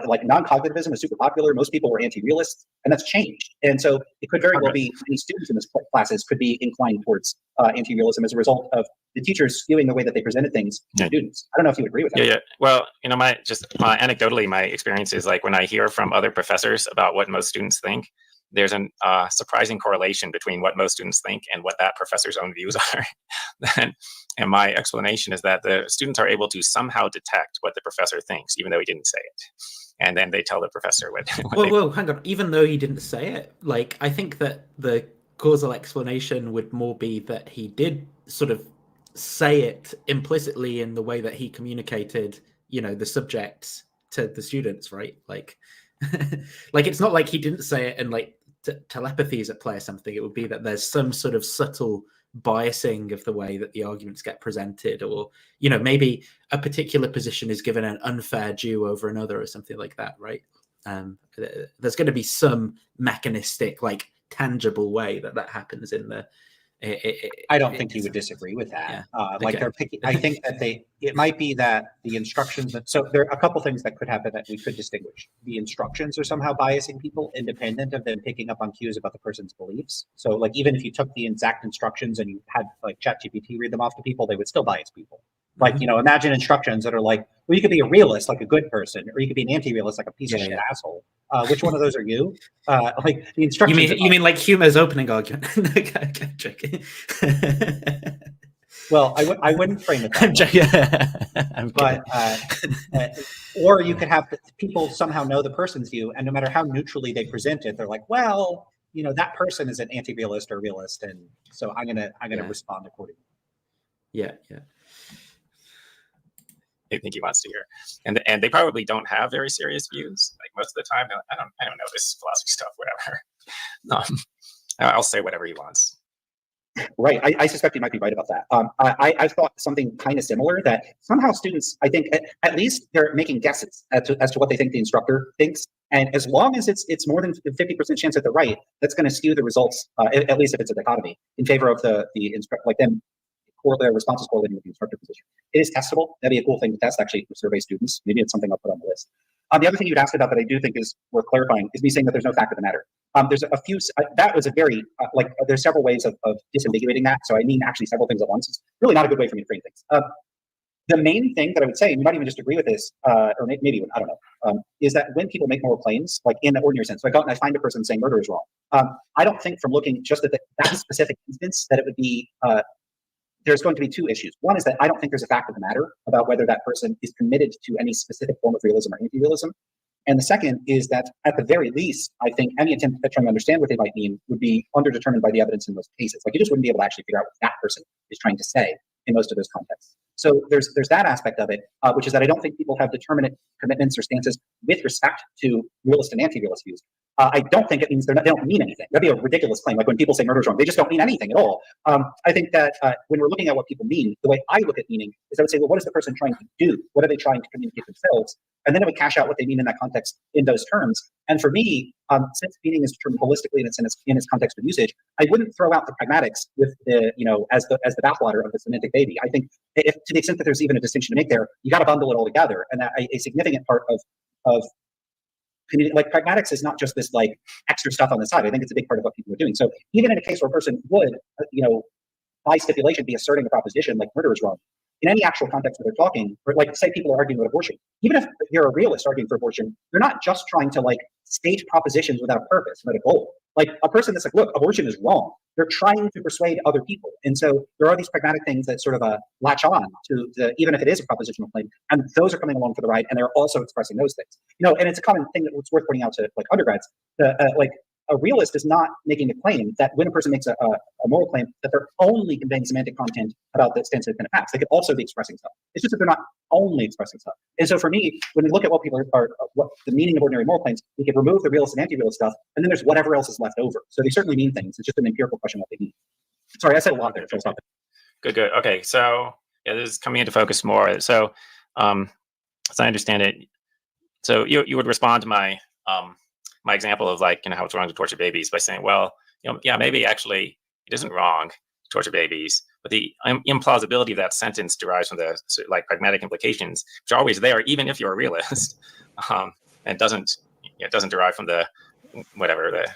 like non-cognitivism is super popular. Most people were anti-realists, and that's changed. And so it could very well be many students in this classes could be inclined towards anti-realism as a result of the teachers skewing the way that they presented things to students. I don't know if you would agree with that. Yeah. Well, anecdotally, my experience is like when I hear from other professors about what most students think, there's a surprising correlation between what most students think and what that professor's own views are. And my explanation is that the students are able to somehow detect what the professor thinks, even though he didn't say it. And then they tell the professor what Whoa, hang on. Even though he didn't say it, like, I think that the causal explanation would more be that he did sort of say it implicitly in the way that he communicated, the subjects to the students, right? Like, like it's not like he didn't say it and like telepathy is at play or something. It would be that there's some sort of subtle biasing of the way that the arguments get presented, or maybe a particular position is given an unfair due over another or something like that, right? There's going to be some mechanistic, like tangible way that happens in the I don't think you would disagree with that. Yeah. Like they're picking. I think that it might be that the instructions. So there are a couple things that could happen that we could distinguish. The instructions are somehow biasing people, independent of them picking up on cues about the person's beliefs. So like even if you took the exact instructions and you had like ChatGPT read them off to people, they would still bias people. Like, imagine instructions that are like, well, you could be a realist, like a good person, or you could be an anti-realist, like a piece of shit asshole. Which one of those are you? Like the instructions. You mean like Huemer's opening argument? Well, I wouldn't frame it that way. But or you could have people somehow know the person's view, and no matter how neutrally they present it, they're like, well, that person is an anti-realist or realist, and so I'm gonna respond accordingly. Yeah. They think he wants to hear, and they probably don't have very serious views. Like most of the time, I don't know this philosophy stuff, whatever. I'll say whatever he wants. Right. I suspect you might be right about that. I thought something kind of similar, that somehow students, I think, at least they're making guesses as to what they think the instructor thinks. And as long as it's more than 50% chance that they're right, that's going to skew the results, at least if it's a dichotomy, in favor of the instructor, like them, or their responses correlating with the instructor position. It is testable. That'd be a cool thing to test, actually, for survey students. Maybe it's something I'll put on the list. The other thing you'd asked about that I do think is worth clarifying is me saying that there's no fact of the matter. There's a few, that was a very, there's several ways of disambiguating that. So I mean actually several things at once. It's really not a good way for me to frame things. The main thing that I would say, and you might even just agree with this, or maybe I don't know, is that when people make moral claims, like in the ordinary sense, so I go out and I find a person saying murder is wrong. I don't think from looking just at that specific instance that it would be, there's going to be two issues. One is that I don't think there's a fact of the matter about whether that person is committed to any specific form of realism or anti-realism. And the second is that at the very least, I think any attempt at trying to understand what they might mean would be underdetermined by the evidence in those cases. Like you just wouldn't be able to actually figure out what that person is trying to say in most of those contexts. So there's that aspect of it, which is that I don't think people have determinate commitments or stances with respect to realist and anti-realist views. I don't think it means they don't mean anything. That'd be a ridiculous claim. Like when people say murder is wrong, they just don't mean anything at all. I think that when we're looking at what people mean, the way I look at meaning is I would say, well, what is the person trying to do? What are they trying to communicate themselves? And then I would cash out what they mean in that context in those terms. And for me, since meaning is determined holistically and it's in its context of usage, I wouldn't throw out the pragmatics with the, as the bathwater of the semantic baby. I think if to the extent that there's even a distinction to make there, you got to bundle it all together. And that a significant part of like pragmatics is not just this like extra stuff on the side. I think it's a big part of what people are doing. So even in a case where a person would, by stipulation, be asserting a proposition like murder is wrong, in any actual context where they're talking, or like say people are arguing about abortion, even if you're a realist arguing for abortion, they're not just trying to like state propositions without a purpose, without a goal. Like a person that's like, look, abortion is wrong. They're trying to persuade other people. And so there are these pragmatic things that sort of latch on to even if it is a propositional claim, and those are coming along for the ride, and they're also expressing those things. And it's a common thing that's worth pointing out to like undergrads. Like a realist is not making a claim that when a person makes a moral claim that they're only conveying semantic content about the extensive kind of facts. They could also be expressing stuff. It's just that they're not only expressing stuff. And so for me, when we look at what people are what the meaning of ordinary moral claims, we could remove the realist and anti-realist stuff, and then there's whatever else is left over. So they certainly mean things. It's just an empirical question what they mean. Sorry, I said a lot there. Good. Okay, so yeah, this is coming into focus more. So as I understand it, so you would respond to my my example of like, how it's wrong to torture babies by saying, well, yeah, maybe actually it isn't wrong to torture babies, but the implausibility of that sentence derives from the like pragmatic implications, which are always there, even if you're a realist, and doesn't derive from the whatever the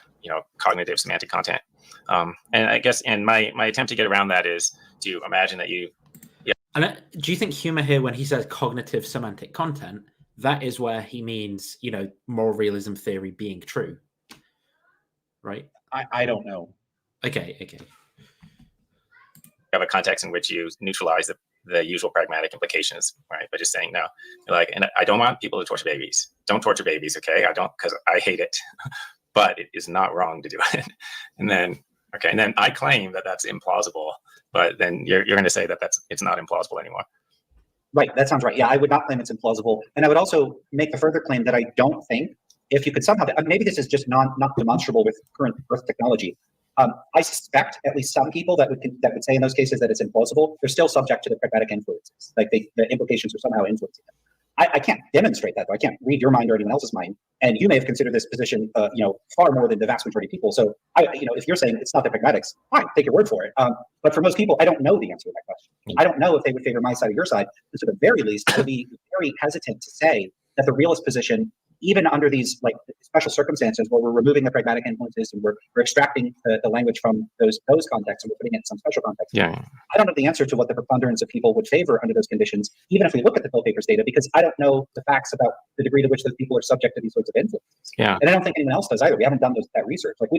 cognitive semantic content. And I guess, and my attempt to get around that is to imagine that you. Yeah. And do you think Huemer here, when he says cognitive semantic content, that is where he means, moral realism theory being true, right? I don't know. Okay. You have a context in which you neutralize the usual pragmatic implications, right? By just saying no. You're like, and I don't want people to torture babies. Don't torture babies, okay? I don't, because I hate it, but it is not wrong to do it. And then I claim that that's implausible, but then you're going to say that it's not implausible anymore. Right, that sounds right. Yeah, I would not claim it's implausible. And I would also make the further claim that I don't think if you could somehow, maybe this is just not demonstrable with current Earth technology. I suspect at least some people that would say in those cases that it's implausible, they're still subject to the pragmatic influences. Like the implications are somehow influencing them. I can't demonstrate that, though. I can't read your mind or anyone else's mind. And you may have considered this position, far more than the vast majority of people. So, if you're saying it's not the pragmatics, fine, take your word for it. But for most people, I don't know the answer to that question. I don't know if they would favor my side or your side. And so, at the very least, I would be very hesitant to say that the realist position, even under these like special circumstances where we're removing the pragmatic influences and we're extracting the language from those contexts and we're putting it in some special context. Yeah. I don't know the answer to what the preponderance of people would favor under those conditions, even if we look at the Pill Papers data, because I don't know the facts about the degree to which those people are subject to these sorts of influences. Yeah. And I don't think anyone else does either. We haven't done that research. Like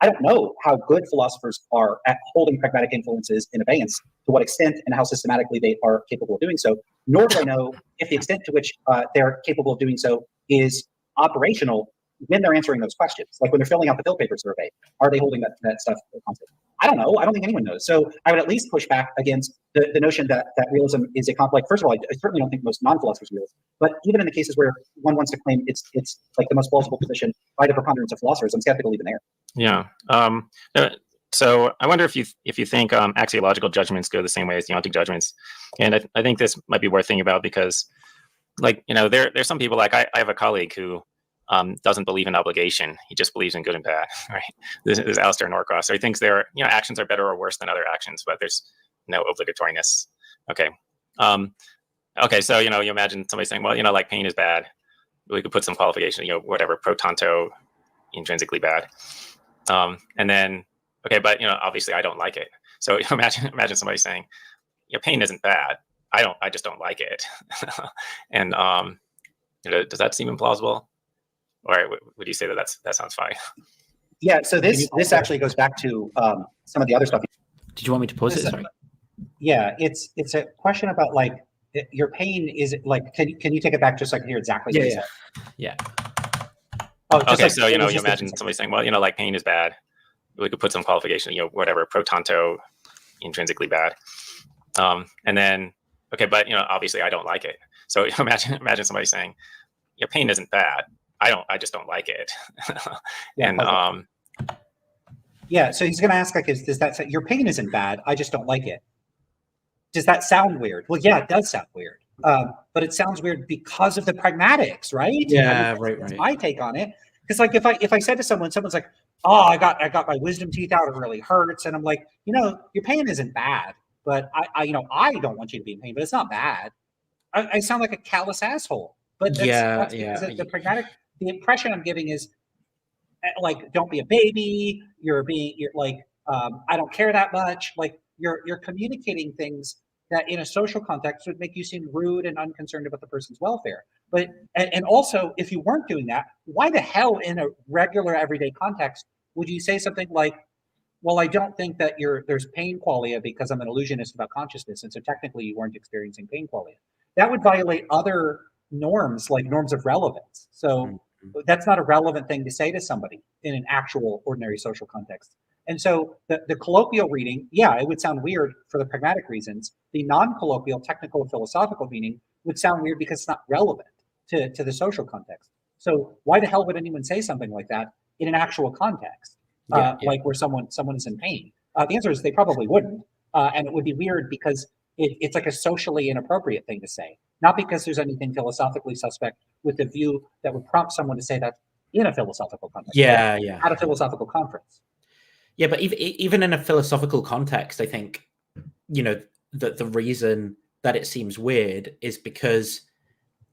I don't know how good philosophers are at holding pragmatic influences in abeyance, to what extent and how systematically they are capable of doing so, nor do I know if the extent to which they're capable of doing so is operational when they're answering those questions. Like when they're filling out the Pill Paper survey, are they holding that stuff constant? I don't know. I don't think anyone knows. So I would at least push back against the notion that realism is a complex. First of all, I certainly don't think most non-philosophers are realists. But even in the cases where one wants to claim it's like the most plausible position by the preponderance of philosophers, I'm skeptical even there. Yeah. So I wonder if you think axiological judgments go the same way as deontic judgments, and I think this might be worth thinking about because, like, there's some people, like I have a colleague who doesn't believe in obligation. He just believes in good and bad, right? This is Alistair Norcross. So he thinks actions are better or worse than other actions, but there's no obligatoriness. Okay. So, you imagine somebody saying, well, like pain is bad. We could put some qualification, whatever, pro tanto, intrinsically bad. And then, okay, but, obviously I don't like it. So imagine somebody saying, pain isn't bad. I just don't like it. And, does that seem implausible? Or would you say that sounds fine? Yeah. So this actually goes back to some of the other stuff. Did you want me to pause it? Sorry. Yeah, it's a question about like your pain is like. Can you take it back just so I can hear exactly what you said? Yeah. Oh, okay. like, So you imagine somebody saying, well, like pain is bad. We could put some qualification, whatever, pro tanto, intrinsically bad. And then, okay, but obviously I don't like it. So imagine somebody saying, pain isn't bad. I just don't like it. Yeah, And Yeah, so he's going to ask, like, does that say, your pain isn't bad, I just don't like it? Does that sound weird? Well, yeah, it does sound weird. But it sounds weird because of the pragmatics, right? Yeah, that's my take on it. Because like if I said to someone's like, oh, I got my wisdom teeth out, it really hurts, and I'm like, your pain isn't bad, but I don't want you to be in pain, but it's not bad. I sound like a callous asshole. But that's because the pragmatic, the impression I'm giving is like, don't be a baby. You're like, I don't care that much. Like you're communicating things that in a social context would make you seem rude and unconcerned about the person's welfare. But and also, if you weren't doing that, why the hell in a regular everyday context would you say something like, well, I don't think that there's pain qualia because I'm an illusionist about consciousness, and so technically you weren't experiencing pain qualia. That would violate other norms, like norms of relevance. So that's not a relevant thing to say to somebody in an actual ordinary social context. And so the colloquial reading, yeah, it would sound weird for the pragmatic reasons. The non-colloquial, technical, philosophical meaning would sound weird because it's not relevant to the social context. So why the hell would anyone say something like that in an actual context, like where someone is in pain? The answer is they probably wouldn't, and it would be weird because it's like a socially inappropriate thing to say, not because there's anything philosophically suspect with the view that would prompt someone to say that in a philosophical context, at a philosophical conference. Yeah, but even in a philosophical context, I think, that the reason that it seems weird is because,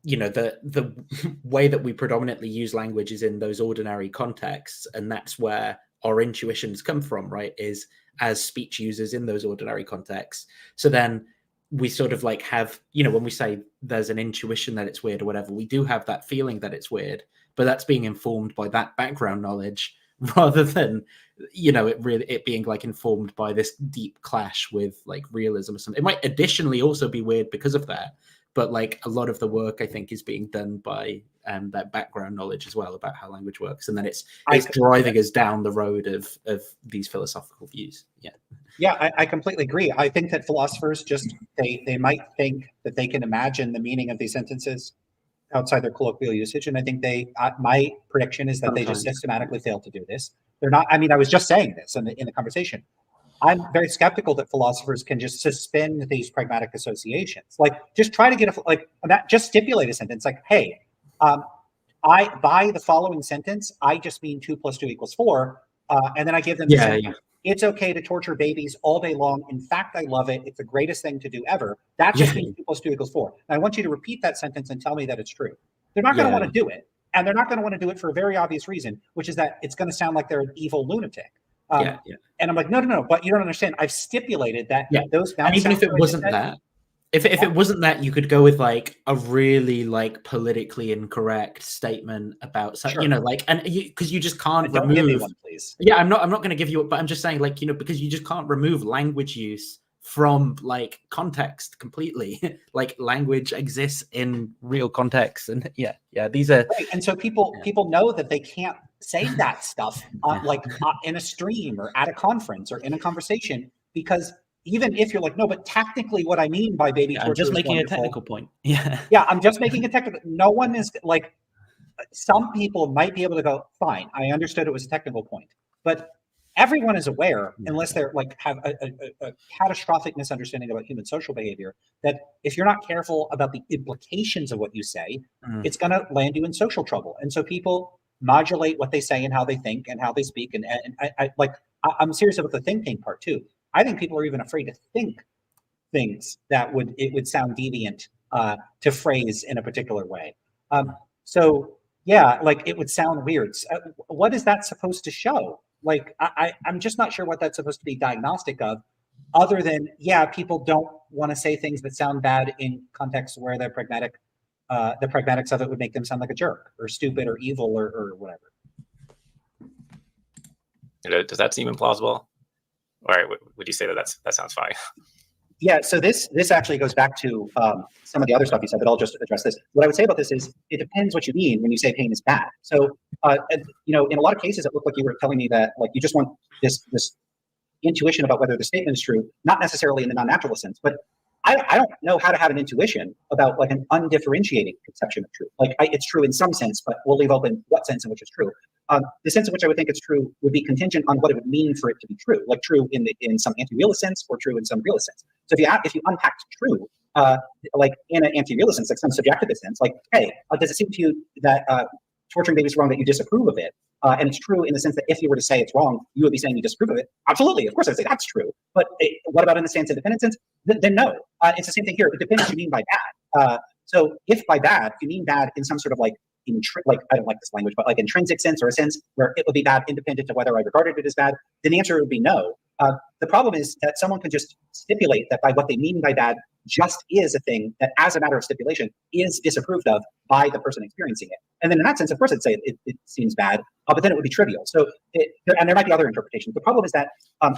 the way that we predominantly use language is in those ordinary contexts, and that's where our intuitions come from, right? Is as speech users in those ordinary contexts. So then we sort of like have, when we say there's an intuition that it's weird or whatever, we do have that feeling that it's weird, but that's being informed by that background knowledge rather than, it being like informed by this deep clash with like realism or something. It might additionally also be weird because of that, but like a lot of the work I think is being done by that background knowledge as well about how language works, and then it's driving us down the road of these philosophical views. Yeah, I completely agree. I think that philosophers just they might think that they can imagine the meaning of these sentences outside their colloquial usage, and I think my prediction is that they just systematically fail to do this. They're not. I mean, I was just saying this in the conversation. I'm very skeptical that philosophers can just suspend these pragmatic associations. Like, just try to get just stipulate a sentence like, hey, I by the following sentence, I just mean 2 + 2 = 4, and then I give them the sentence. It's okay to torture babies all day long. In fact, I love it. It's the greatest thing to do ever. That just means 2 + 2 = 4. And I want you to repeat that sentence and tell me that it's true. They're not going to want to do it. And they're not going to want to do it for a very obvious reason, which is that it's going to sound like they're an evil lunatic. And I'm like, no, but you don't understand. I've stipulated that those. And even if it wasn't that, if it wasn't that, you could go with like a really like politically incorrect statement about something, and because you just can't remove. Give me one, please. Yeah, I'm not going to give you it, but I'm just saying, like, because you just can't remove language use from like context completely. Like, language exists in real context, and these are right. And so people know that they can't say that stuff in a stream or at a conference or in a conversation, because even if you're like, no, but technically what I mean by baby torture, I'm just making a technical point. I'm just making a technical. No one is like, some people might be able to go, fine, I understood it was a technical point, but everyone is aware, unless they're like have a catastrophic misunderstanding about human social behavior, that if you're not careful about the implications of what you say, it's going to land you in social trouble. And so people modulate what they say and how they think and how they speak. And I'm serious about the thinking part too. I think people are even afraid to think things that would sound deviant to phrase in a particular way. So it would sound weird. What is that supposed to show? Like, I'm just not sure what that's supposed to be diagnostic of, other than, people don't want to say things that sound bad in contexts where the pragmatics of it would make them sound like a jerk or stupid or evil or whatever. Does that seem implausible? Or would you say that sounds fine? Yeah, so this actually goes back to some of the other stuff you said, but I'll just address this. What I would say about this is, it depends what you mean when you say pain is bad. So, in a lot of cases, it looked like you were telling me that like you just want this intuition about whether the statement is true, not necessarily in the non-naturalist sense, but I don't know how to have an intuition about like an undifferentiating conception of truth. Like it's true in some sense, but we'll leave open what sense in which it's true. The sense in which I would think it's true would be contingent on what it would mean for it to be true, like true in some anti-realist sense or true in some realist sense. So if you unpacked true, like in an anti-realist sense, like some subjectivist sense, like, hey, does it seem to you that torturing babies is wrong, that you disapprove of it? And it's true in the sense that if you were to say it's wrong, you would be saying you disapprove of it. Absolutely, of course I'd say that's true. But what about in the stance of independent sense? Then no. It's the same thing here. It depends what you mean by bad. So if by bad, if you mean bad in some sort of like I don't like this language, but like intrinsic sense, or a sense where it would be bad independent of whether I regarded it as bad, then the answer would be no. The problem is that someone can just stipulate that by what they mean by bad just is a thing that, as a matter of stipulation, is disapproved of by the person experiencing it. And then in that sense, of course, I'd say it seems bad, but then it would be trivial. So, and there might be other interpretations. The problem is that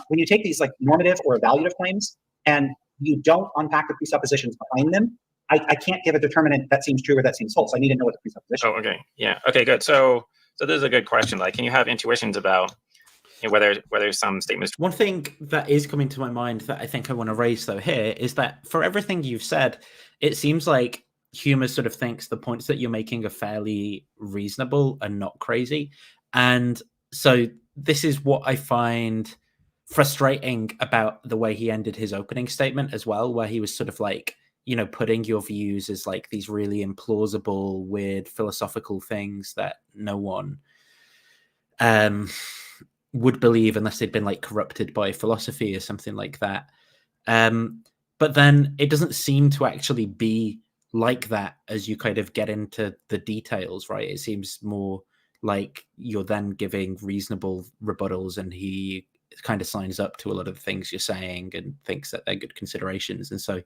when you take these like normative or evaluative claims and you don't unpack the presuppositions behind them, I can't give a determinant that seems true or that seems false. I need to know what the presupposition is. Oh, okay. Yeah. Okay, good. So this is a good question. Like, can you have intuitions about whether some statements... One thing that is coming to my mind that I think I want to raise though here is that for everything you've said, it seems like Huemer sort of thinks the points that you're making are fairly reasonable and not crazy. And so this is what I find frustrating about the way he ended his opening statement as well, where he was sort of like, you know, putting your views as like these really implausible, weird philosophical things that no one would believe unless they'd been like corrupted by philosophy or something like that. But then it doesn't seem to actually be like that as you kind of get into the details, right? It seems more like you're then giving reasonable rebuttals, and he kind of signs up to a lot of the things you're saying and thinks that they're good considerations. And so,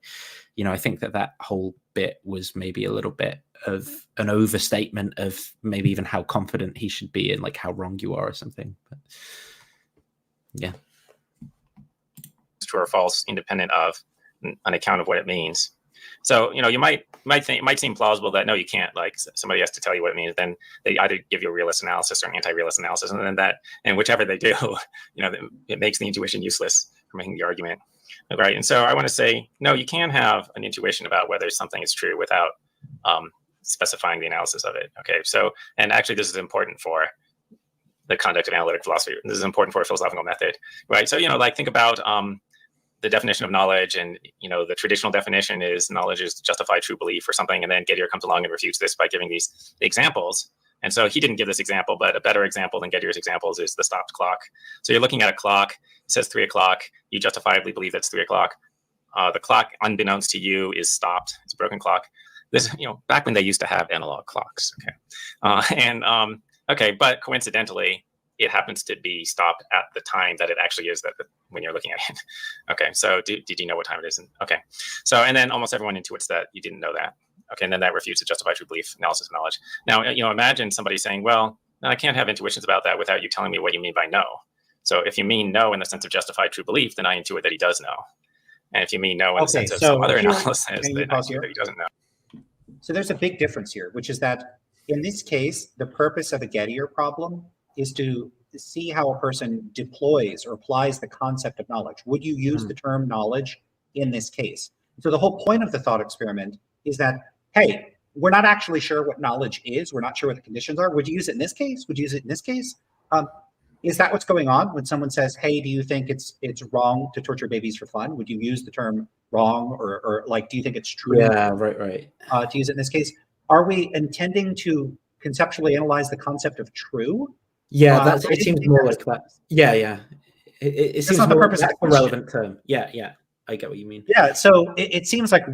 you know, I think that whole bit was maybe a little bit of an overstatement of maybe even how confident he should be and like how wrong you are or something. But yeah. True or false, independent of, on account of what it means. So, you know, you might think it might seem plausible that no, you can't, like somebody has to tell you what it means. Then they either give you a realist analysis or an anti-realist analysis, and then and whichever they do, you know, it makes the intuition useless for making the argument, right? And so I want to say, no, you can have an intuition about whether something is true without specifying the analysis of it. Okay, so, and actually this is important for the conduct of analytic philosophy. This is important for a philosophical method, right? So, you know, like think about the definition of knowledge, and you know, the traditional definition is knowledge is justified true belief or something, and then Gettier comes along and refutes this by giving these examples. And so he didn't give this example, but a better example than Gettier's examples is the stopped clock. So you're looking at a clock, it says 3 o'clock, you justifiably believe that's 3 o'clock. The clock, unbeknownst to you, is stopped. It's a broken clock. This, you know, back when they used to have analog clocks. Okay, okay, but coincidentally, it happens to be stopped at the time that it actually is when you're looking at it. Okay, so did you know what time it is? Okay, so, and then almost everyone intuits that you didn't know that. Okay, and then that refutes the justified true belief analysis of knowledge. Now, you know, imagine somebody saying, well, no, I can't have intuitions about that without you telling me what you mean by no. So if you mean no in the sense of justified true belief, then I intuit that he does know. And if you mean no in the sense of some other analysis, then I intuit that he doesn't know. So there's a big difference here, which is that in this case, the purpose of a Gettier problem is to see how a person deploys or applies the concept of knowledge. Would you use the term knowledge in this case? So the whole point of the thought experiment is that, hey, we're not actually sure what knowledge is. We're not sure what the conditions are. Would you use it in this case? Would you use it in this case? Is that what's going on when someone says, hey, do you think it's wrong to torture babies for fun? Would you use the term wrong, or like, do you think it's true? Yeah, right. To use it in this case? Are we intending to conceptually analyze the concept of true? Yeah, it seems more like that. Yeah. It seems not the more purpose of the a relevant term. Yeah. I get what you mean. Yeah, so it seems like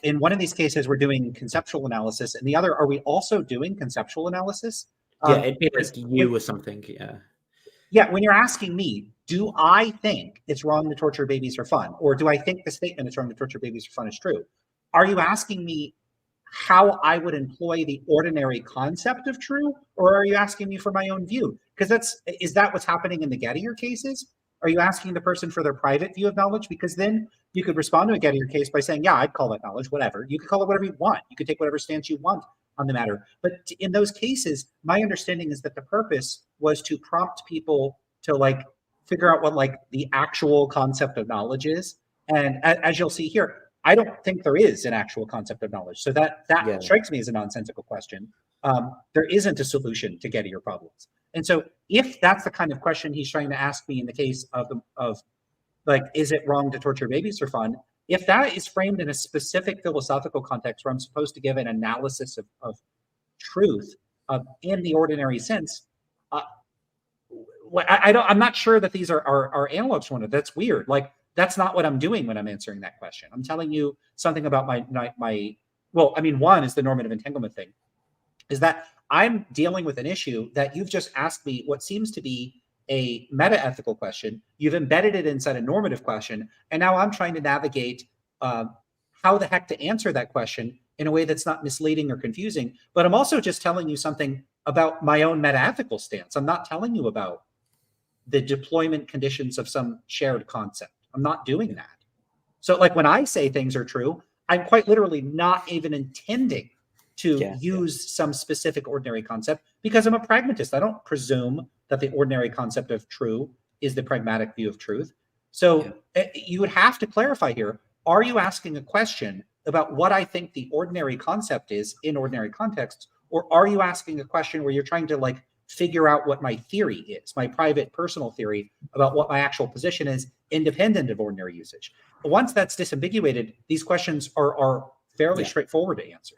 in one of these cases, we're doing conceptual analysis, and the other, are we also doing conceptual analysis? Yeah, it'd be like you or something, yeah. Yeah, when you're asking me, do I think it's wrong to torture babies for fun? Or do I think the statement it's wrong to torture babies for fun is true? Are you asking me how I would employ the ordinary concept of true, or are you asking me for my own view? Because is that what's happening in the Gettier cases? Are you asking the person for their private view of knowledge? Because then you could respond to a Gettier case by saying, yeah, I'd call that knowledge, whatever. You could call it whatever you want. You could take whatever stance you want on the matter. But in those cases, my understanding is that the purpose was to prompt people to figure out what the actual concept of knowledge is. And as you'll see here, I don't think there is an actual concept of knowledge. So that Yeah. strikes me as a nonsensical question. There isn't a solution to getting your problems. And so if that's the kind of question he's trying to ask me in the case of like, is it wrong to torture babies for fun? If that is framed in a specific philosophical context where I'm supposed to give an analysis of truth in the ordinary sense, I'm not sure that these are analogs to one another. That's weird. Like, that's not what I'm doing when I'm answering that question. I'm telling you something about my well, I mean, one is the normative entanglement thing, is that I'm dealing with an issue that you've just asked me what seems to be a meta-ethical question. You've embedded it inside a normative question, and now I'm trying to navigate how the heck to answer that question in a way that's not misleading or confusing. But I'm also just telling you something about my own meta-ethical stance. I'm not telling you about the deployment conditions of some shared concept. I'm not doing that. So like when I say things are true, I'm quite literally not even intending to use some specific ordinary concept because I'm a pragmatist. I don't presume that the ordinary concept of true is the pragmatic view of truth. So you would have to clarify here, are you asking a question about what I think the ordinary concept is in ordinary contexts, or are you asking a question where you're trying to like figure out what my theory is, my private personal theory about what my actual position is, independent of ordinary usage? Once that's disambiguated, these questions are fairly straightforward to answer.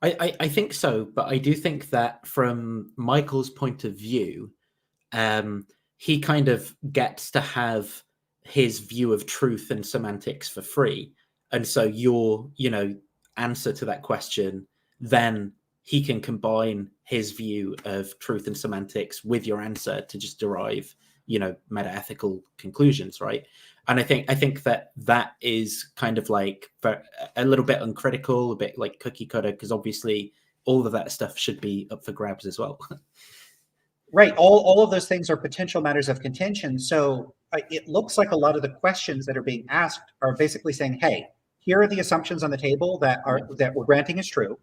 I think so, but I do think that from Michael's point of view, he kind of gets to have his view of truth and semantics for free. And so your, answer to that question, then he can combine his view of truth and semantics with your answer to just derive, meta-ethical conclusions, right? And I think that is kind of like a little bit uncritical, a bit like cookie cutter, because obviously all of that stuff should be up for grabs as well. Right. All of those things are potential matters of contention. So it looks like a lot of the questions that are being asked are basically saying, hey, here are the assumptions on the table that we're granting as true.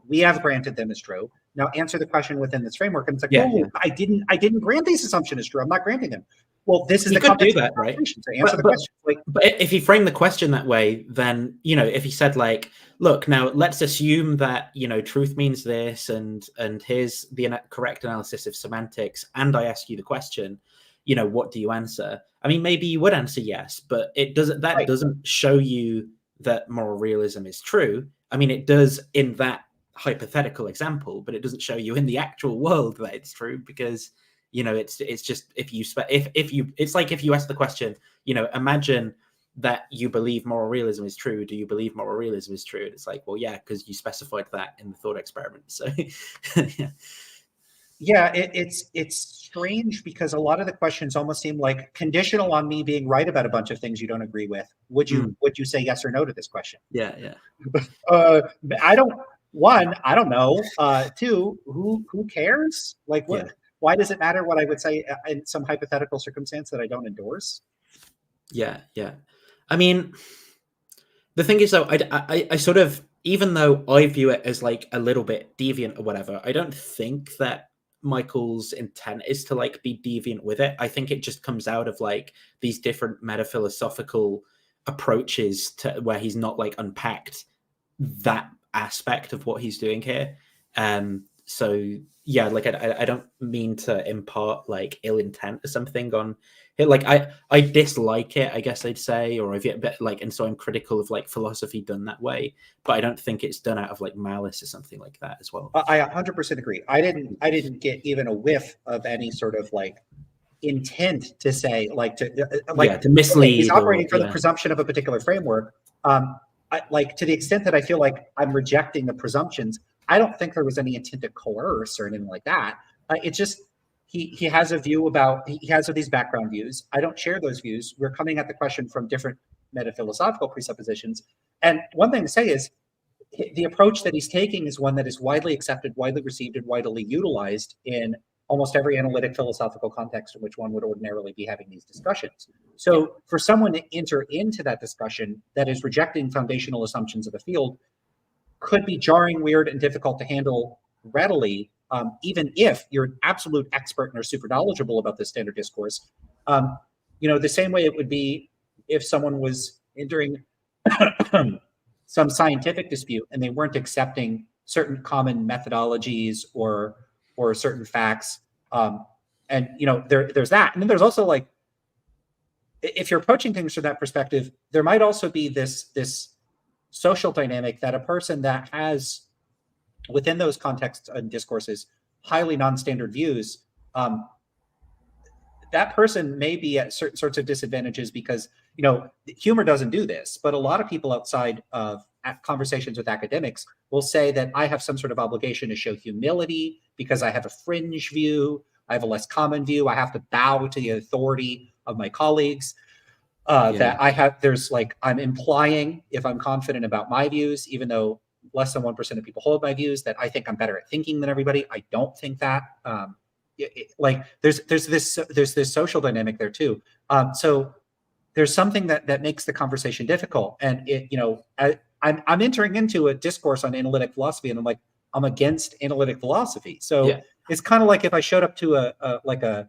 We have granted them as true. Now answer the question within this framework. And it's like, I didn't grant these assumptions as true. I'm not granting them. Well, this is you the could do that, right? So answer the question. But if he framed the question that way, then if he said like, look, now let's assume that truth means this, and here's the correct analysis of semantics, and I ask you the question, what do you answer? I mean, maybe you would answer yes, but it doesn't. That doesn't show you that moral realism is true. I mean, it does in that hypothetical example, but it doesn't show you in the actual world that it's true, because it's just it's like if you ask the question, imagine that you believe moral realism is true. Do you believe moral realism is true? And it's like, well, yeah, because you specified that in the thought experiment. So it's strange because a lot of the questions almost seem like conditional on me being right about a bunch of things you don't agree with. Would you say yes or no to this question? Yeah. I don't know. Two, who cares? Like what? Yeah. Why does it matter what I would say in some hypothetical circumstance that I don't endorse? Yeah. I mean, the thing is, though, I sort of, even though I view it as like a little bit deviant or whatever, I don't think that Michael's intent is to like be deviant with it. I think it just comes out of like these different metaphilosophical approaches to where he's not like unpacked that aspect of what he's doing here. So yeah, like I don't mean to impart like ill intent or something on it. Like I dislike it, I guess I'd say, or I get a bit like, and so I'm critical of like philosophy done that way, but I don't think it's done out of like malice or something like that as well. I 100% agree. I didn't get even a whiff of any sort of like intent to say to mislead. He's operating for the presumption of a particular framework. Like to the extent that I feel like I'm rejecting the presumptions, I don't think there was any intent to coerce or anything like that. It's just he has a view about, he has these background views. I don't share those views. We're coming at the question from different metaphilosophical presuppositions. And one thing to say is the approach that he's taking is one that is widely accepted, widely received, and widely utilized in almost every analytic philosophical context in which one would ordinarily be having these discussions. So for someone to enter into that discussion that is rejecting foundational assumptions of the field could be jarring, weird, and difficult to handle readily, even if you're an absolute expert and are super knowledgeable about the standard discourse. The same way it would be if someone was entering some scientific dispute and they weren't accepting certain common methodologies or certain facts. And there's that. And then there's also like, if you're approaching things from that perspective, there might also be this social dynamic that a person that has within those contexts and discourses highly non-standard views, that person may be at certain sorts of disadvantages because Huemer doesn't do this, but a lot of people outside of conversations with academics will say that I have some sort of obligation to show humility because I have a fringe view, I have a less common view, I have to bow to the authority of my colleagues. That I'm implying, if I'm confident about my views, even though less than 1% of people hold my views, that I think I'm better at thinking than everybody. I don't think that. There's this social dynamic there too. So there's something that makes the conversation difficult, and I'm entering into a discourse on analytic philosophy, and I'm against analytic philosophy. So it's kind of like if I showed up to a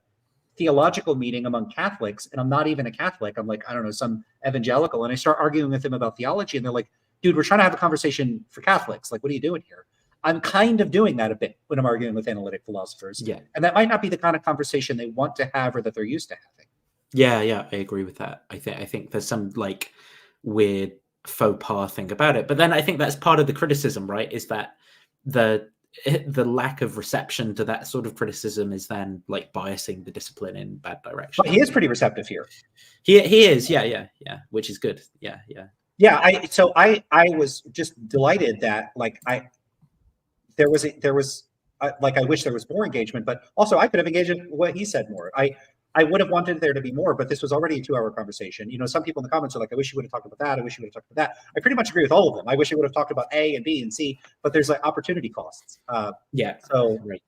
theological meeting among Catholics, and I'm not even a Catholic. I'm like, I don't know, some evangelical, and I start arguing with them about theology, and they're like, dude, we're trying to have a conversation for Catholics. Like, what are you doing here? I'm kind of doing that a bit when I'm arguing with analytic philosophers. Yeah. And that might not be the kind of conversation they want to have or that they're used to having. Yeah, I agree with that. I think there's some like weird faux pas thing about it. But then I think that's part of the criticism, right? Is that the lack of reception to that sort of criticism is then like biasing the discipline in bad direction. But he is pretty receptive here. He is, yeah, which is good. Yeah. Yeah, I was just delighted that I wish there was more engagement, but also I could have engaged in what he said more. I would have wanted there to be more, but this was already a 2-hour conversation. Some people in the comments are like, I wish you would have talked about that. I wish you would have talked about that. I pretty much agree with all of them. I wish you would have talked about A and B and C, but there's like opportunity costs. So right.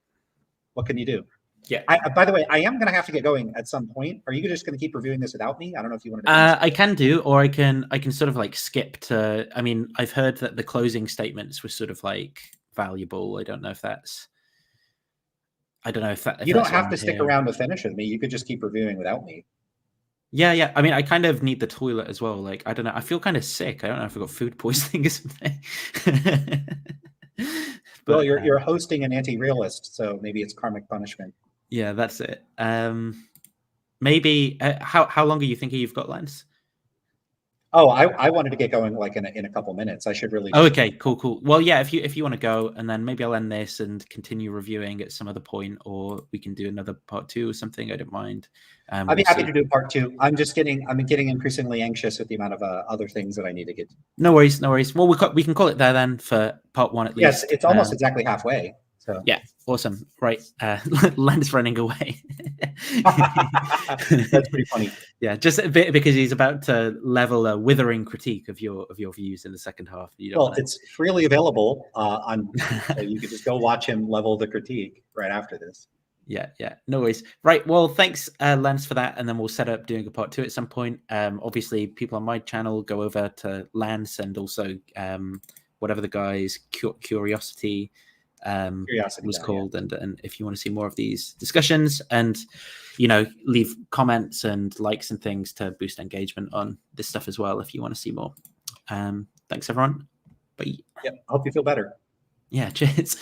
What can you do? Yeah. By the way, I am going to have to get going at some point. Are you just going to keep reviewing this without me? I don't know if you want to. I can do, or I can sort of like skip to. I mean, I've heard that the closing statements were sort of like valuable. I don't know if that. You don't have to stick around to finish with me. You could just keep reviewing without me. Yeah. I mean, I kind of need the toilet as well. Like, I don't know. I feel kind of sick. I don't know if I've got food poisoning or something. Well, you're hosting an anti-realist, so maybe it's karmic punishment. Yeah, that's it. Maybe how long are you thinking you've got, Lance? Oh, I wanted to get going like in a couple minutes. I should really. Oh, okay, cool. Well, yeah, if you want to go, and then maybe I'll end this and continue reviewing at some other point, or we can do another part 2 or something. I don't mind. I'd be happy to do part 2. I'm getting increasingly anxious with the amount of other things that I need to get. No worries. Well, we can call it there then for part 1 at least. Yes, it's almost exactly halfway. So yeah, awesome. Right, Len's running away. That's pretty funny. Yeah, just a bit because he's about to level a withering critique of your views in the second half. It's freely available on. So you could just go watch him level the critique right after this. Yeah, no worries. Right, well, thanks, Lance, for that, and then we'll set up doing a part 2 at some point. Obviously, people on my channel go over to Lance and also whatever the guy's Curiosity. Was called, yeah. And if you want to see more of these discussions and leave comments and likes and things to boost engagement on this stuff as well if you want to see more. Thanks everyone. Bye. Yep, hope you feel better. Yeah, cheers.